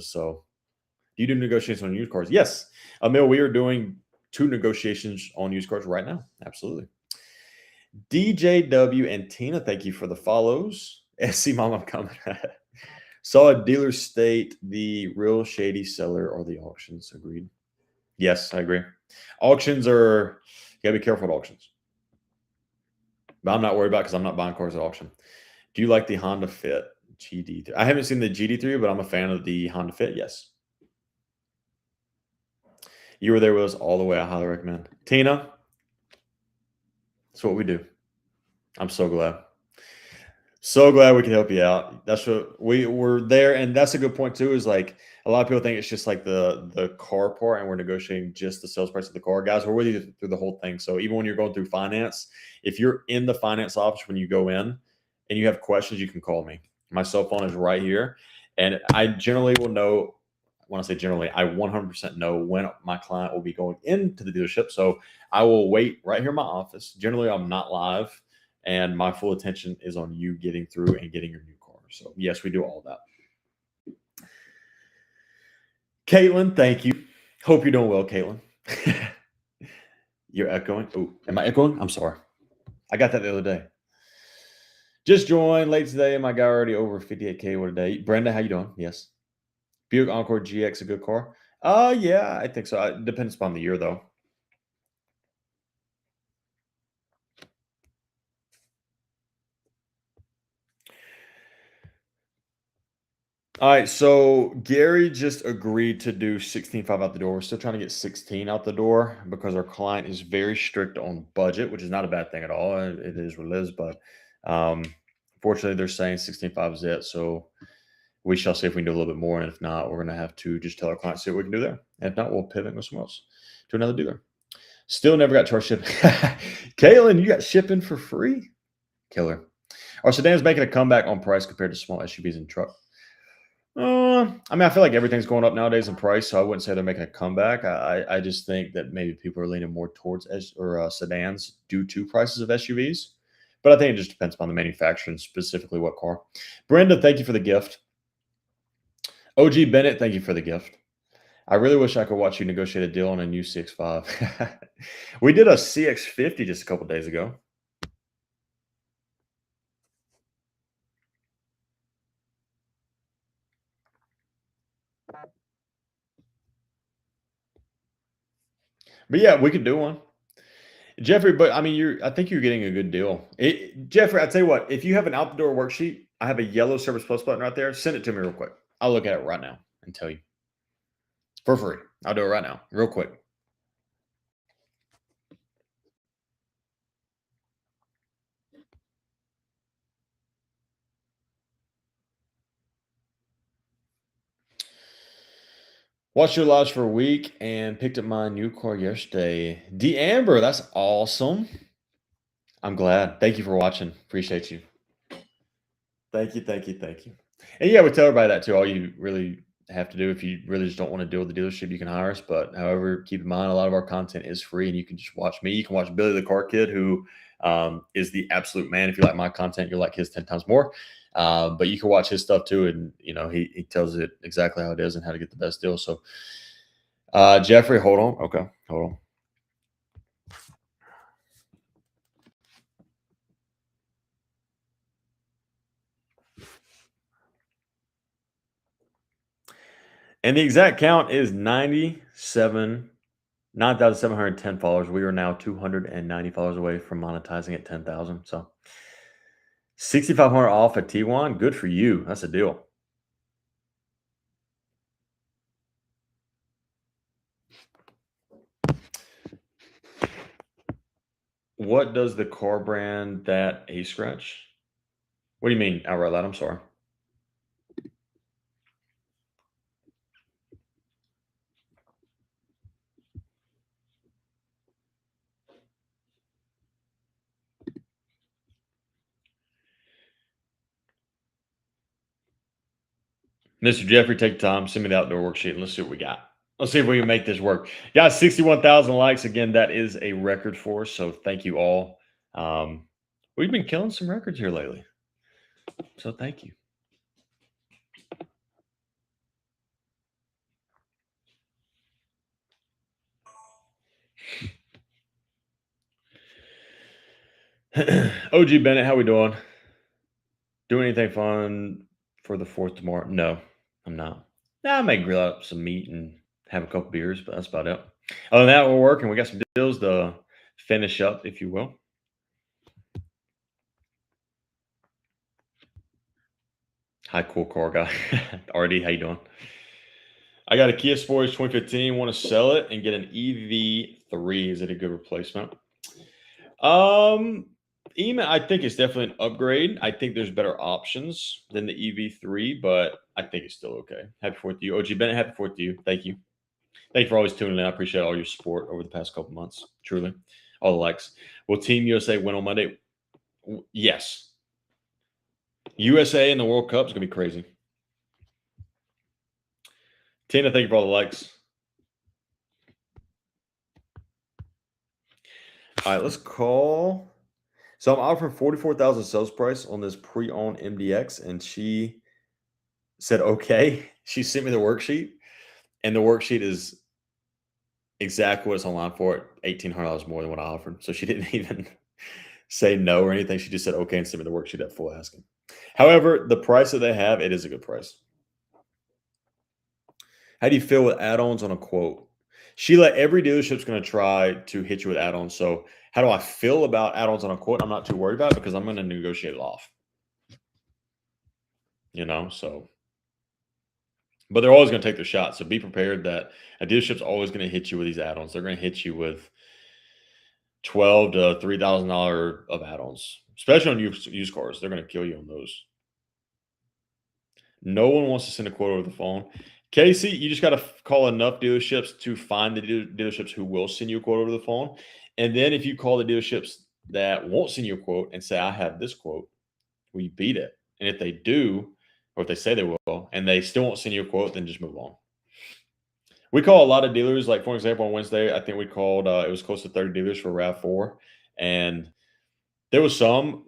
So do you do negotiations on used cars? Yes. Emil, we are doing 2 negotiations on used cars right now. Absolutely. DJW and Tina, thank you for the follows. SC Mom, I'm coming. Saw a dealer state the real shady seller or the auctions. Agreed. Yes, I agree. Auctions you gotta be careful with auctions. But I'm not worried about because I'm not buying cars at auction. Do you like the Honda Fit GD3? I haven't seen the GD3, but I'm a fan of the Honda Fit. Yes. You were there with us all the way. I highly recommend. Tina, that's what we do. I'm so glad. So glad we can help you out. That's what we're there. And that's a good point too, is like a lot of people think it's just like the car part and we're negotiating just the sales price of the car. Guys, we're with you through the whole thing. So even when you're going through finance, if you're in the finance office when you go in and you have questions, you can call me. My cell phone is right here. And I generally will know, when I say generally, I 100% know when my client will be going into the dealership. So I will wait right here in my office. Generally, I'm not live. And my full attention is on you getting through and getting your new car. So yes, we do all that. Caitlin, thank you. Hope you're doing well, Caitlin. You're echoing. Oh, am I echoing? I'm sorry. I got that the other day. Just joined late today. My guy already over 58K what a day. Brenda, how you doing? Yes. Buick Encore GX, a good car? Yeah, I think so. It depends upon the year, though. All right, so Gary just agreed to do 16.5 out the door. We're still trying to get 16 out the door because our client is very strict on budget, which is not a bad thing at all. It is what it is, but fortunately, they're saying 16.5 is it. So we shall see if we can do a little bit more, and if not, we're going to have to just tell our client see what we can do there. And if not, we'll pivot and go somewhere else to another dealer. Still never got charged shipping. Caitlin, you got shipping for free? Killer. Are sedans making a comeback on price compared to small SUVs and truck? I mean, I feel like everything's going up nowadays in price, so I wouldn't say they're making a comeback. I just think that maybe people are leaning more towards sedans due to prices of SUVs. But I think it just depends upon the manufacturer and specifically what car. Brenda, thank you for the gift. OG Bennett, thank you for the gift. I really wish I could watch you negotiate a deal on a new CX-5. We did a CX-50 just a couple days ago. But yeah, we could do one. Jeffrey, but I mean, I think you're getting a good deal. Jeffrey, I tell you what, if you have an out the door worksheet, I have a yellow Service Plus button right there. Send it to me real quick. I'll look at it right now and tell you for free. I'll do it right now, real quick. Watched your lives for a week and picked up my new car yesterday. Amber, that's awesome. I'm glad. Thank you for watching. Appreciate you. Thank you. And yeah, we tell everybody that too. All you really have to do, if you really just don't want to deal with the dealership, you can hire us. But however, keep in mind, a lot of our content is free, and you can just watch me. You can watch Billy the Car Kid, who is the absolute man. If you like my content, you'll like his 10 times more. But you can watch his stuff too, and he tells it exactly how it is and how to get the best deal. So, Jeffrey, hold on. Okay, hold on. And the exact count is 9,710 followers. We are now 290 followers away from monetizing at 10,000. So 6,500 off at T1. Good for you. That's a deal. What does the car brand that A scratch? What do you mean outright loud? I'm sorry. Mr. Jeffrey, take time. Send me the outdoor worksheet and let's see what we got. Let's see if we can make this work. Guys, 61,000 likes. Again, that is a record for us. So thank you all. We've been killing some records here lately. So thank you. OG Bennett, how we doing? Doing anything fun for the 4th tomorrow? No, I'm not. I may grill up some meat and have a couple beers, but that's about it. Other than that, we're working. We got some deals to finish up, if you will. Hi, cool car guy. RD, how you doing? I got a Kia Sportage 2015. Want to sell it and get an EV3. Is it a good replacement? I think it's definitely an upgrade. I think there's better options than the EV3, but I think it's still okay. Happy 4th to you. OG Bennett, happy 4th to you. Thank you. Thank you for always tuning in. I appreciate all your support over the past couple months. Truly. All the likes. Will Team USA win on Monday? Yes. USA in the World Cup is going to be crazy. Tina, thank you for all the likes. All right, let's call. So I'm offering 44,000 sales price on this pre-owned MDX, and she said, okay. She sent me the worksheet. And the worksheet is exactly what it's online for, $1,800 more than what I offered. So she didn't even say no or anything. She just said, okay, and send me the worksheet at full asking. However, the price that they have, it is a good price. How do you feel with add-ons on a quote? Sheila, every dealership's going to try to hit you with add-ons. So how do I feel about add-ons on a quote? I'm not too worried about it because I'm going to negotiate it off. So. But they're always going to take their shot. So be prepared that a dealership's always going to hit you with these add-ons. They're going to hit you with $12,000 to $3,000 of add-ons, especially on used cars. They're going to kill you on those. No one wants to send a quote over the phone. Casey, you just got to call enough dealerships to find the dealerships who will send you a quote over the phone. And then if you call the dealerships that won't send you a quote and say, I have this quote, we beat it. And if they do, or if they say they will, and they still won't send you a quote, then just move on. We call a lot of dealers, like for example, on Wednesday, I think we called, it was close to 30 dealers for RAV4. And there was some,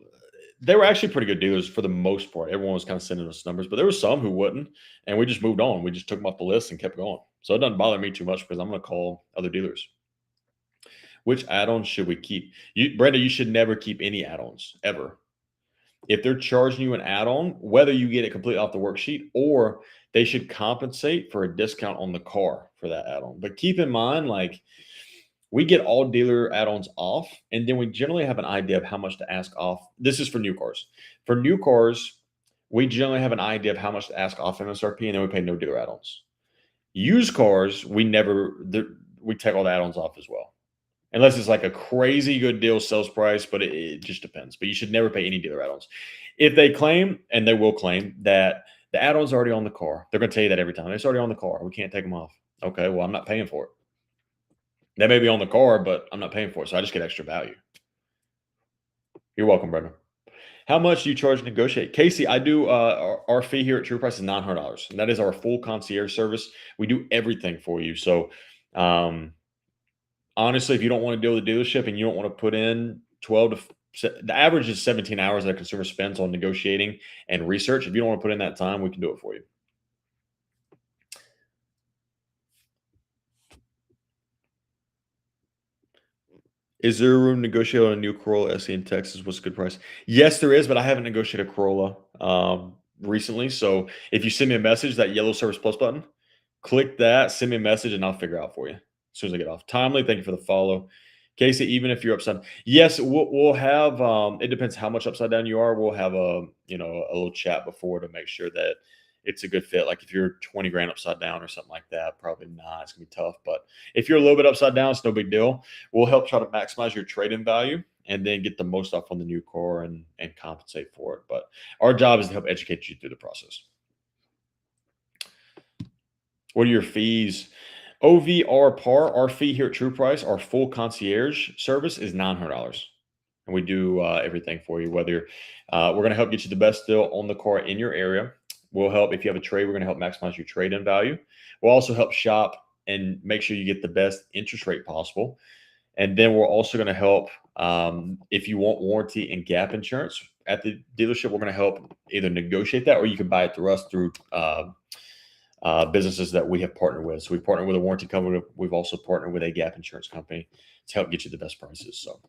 they were actually pretty good dealers for the most part. Everyone was kind of sending us numbers, but there were some who wouldn't. And we just moved on. We just took them off the list and kept going. So it doesn't bother me too much because I'm going to call other dealers. Which add-ons should we keep? Brenda, you should never keep any add-ons ever. If they're charging you an add-on, whether you get it completely off the worksheet or they should compensate for a discount on the car for that add-on. But keep in mind, like, we get all dealer add-ons off, and then we generally have an idea of how much to ask off. This is for new cars. For new cars, we generally have an idea of how much to ask off MSRP, and then we pay no dealer add-ons. Used cars, we take all the add-ons off as well. Unless it's like a crazy good deal sales price, but it just depends. But you should never pay any dealer add-ons. If they claim, and they will claim, that the add-on's already on the car, they're going to tell you that every time. It's already on the car. We can't take them off. Okay, well, I'm not paying for it. That may be on the car, but I'm not paying for it, so I just get extra value. You're welcome, Brenda. How much do you charge to negotiate? Casey, I do, our fee here at True Price is $900, and that is our full concierge service. We do everything for you. So, honestly, if you don't want to deal with the dealership and you don't want to put in the average is 17 hours that a consumer spends on negotiating and research. If you don't want to put in that time, we can do it for you. Is there room to negotiate on a new Corolla SE in Texas? What's a good price? Yes, there is, but I haven't negotiated a Corolla recently. So if you send me a message, that yellow Service Plus button, click that, send me a message, and I'll figure it out for you as soon as I get off. Timely, thank you for the follow. Casey, even if you're upside, yes, we'll have. It depends how much upside down you are. We'll have a little chat before to make sure that it's a good fit. Like if you're 20 grand upside down or something like that, probably not. It's gonna be tough. But if you're a little bit upside down, it's no big deal. We'll help try to maximize your trade-in value and then get the most off on the new car and compensate for it. But our job is to help educate you through the process. What are your fees? OVR par, our fee here at True Price, our full concierge service is $900. And we do everything for you, whether we're going to help get you the best deal on the car in your area. We'll help if you have a trade, we're going to help maximize your trade-in value. We'll also help shop and make sure you get the best interest rate possible. And then we're also going to help if you want warranty and gap insurance at the dealership, we're going to help either negotiate that or you can buy it through us through businesses that we have partnered with. So we partner with a warranty company. We've also partnered with a gap insurance company to help get you the best prices. So,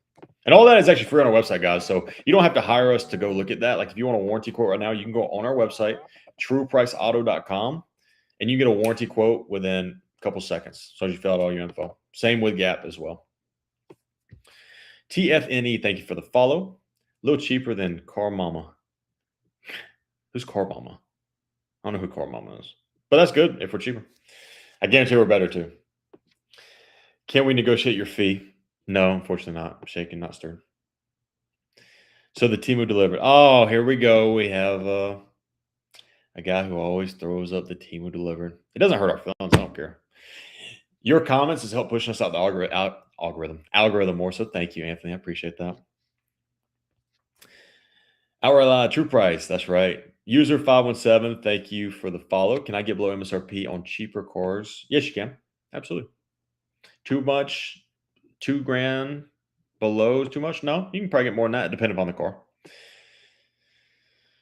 and all that is actually free on our website, guys. So you don't have to hire us to go look at that. Like if you want a warranty quote right now, you can go on our website, truepriceauto.com, and you get a warranty quote within a couple seconds. So you fill out all your info. Same with Gap as well. TFNE, thank you for the follow. A little cheaper than Car Mama. Who's Car Mama? I don't know who Car Mama is. But that's good if we're cheaper. I guarantee we're better too. Can we negotiate your fee? No, unfortunately not. Shaken, not stirred. So the Temu delivered. Oh, here we go. We have a guy who always throws up the Temu delivered. It doesn't hurt our feelings. I don't care. Your comments has helped pushing us out the algorithm more. So thank you, Anthony. I appreciate that. Our True Price. That's right. User 517, thank you for the follow. Can I get below MSRP on cheaper cars? Yes, you can. Absolutely. Too much? $2,000 below is too much? No, you can probably get more than that, depending on the car.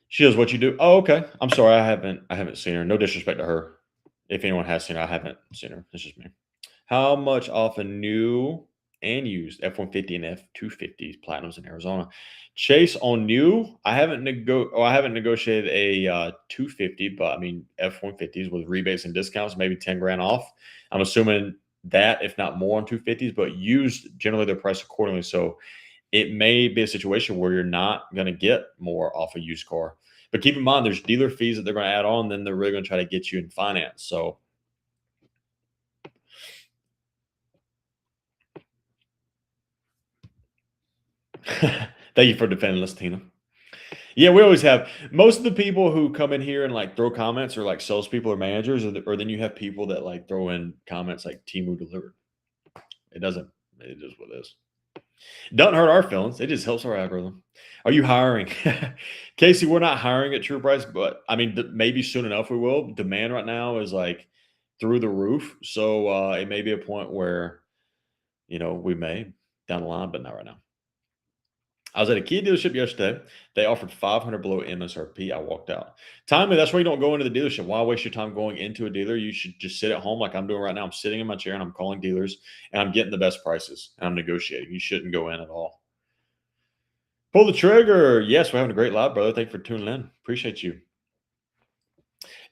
She does what you do. Oh, okay. I'm sorry, I haven't seen her. No disrespect to her. If anyone has seen her, I haven't seen her. It's just me. How much off a new and used F-150 and F-250 Platinums in Arizona? Chase, on new, I haven't negotiated a 250, but I mean F-150s with rebates and discounts, maybe 10 grand off. I'm assuming that, if not more, on 250s, but used, generally they're priced accordingly. So it may be a situation where you're not going to get more off a used car. But keep in mind, there's dealer fees that they're going to add on, then they're really going to try to get you in finance. So thank you for defending us, Tina. Yeah, we always have most of the people who come in here and like throw comments are like salespeople or managers, or then you have people that like throw in comments like Timu delivered. It is what it is. Doesn't hurt our feelings. It just helps our algorithm. Are you hiring? Casey, we're not hiring at True Price, but I mean, maybe soon enough we will. Demand right now is like through the roof. So it may be a point where, we may down the line, but not right now. I was at a Kia dealership yesterday. They offered 500 below MSRP. I walked out. Timely, that's why you don't go into the dealership. Why waste your time going into a dealer? You should just sit at home like I'm doing right now. I'm sitting in my chair and I'm calling dealers and I'm getting the best prices and I'm negotiating. You shouldn't go in at all. Pull the trigger. Yes, we're having a great live, brother. Thank you for tuning in. Appreciate you.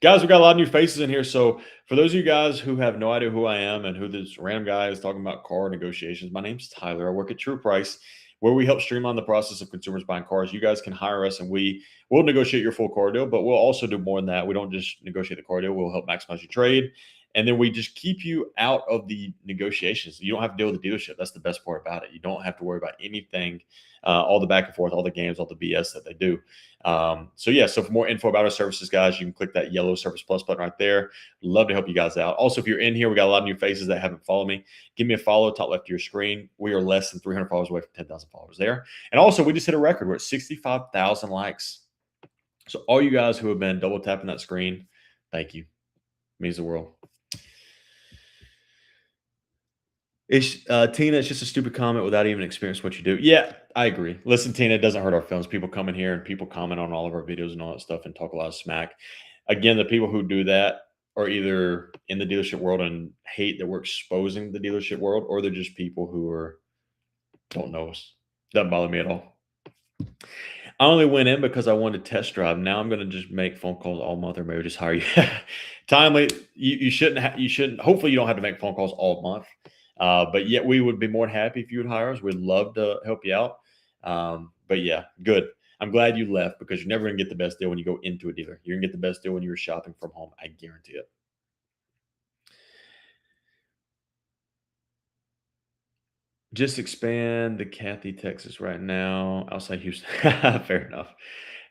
Guys, we got a lot of new faces in here. So for those of you guys who have no idea who I am and who this random guy is talking about car negotiations, my name's Tyler. I work at True Price, where we help streamline the process of consumers buying cars. You guys can hire us and we will negotiate your full car deal, but we'll also do more than that. We don't just negotiate the car deal. We'll help maximize your trade. And then we just keep you out of the negotiations. You don't have to deal with the dealership. That's the best part about it. You don't have to worry about anything, all the back and forth, all the games, all the BS that they do. So for more info about our services, guys, you can click that yellow Service Plus button right there. Love to help you guys out. Also, if you're in here, we got a lot of new faces that haven't followed me. Give me a follow, top left of your screen. We are less than 300 followers away from 10,000 followers there. And also, we just hit a record. We're at 65,000 likes. So all you guys who have been double tapping that screen, thank you. It means the world. Tina, it's just a stupid comment without even experiencing what you do. Yeah, I agree. Listen, Tina, it doesn't hurt our feelings. People come in here and people comment on all of our videos and all that stuff and talk a lot of smack. Again, the people who do that are either in the dealership world and hate that we're exposing the dealership world, or they're just people who don't know us. Doesn't bother me at all. I only went in because I wanted to test drive. Now I'm going to just make phone calls all month, or maybe just hire you. Timely, you shouldn't. Hopefully, you don't have to make phone calls all month. But yet we would be more than happy if you would hire us. We'd love to help you out. But yeah, good. I'm glad you left, because you're never going to get the best deal when you go into a dealer. You're going to get the best deal when you're shopping from home. I guarantee it. Just expand to Kathy, Texas right now, outside Houston. Fair enough.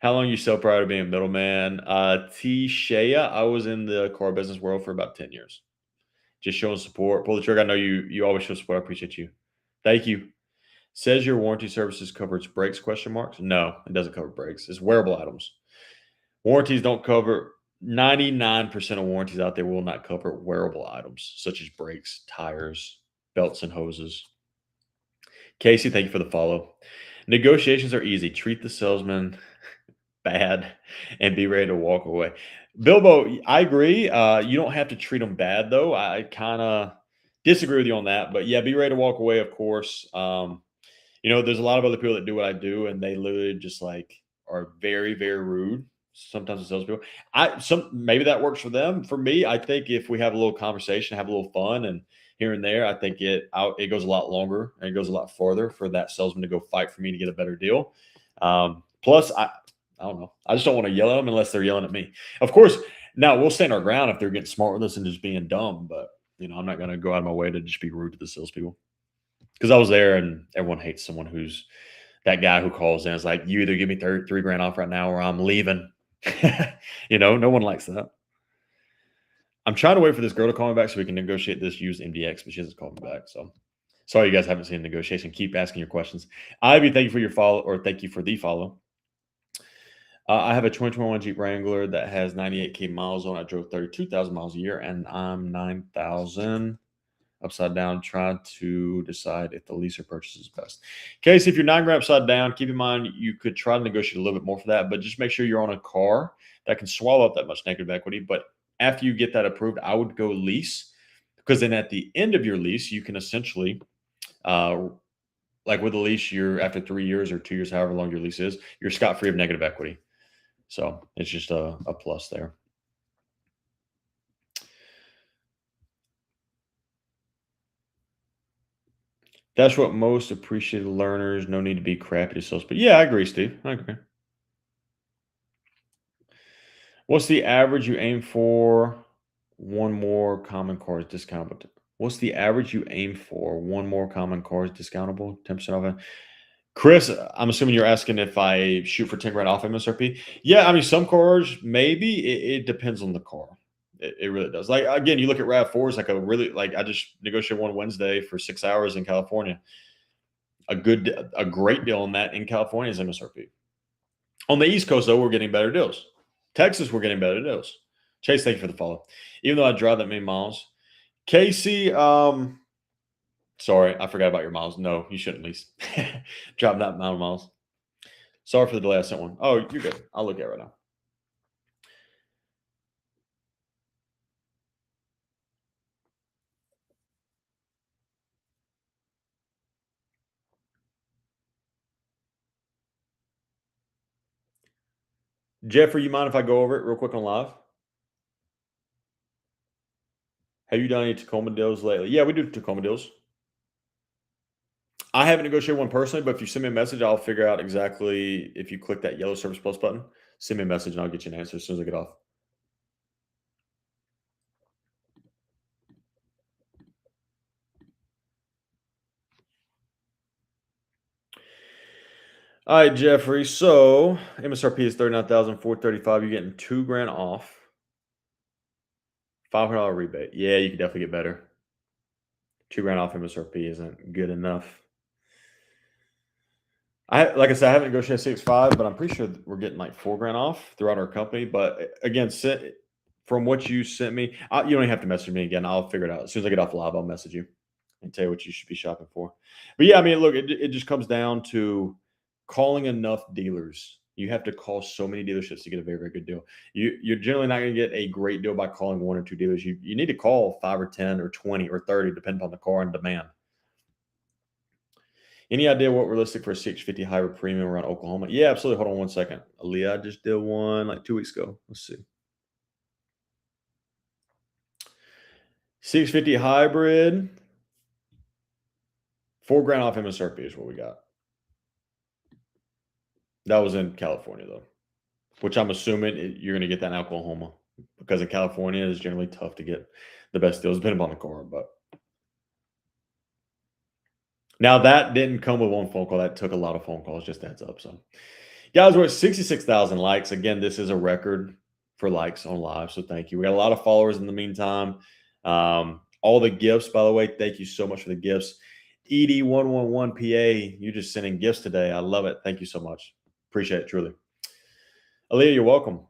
How long you sell prior to being a middleman? T. Shea, I was in the car business world for about 10 years. Just showing support. Pull the trigger. I know you always show support. I appreciate you. Thank you. Says your warranty services covers brakes, question marks? No, it doesn't cover brakes. It's wearable items. Warranties don't cover, 99% of warranties out there will not cover wearable items, such as brakes, tires, belts, and hoses. Casey, thank you for the follow. Negotiations are easy. Treat the salesman bad and be ready to walk away. Bilbo, I agree. You don't have to treat them bad, though. I kind of disagree with you on that. But yeah, be ready to walk away, of course. There's a lot of other people that do what I do, and they literally just like are very, very rude. Sometimes the salespeople. Maybe that works for them. For me, I think if we have a little conversation, have a little fun, and here and there, I think it goes a lot longer and it goes a lot farther for that salesman to go fight for me to get a better deal. Plus, I don't know. I just don't want to yell at them unless they're yelling at me. Of course, now we'll stand our ground if they're getting smart with us and just being dumb. But I'm not going to go out of my way to just be rude to the salespeople, because I was there and everyone hates someone who's that guy who calls in. It's like, you either give me $3 grand off right now or I'm leaving. No one likes that. I'm trying to wait for this girl to call me back so we can negotiate this used MDX, but she hasn't called me back. So sorry you guys haven't seen the negotiation. Keep asking your questions. Ivy, thank you for your follow, or thank you for the follow. I have a 2021 Jeep Wrangler that has 98K miles on it. I drove 32,000 miles a year, and I'm 9,000 upside down, trying to decide if the lease or purchase is best. Casey, if you're 9 grand upside down, keep in mind you could try to negotiate a little bit more for that, but just make sure you're on a car that can swallow up that much negative equity. But after you get that approved, I would go lease, because then at the end of your lease, you can essentially, like with a lease, you're after 3 years or 2 years, however long your lease is, you're scot-free of negative equity. So it's just a plus there. That's what most appreciated learners. No need to be crappy to sales. But yeah, I agree, Steve. I agree. What's the average you aim for? One more common car is discountable. What's the average you aim for? One more common car is discountable. 10% off. Chris, I'm assuming you're asking if I shoot for 10 grand off MSRP. Yeah, I mean, some cars, maybe. It depends on the car. It really does. Like, again, you look at RAV4s, like I just negotiated one Wednesday for 6 hours in California. A great deal on that in California is MSRP. On the East Coast, though, we're getting better deals. Texas, we're getting better deals. Chase, thank you for the follow. Even though I drive that many miles. Casey, sorry, I forgot about your miles. No, you shouldn't lease. Drive that amount of miles. Sorry for the delay. I sent one. Oh, you're good. I'll look at it right now. Jeffrey, you mind if I go over it real quick on live? Have you done any Tacoma deals lately? Yeah, we do Tacoma deals. I haven't negotiated one personally, but if you send me a message, I'll figure out exactly if you click that yellow Service Plus button. Send me a message and I'll get you an answer as soon as I get off. All right, Jeffrey. So MSRP is $39,435. You're getting $2 grand off. $500 rebate. Yeah, you could definitely get better. $2 grand off MSRP isn't good enough. Like I said, I haven't negotiated 6.5, but I'm pretty sure we're getting like $4 grand off throughout our company. But again, from what you sent me, you don't even have to message me again. I'll figure it out as soon as I get off live. I'll message you and tell you what you should be shopping for. But yeah, I mean, look, it just comes down to calling enough dealers. You have to call so many dealerships to get a very, very good deal. You're generally not going to get a great deal by calling 1 or 2 dealers. You need to call 5 or 10 or 20 or 30, depending on the car and demand. Any idea what realistic for a 650 hybrid premium around Oklahoma? Yeah, absolutely. Hold on one second. Aaliyah, I just did one like 2 weeks ago. Let's see. 650 hybrid, $4 grand off MSRP is what we got. That was in California, though, which I'm assuming you're going to get that in Oklahoma, because in California it's generally tough to get the best deals, depending on the car. But now that didn't come with one phone call. That took a lot of phone calls, just a heads up. So, guys, we're at 66,000 likes. Again, this is a record for likes on live, so thank you. We got a lot of followers in the meantime. All the gifts, by the way, thank you so much for the gifts. ED111PA, you just sending gifts today. I love it. Thank you so much. Appreciate it, truly. Aaliyah, you're welcome.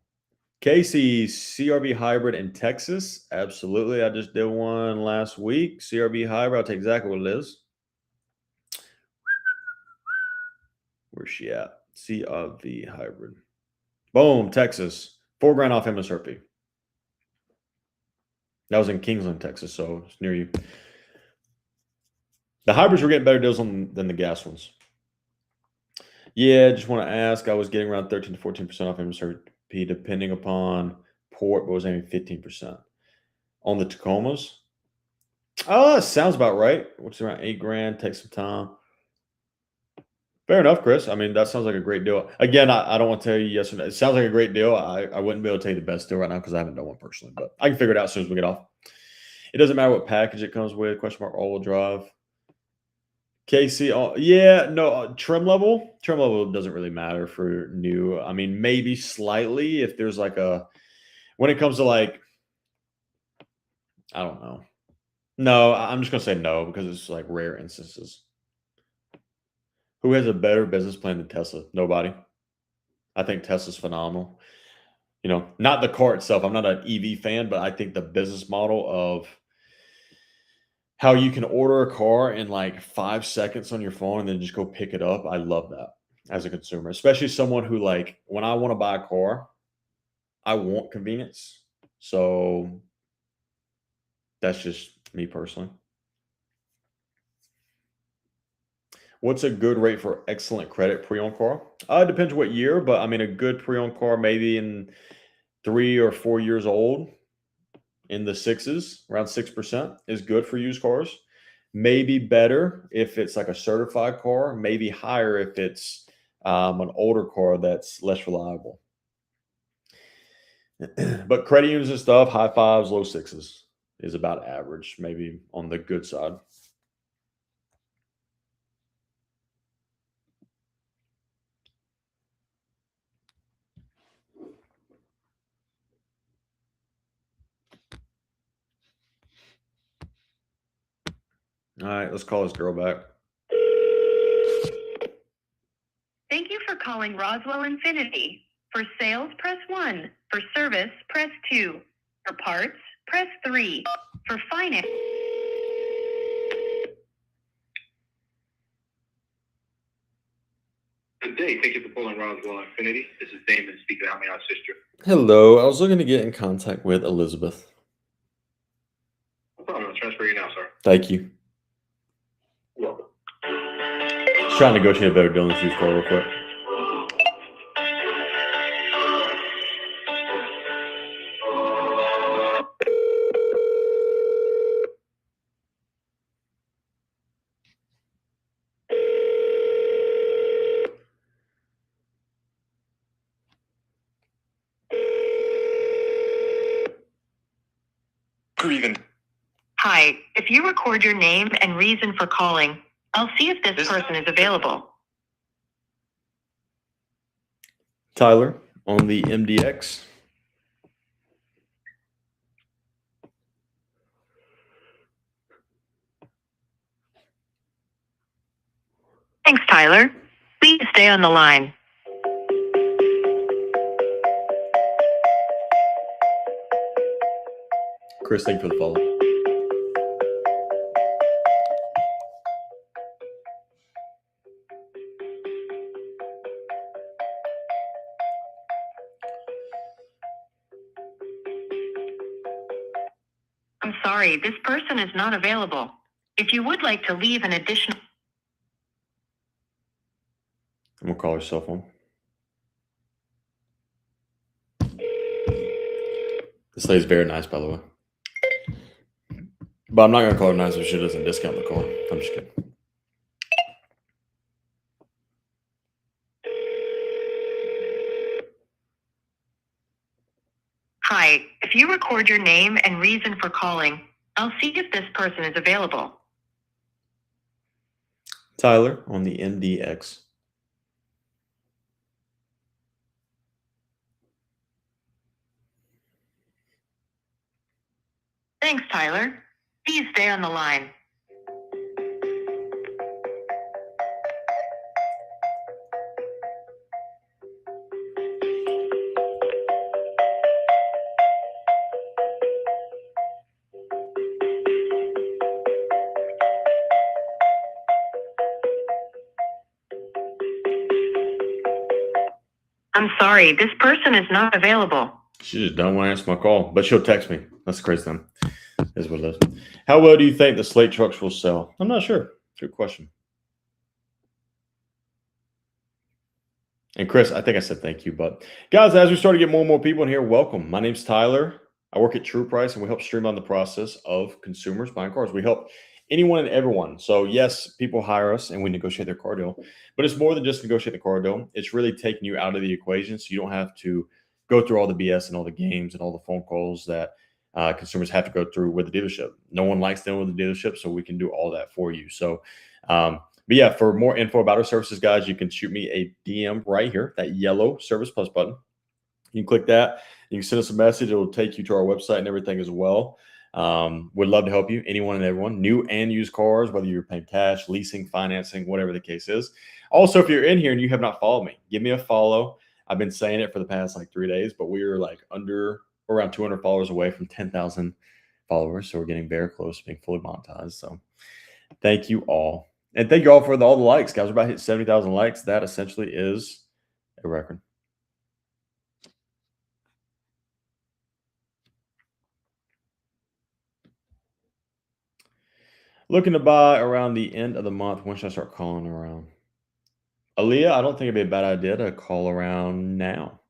Casey, CRV hybrid in Texas. Absolutely. I just did one last week. CRV hybrid. I'll take exactly what it is. Where's she at? CRV hybrid. Boom, Texas. $4 grand off MSRP. That was in Kingsland, Texas, so it's near you. The hybrids were getting better deals than the gas ones. Yeah, just want to ask. I was getting around 13 to 14% off MSRP, depending upon port, but was aiming 15%. On the Tacomas? Oh, sounds about right. Which is around 8 grand. Take some time. Fair enough, Chris. I mean, that sounds like a great deal. Again, I don't want to tell you yes or no. It sounds like a great deal. I wouldn't be able to tell you the best deal right now because I haven't done one personally, but I can figure it out as soon as we get off. It doesn't matter what package it comes with. Question mark, all-wheel drive. Casey, yeah, no, trim level doesn't really matter for new. I mean, maybe slightly if there's like when it comes to like, I don't know. No, I'm just going to say no because it's like rare instances. Who has a better business plan than Tesla? Nobody. I think Tesla's phenomenal. You know, not the car itself. I'm not an EV fan, but I think the business model of how you can order a car in like 5 seconds on your phone and then just go pick it up. I love that as a consumer, especially someone who, like, when I want to buy a car, I want convenience. So that's just me personally. What's a good rate for excellent credit pre-owned car? It depends what year, but I mean, a good pre-owned car, maybe in 3 or 4 years old, in the sixes, around 6% is good for used cars. Maybe better if it's like a certified car, maybe higher if it's an older car that's less reliable. But credit unions and stuff, high fives, low sixes is about average, maybe on the good side. All right, let's call this girl back. Thank you for calling Roswell Infinity. For sales, press 1. For service, press 2. For parts, press 3. For finance. Good day. Thank you for calling Roswell Infinity. This is Damon speaking. How may I assist you? Hello, I was looking to get in contact with Elizabeth. No problem. I'll transfer you now, sir. Thank you. You're welcome. Just trying to negotiate a better deal than used car real quick. Hi, if you record your name and reason for calling, I'll see if this person is available. Tyler on the MDX. Thanks, Tyler. Please stay on the line. Chris, thank you for the follow. I'm sorry, this person is not available. If you would like to leave an additional... I'm gonna call her cell phone. This lady's very nice, by the way. But I'm not gonna call her nice if she doesn't discount the car. I'm just kidding. Hi, if you record your name and reason for calling, I'll see if this person is available. Tyler on the MDX. Thanks, Tyler. Please stay on the line. I'm sorry, this person is not available. She just don't want to answer my call, but she'll text me. That's the crazy thing. Is what it is. How well do you think the slate trucks will sell? I'm not sure. Good question. And Chris, I think I said thank you, but guys, as we start to get more and more people in here, welcome. My name's Tyler. I work at True Price, and we help streamline the process of consumers buying cars. We help anyone and everyone. So yes, people hire us and we negotiate their car deal, but it's more than just negotiate the car deal. It's really taking you out of the equation, so you don't have to go through all the BS and all the games and all the phone calls that consumers have to go through with the dealership. No one likes dealing with the dealership, so we can do all that for you. So, but yeah, for more info about our services, guys, you can shoot me a DM right here, that yellow Service Plus button. You can click that. You can send us a message. It will take you to our website and everything as well. We'd love to help you, anyone and everyone, new and used cars, whether you're paying cash, leasing, financing, whatever the case is. Also, if you're in here and you have not followed me, give me a follow. I've been saying it for the past like 3 days, but we're like around 200 followers away from 10,000 followers. So we're getting very close to being fully monetized. So thank you all. And thank you all for all the likes, guys. We're about to hit 70,000 likes. That essentially is a record. Looking to buy around the end of the month. When should I start calling around? Aaliyah, I don't think it'd be a bad idea to call around now.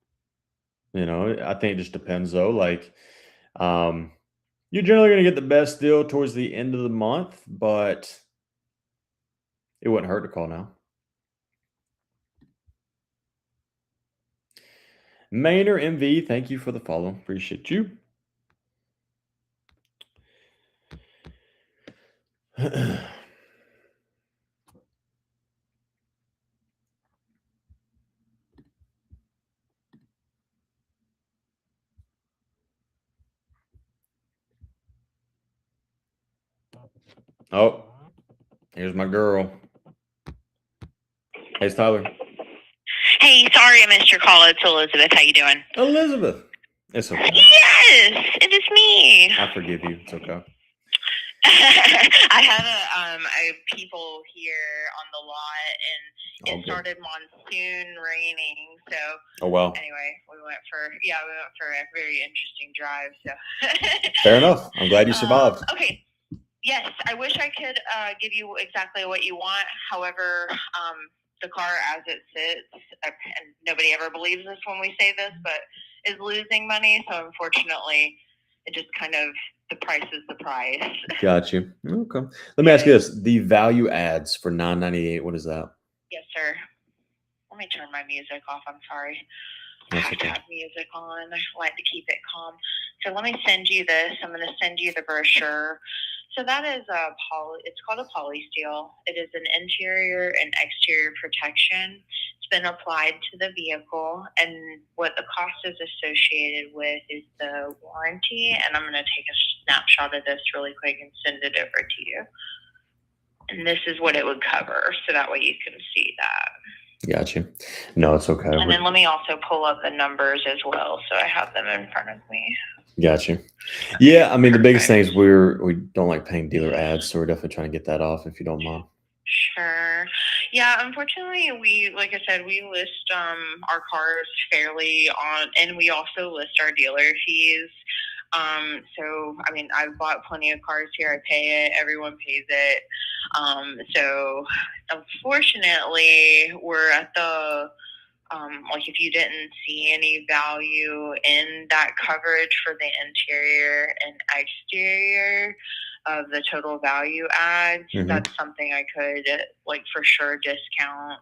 I think it just depends though. Like, you're generally going to get the best deal towards the end of the month, but it wouldn't hurt to call now. Maynard MV, thank you for the follow. Appreciate you. Oh, here's my girl. Hey, it's Tyler. Hey, sorry I missed your call. It's Elizabeth. How you doing? Elizabeth. It's okay. Yes, it is me. I forgive you. It's okay. I had a people here on the lot, and it started monsoon raining. So, oh wow. Anyway, we went for a very interesting drive. So, fair enough. I'm glad you survived. Okay. Yes, I wish I could give you exactly what you want. However, the car as it sits, and nobody ever believes this when we say this, but is losing money. So unfortunately, it just kind of, the price is the price. Got you. Okay. Let me ask you this: the value adds for $9.98. What is that? Yes, sir. Let me turn my music off. I'm sorry. That's I have to have music on. I like to keep it calm. So let me send you this. I'm going to send you the brochure. So that is it's called a polysteel. It is an interior and exterior protection. It's been applied to the vehicle, and what the cost is associated with is the warranty. And I'm going to take a snapshot of this really quick and send it over to you. And this is what it would cover, so that way you can see that. Got you. No, it's okay. And then let me also pull up the numbers as well, so I have them in front of me. Got you. Yeah, I mean, the biggest thing is we don't like paying dealer ads, so we're definitely trying to get that off if you don't mind. Sure. Yeah, unfortunately, like I said, we list our cars fairly on, and we also list our dealer fees. So, I mean, I've bought plenty of cars here. I pay it. Everyone pays it. So, unfortunately, we're at the like, if you didn't see any value in that coverage for the interior and exterior of the total value adds, that's something I could, like, for sure discount.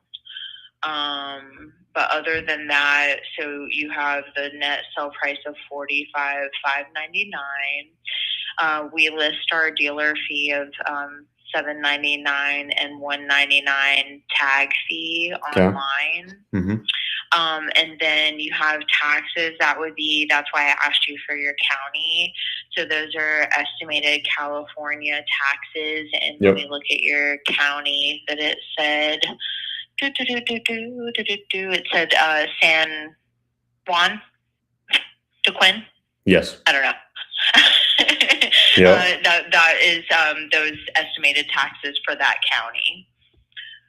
But other than that, so you have the net sell price of $45,599. We list our dealer fee of $7.99 and $1.99 tag fee online. And then you have taxes. That's why I asked you for your county. So those are estimated California taxes. And let me look at your county that it said. It said San Juan de Quinn. Yes. I don't know. That is those estimated taxes for that county.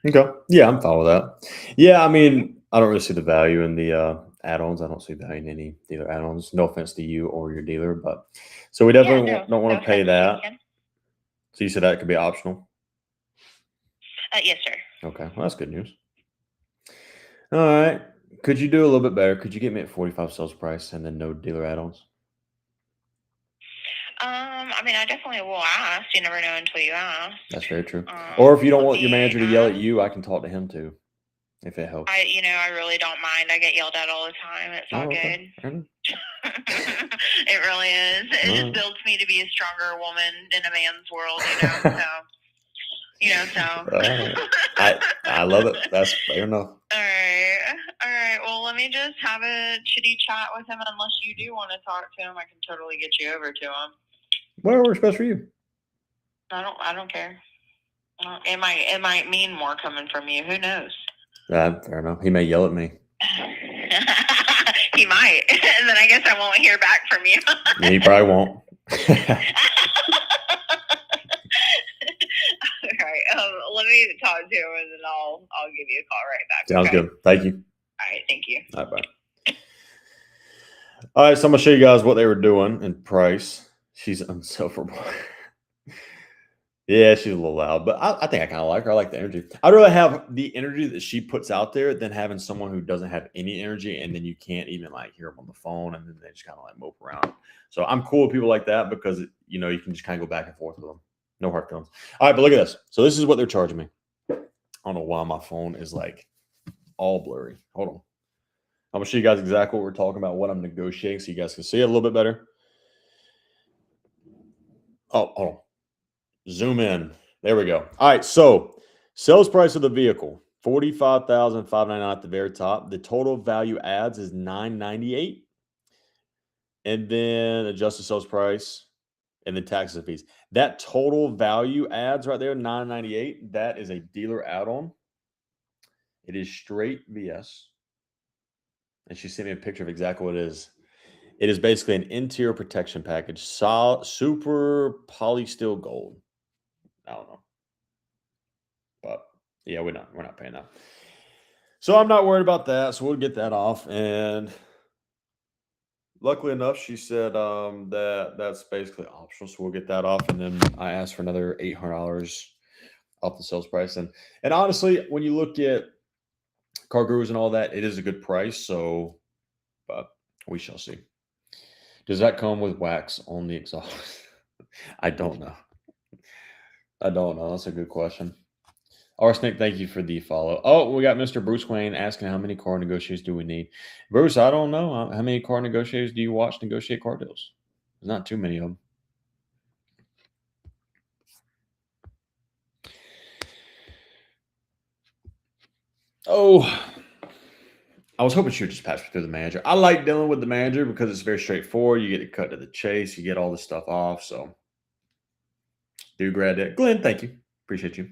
Okay. Yeah, I'm fine with that. Yeah, I mean, I don't really see the value in the add-ons. I don't see value in any dealer add-ons. No offense to you or your dealer, but so we definitely don't want to pay that. So you said that could be optional? Yes, sir. Okay. Well, that's good news. All right. Could you do a little bit better? Could you get me at 45 sales price and then no dealer add-ons? I mean, I definitely will ask. You never know until you ask. That's very true. Or if you don't want your manager to yell at you, I can talk to him too, if it helps. I really don't mind. I get yelled at all the time. It's all good. It really is. It just builds me to be a stronger woman in a man's world, I love it. That's fair enough. All right. Well, let me just have a chitty chat with him. Unless you do want to talk to him, I can totally get you over to him. Whatever works best for you. I don't care. It might mean more coming from you. Who knows? Fair enough. He may yell at me. He might, and then I guess I won't hear back from you. Yeah, he probably won't. All right. Let me talk to him, and then I'll give you a call right back. Sounds good. Thank you. All right. Thank you. All right. Bye. All right. So I'm gonna show you guys what they were doing in price. She's unsufferable. Yeah, she's a little loud, but I think I kind of like her. I like the energy. I'd rather have the energy that she puts out there than having someone who doesn't have any energy, and then you can't even like hear them on the phone, and then they just kind of like mope around. So I'm cool with people like that because you know you can just kind of go back and forth with them. No hard feelings. All right, but look at this. So this is what they're charging me. I don't know why my phone is like all blurry. Hold on. I'm gonna show you guys exactly what we're talking about, what I'm negotiating, so you guys can see it a little bit better. Oh, hold on. Zoom in. There we go. All right. So sales price of the vehicle, $45,599 at the very top. The total value adds is $998. And then adjusted sales price and then taxes and fees. That total value adds right there, $998. That is a dealer add-on. It is straight VS. And she sent me a picture of exactly what it is. It is basically an interior protection package, super polysteel gold. I don't know. But yeah, we're not paying that. So I'm not worried about that. So we'll get that off. And luckily enough, she said that's basically optional. So we'll get that off. And then I asked for another $800 off the sales price. And honestly, when you look at Car Gurus and all that, it is a good price. So, but we shall see. Does that come with wax on the exhaust? I don't know. I don't know. That's a good question. Arsenic, thank you for the follow. Oh, we got Mr. Bruce Wayne asking how many car negotiators do we need? Bruce, I don't know. How many car negotiators do you watch negotiate car deals? There's not too many of them. Oh, I was hoping she would just pass me through the manager. I like dealing with the manager because it's very straightforward. You get to cut to the chase. You get all this stuff off. So do grab it. Glenn, thank you. Appreciate you.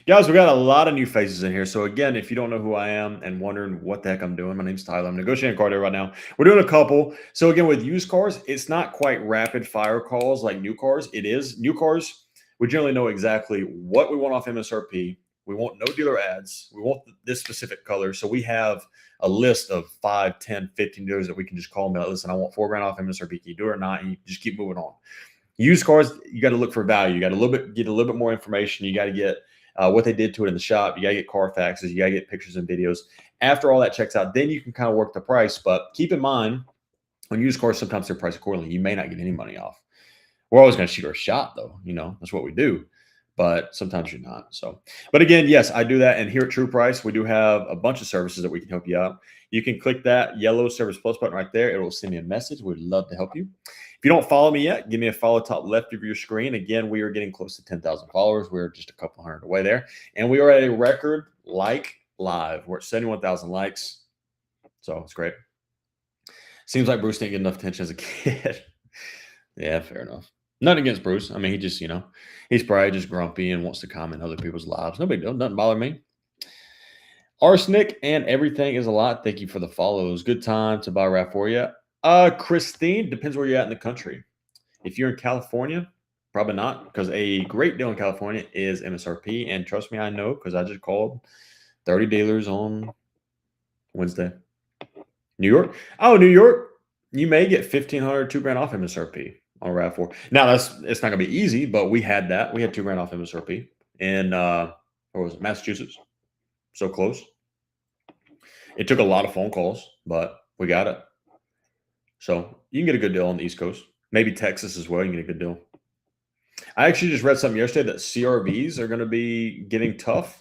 Guys, we got a lot of new faces in here. So again, if you don't know who I am and wondering what the heck I'm doing, my name's Tyler. I'm negotiating a car deal right now. We're doing a couple. So again, with used cars, it's not quite rapid fire calls like new cars. It is. New cars, we generally know exactly what we want off MSRP. We want no dealer ads. We want this specific color. So we have a list of 5, 10, 15 dealers that we can just call them and listen, I want $4,000 off MSRP. Can you do it or not? And you just keep moving on. Used cars, you got to look for value. You got to get a little bit more information. You got to get what they did to it in the shop. You got to get Carfaxes. You got to get pictures and videos. After all that checks out, then you can kind of work the price. But keep in mind, on used cars, sometimes they're priced accordingly. You may not get any money off. We're always going to shoot our shot, though. You know, that's what we do. But sometimes you're not. So, but again, yes, I do that. And here at True Price, we do have a bunch of services that we can help you out. You can click that yellow Service Plus button right there. It will send me a message. We'd love to help you. If you don't follow me yet, give me a follow top left of your screen. Again, we are getting close to 10,000 followers. We're just a couple hundred away there. And we are at a record like live. We're at 71,000 likes. So it's great. Seems like Bruce didn't get enough attention as a kid. Yeah, fair enough. Nothing against Bruce. I mean, he just, you know, he's probably just grumpy and wants to comment other people's lives. No big deal. Doesn't bother me. Arsenic and everything is a lot. Thank you for the follows. Good time to buy a wrap for you. Christine, depends where you're at in the country. If you're in California, probably not, because a great deal in California is MSRP. And trust me, I know because I just called 30 dealers on Wednesday. New York. Oh, New York, you may get $1,500, $2,000 off MSRP on RAV4. Now it's not gonna be easy, but we had that. We had $2,000 off MSRP in where was it? Massachusetts. So close. It took a lot of phone calls, but we got it. So you can get a good deal on the East Coast. Maybe Texas as well. You can get a good deal. I actually just read something yesterday that CRVs are going to be getting tough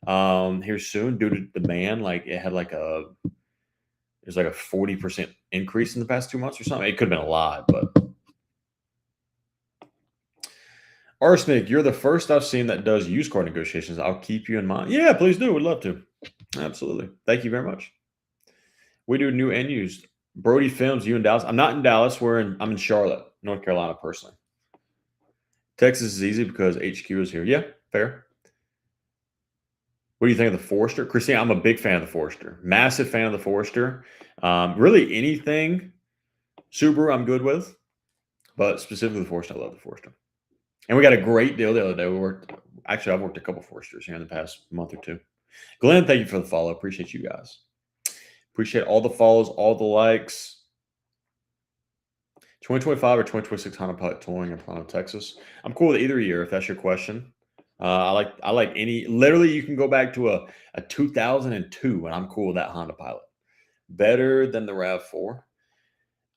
here soon due to demand. Like it had like there's like a 40% increase in the past 2 months or something. It could have been a lot, but Arsenic, you're the first I've seen that does used car negotiations. I'll keep you in mind. Yeah, please do. Would love to. Absolutely. Thank you very much. We do new and used. Brody Films, you in Dallas? I'm not in Dallas. I'm in Charlotte, North Carolina, personally. Texas is easy because HQ is here. Yeah, fair. What do you think of the Forester? Christine, I'm a big fan of the Forester. Massive fan of the Forester. Really anything Subaru I'm good with, but specifically the Forester, I love the Forester. And we got a great deal the other day. I've worked a couple Foresters here in the past month or two. Glenn, thank you for the follow. Appreciate you guys. Appreciate all the follows, all the likes. 2025 or 2026 Honda Pilot touring in Plano, Texas. I'm cool with either year if that's your question. I like any. Literally, you can go back to a 2002, and I'm cool with that Honda Pilot. Better than the RAV4.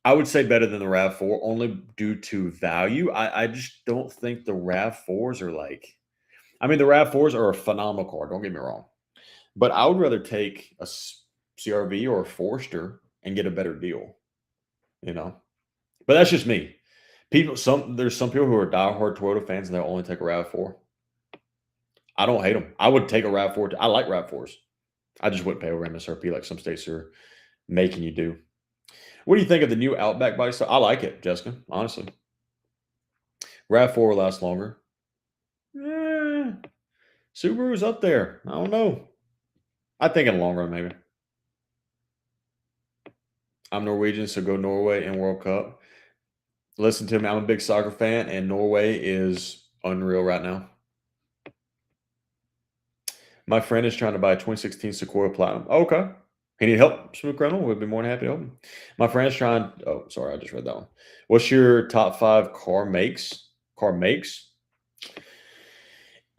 I would say better than the RAV4 only due to value. I just don't think the RAV4s are like. I mean, the RAV4s are a phenomenal car. Don't get me wrong, but I would rather take a CRV or a Forester and get a better deal. You know, but that's just me. There's some people who are diehard Toyota fans and they'll only take a RAV4. I don't hate them. I would take a RAV4. I like RAV4s. I just wouldn't pay over MSRP like some states are making you do. What do you think of the new Outback body style? I like it, Jessica, honestly. RAV4 will last longer. Subaru's up there. I don't know. I think in the long run, maybe. I'm Norwegian, so go Norway in World Cup. Listen to me. I'm a big soccer fan, and Norway is unreal right now. My friend is trying to buy a 2016 Sequoia Platinum. Oh, okay. He need help, Smooth Criminal? We'd be more than happy to help him. My friend's trying. Oh, sorry, I just read that one. What's your top 5 car makes?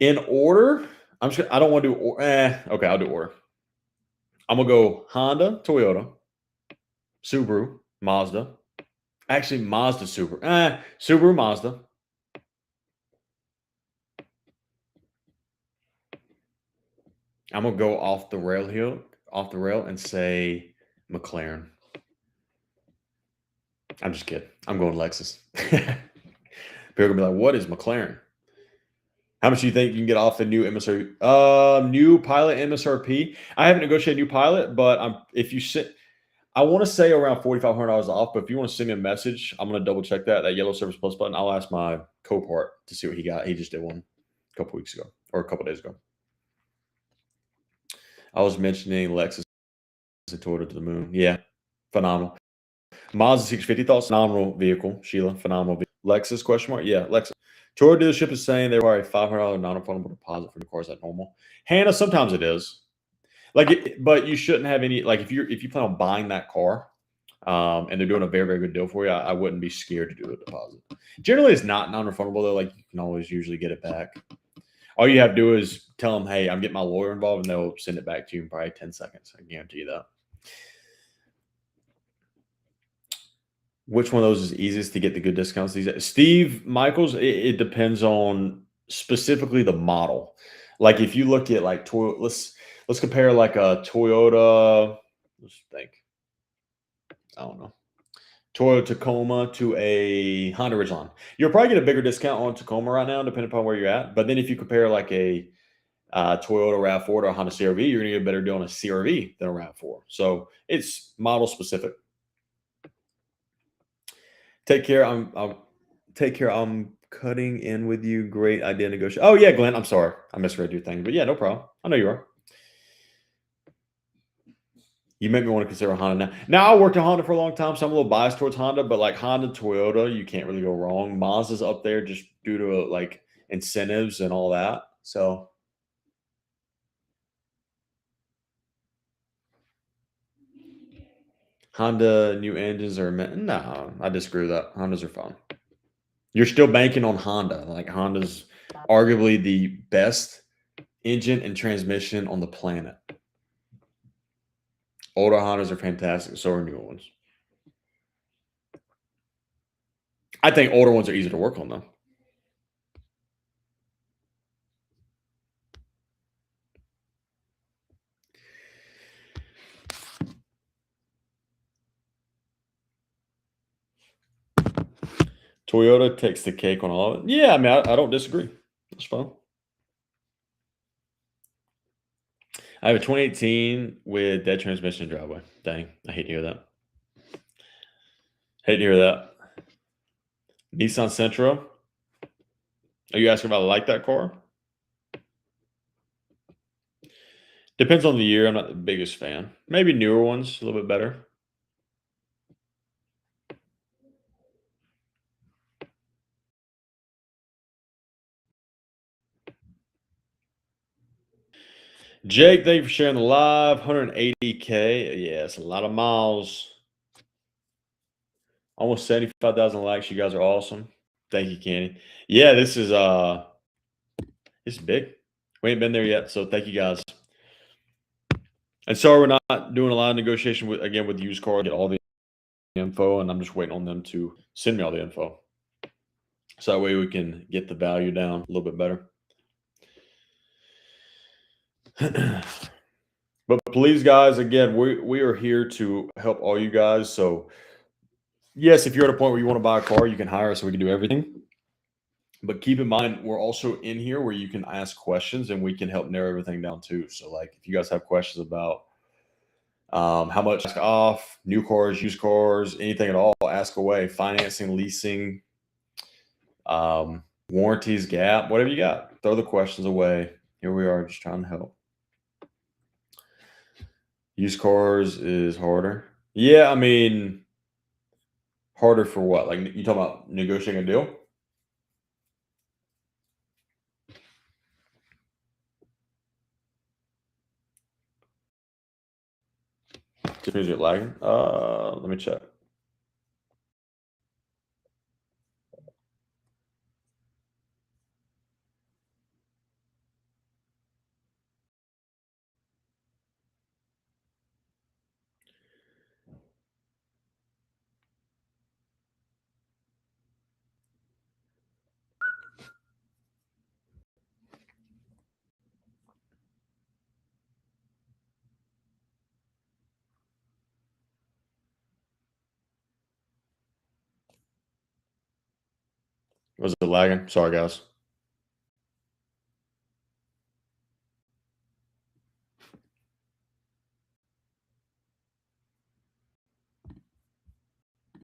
In order, I don't want to do. Okay, I'll do order. I'm gonna go Honda, Toyota, Subaru, Mazda. Actually, Mazda, Subaru. Subaru, Mazda. I'm gonna go off the rail and say McLaren. I'm just kidding. I'm going Lexus. People are gonna be like, "What is McLaren?" How much do you think you can get off the new MSRP? New Pilot MSRP. I haven't negotiated a new Pilot, but I want to say around $4,500 off. But if you want to send me a message, I'm gonna double check that Yellow Service Plus button. I'll ask my co-part to see what he got. He just did one a couple weeks ago or a couple days ago. I was mentioning Lexus and Toyota to the moon. Yeah, phenomenal. Mazda 650 thoughts, phenomenal vehicle. Sheila, phenomenal vehicle. Lexus, question mark? Yeah, Lexus. Toyota dealership is saying they require a $500 non-refundable deposit for new cars. At normal. Hannah, sometimes it is. But you shouldn't have any. Like if you plan on buying that car, and they're doing a very, very good deal for you, I wouldn't be scared to do a deposit. Generally, it's not non-refundable though. Like you can always usually get it back. All you have to do is tell them, "Hey, I'm getting my lawyer involved," and they'll send it back to you in probably 10 seconds. I guarantee you that. Which one of those is easiest to get the good discounts? Steve Michaels, it depends on specifically the model. Like if you look at like let's compare like a Toyota. Let's think. I don't know. Toyota Tacoma to a Honda Ridgeline. You'll probably get a bigger discount on Tacoma right now, depending upon where you're at. But then if you compare like a Toyota RAV4 to a Honda CRV, you're going to get a better deal on a CRV than a RAV4. So it's model specific. Take care. I'll take care. I'm cutting in with you. Great idea negotiation. Oh yeah, Glenn. I'm sorry. I misread your thing. But yeah, no problem. I know you are. You make me want to consider a Honda now. Now I worked at Honda for a long time, so I'm a little biased towards Honda, but like Honda, Toyota, you can't really go wrong. Mazda's up there just due to like incentives and all that. So Honda new engines are no, I disagree with that. Hondas are fine. You're still banking on Honda. Like Honda's arguably the best engine and transmission on the planet. Older Hondas are fantastic. So are newer ones. I think older ones are easier to work on though. Toyota takes the cake on all of it. Yeah, I mean, I don't disagree. That's fine. I have a 2018 with dead transmission driveway. Dang, I hate to hear that. Hate to hear that. Nissan Sentra. Are you asking if I like that car? Depends on the year. I'm not the biggest fan. Maybe newer ones, a little bit better. Jake, thank you for sharing the live. 180K. Yeah, it's a lot of miles. Almost 75,000 likes. You guys are awesome. Thank you, Kenny. Yeah, this is big. We ain't been there yet, so thank you guys. And sorry we're not doing a lot of negotiation with used car. Get all the info, and I'm just waiting on them to send me all the info, so that way we can get the value down a little bit better. But please, guys, again, we are here to help all you guys. So yes, if you're at a point where you want to buy a car, you can hire us so we can do everything. But keep in mind, we're also in here where you can ask questions and we can help narrow everything down too. So like if you guys have questions about how much off, new cars, used cars, anything at all, ask away. Financing, leasing, warranties, gap, whatever you got. Throw the questions away. Here we are, just trying to help. Used cars is harder. Yeah, I mean, harder for what? Like you talking about negotiating a deal? Is it lagging? Let me check. Was it lagging? Sorry, guys.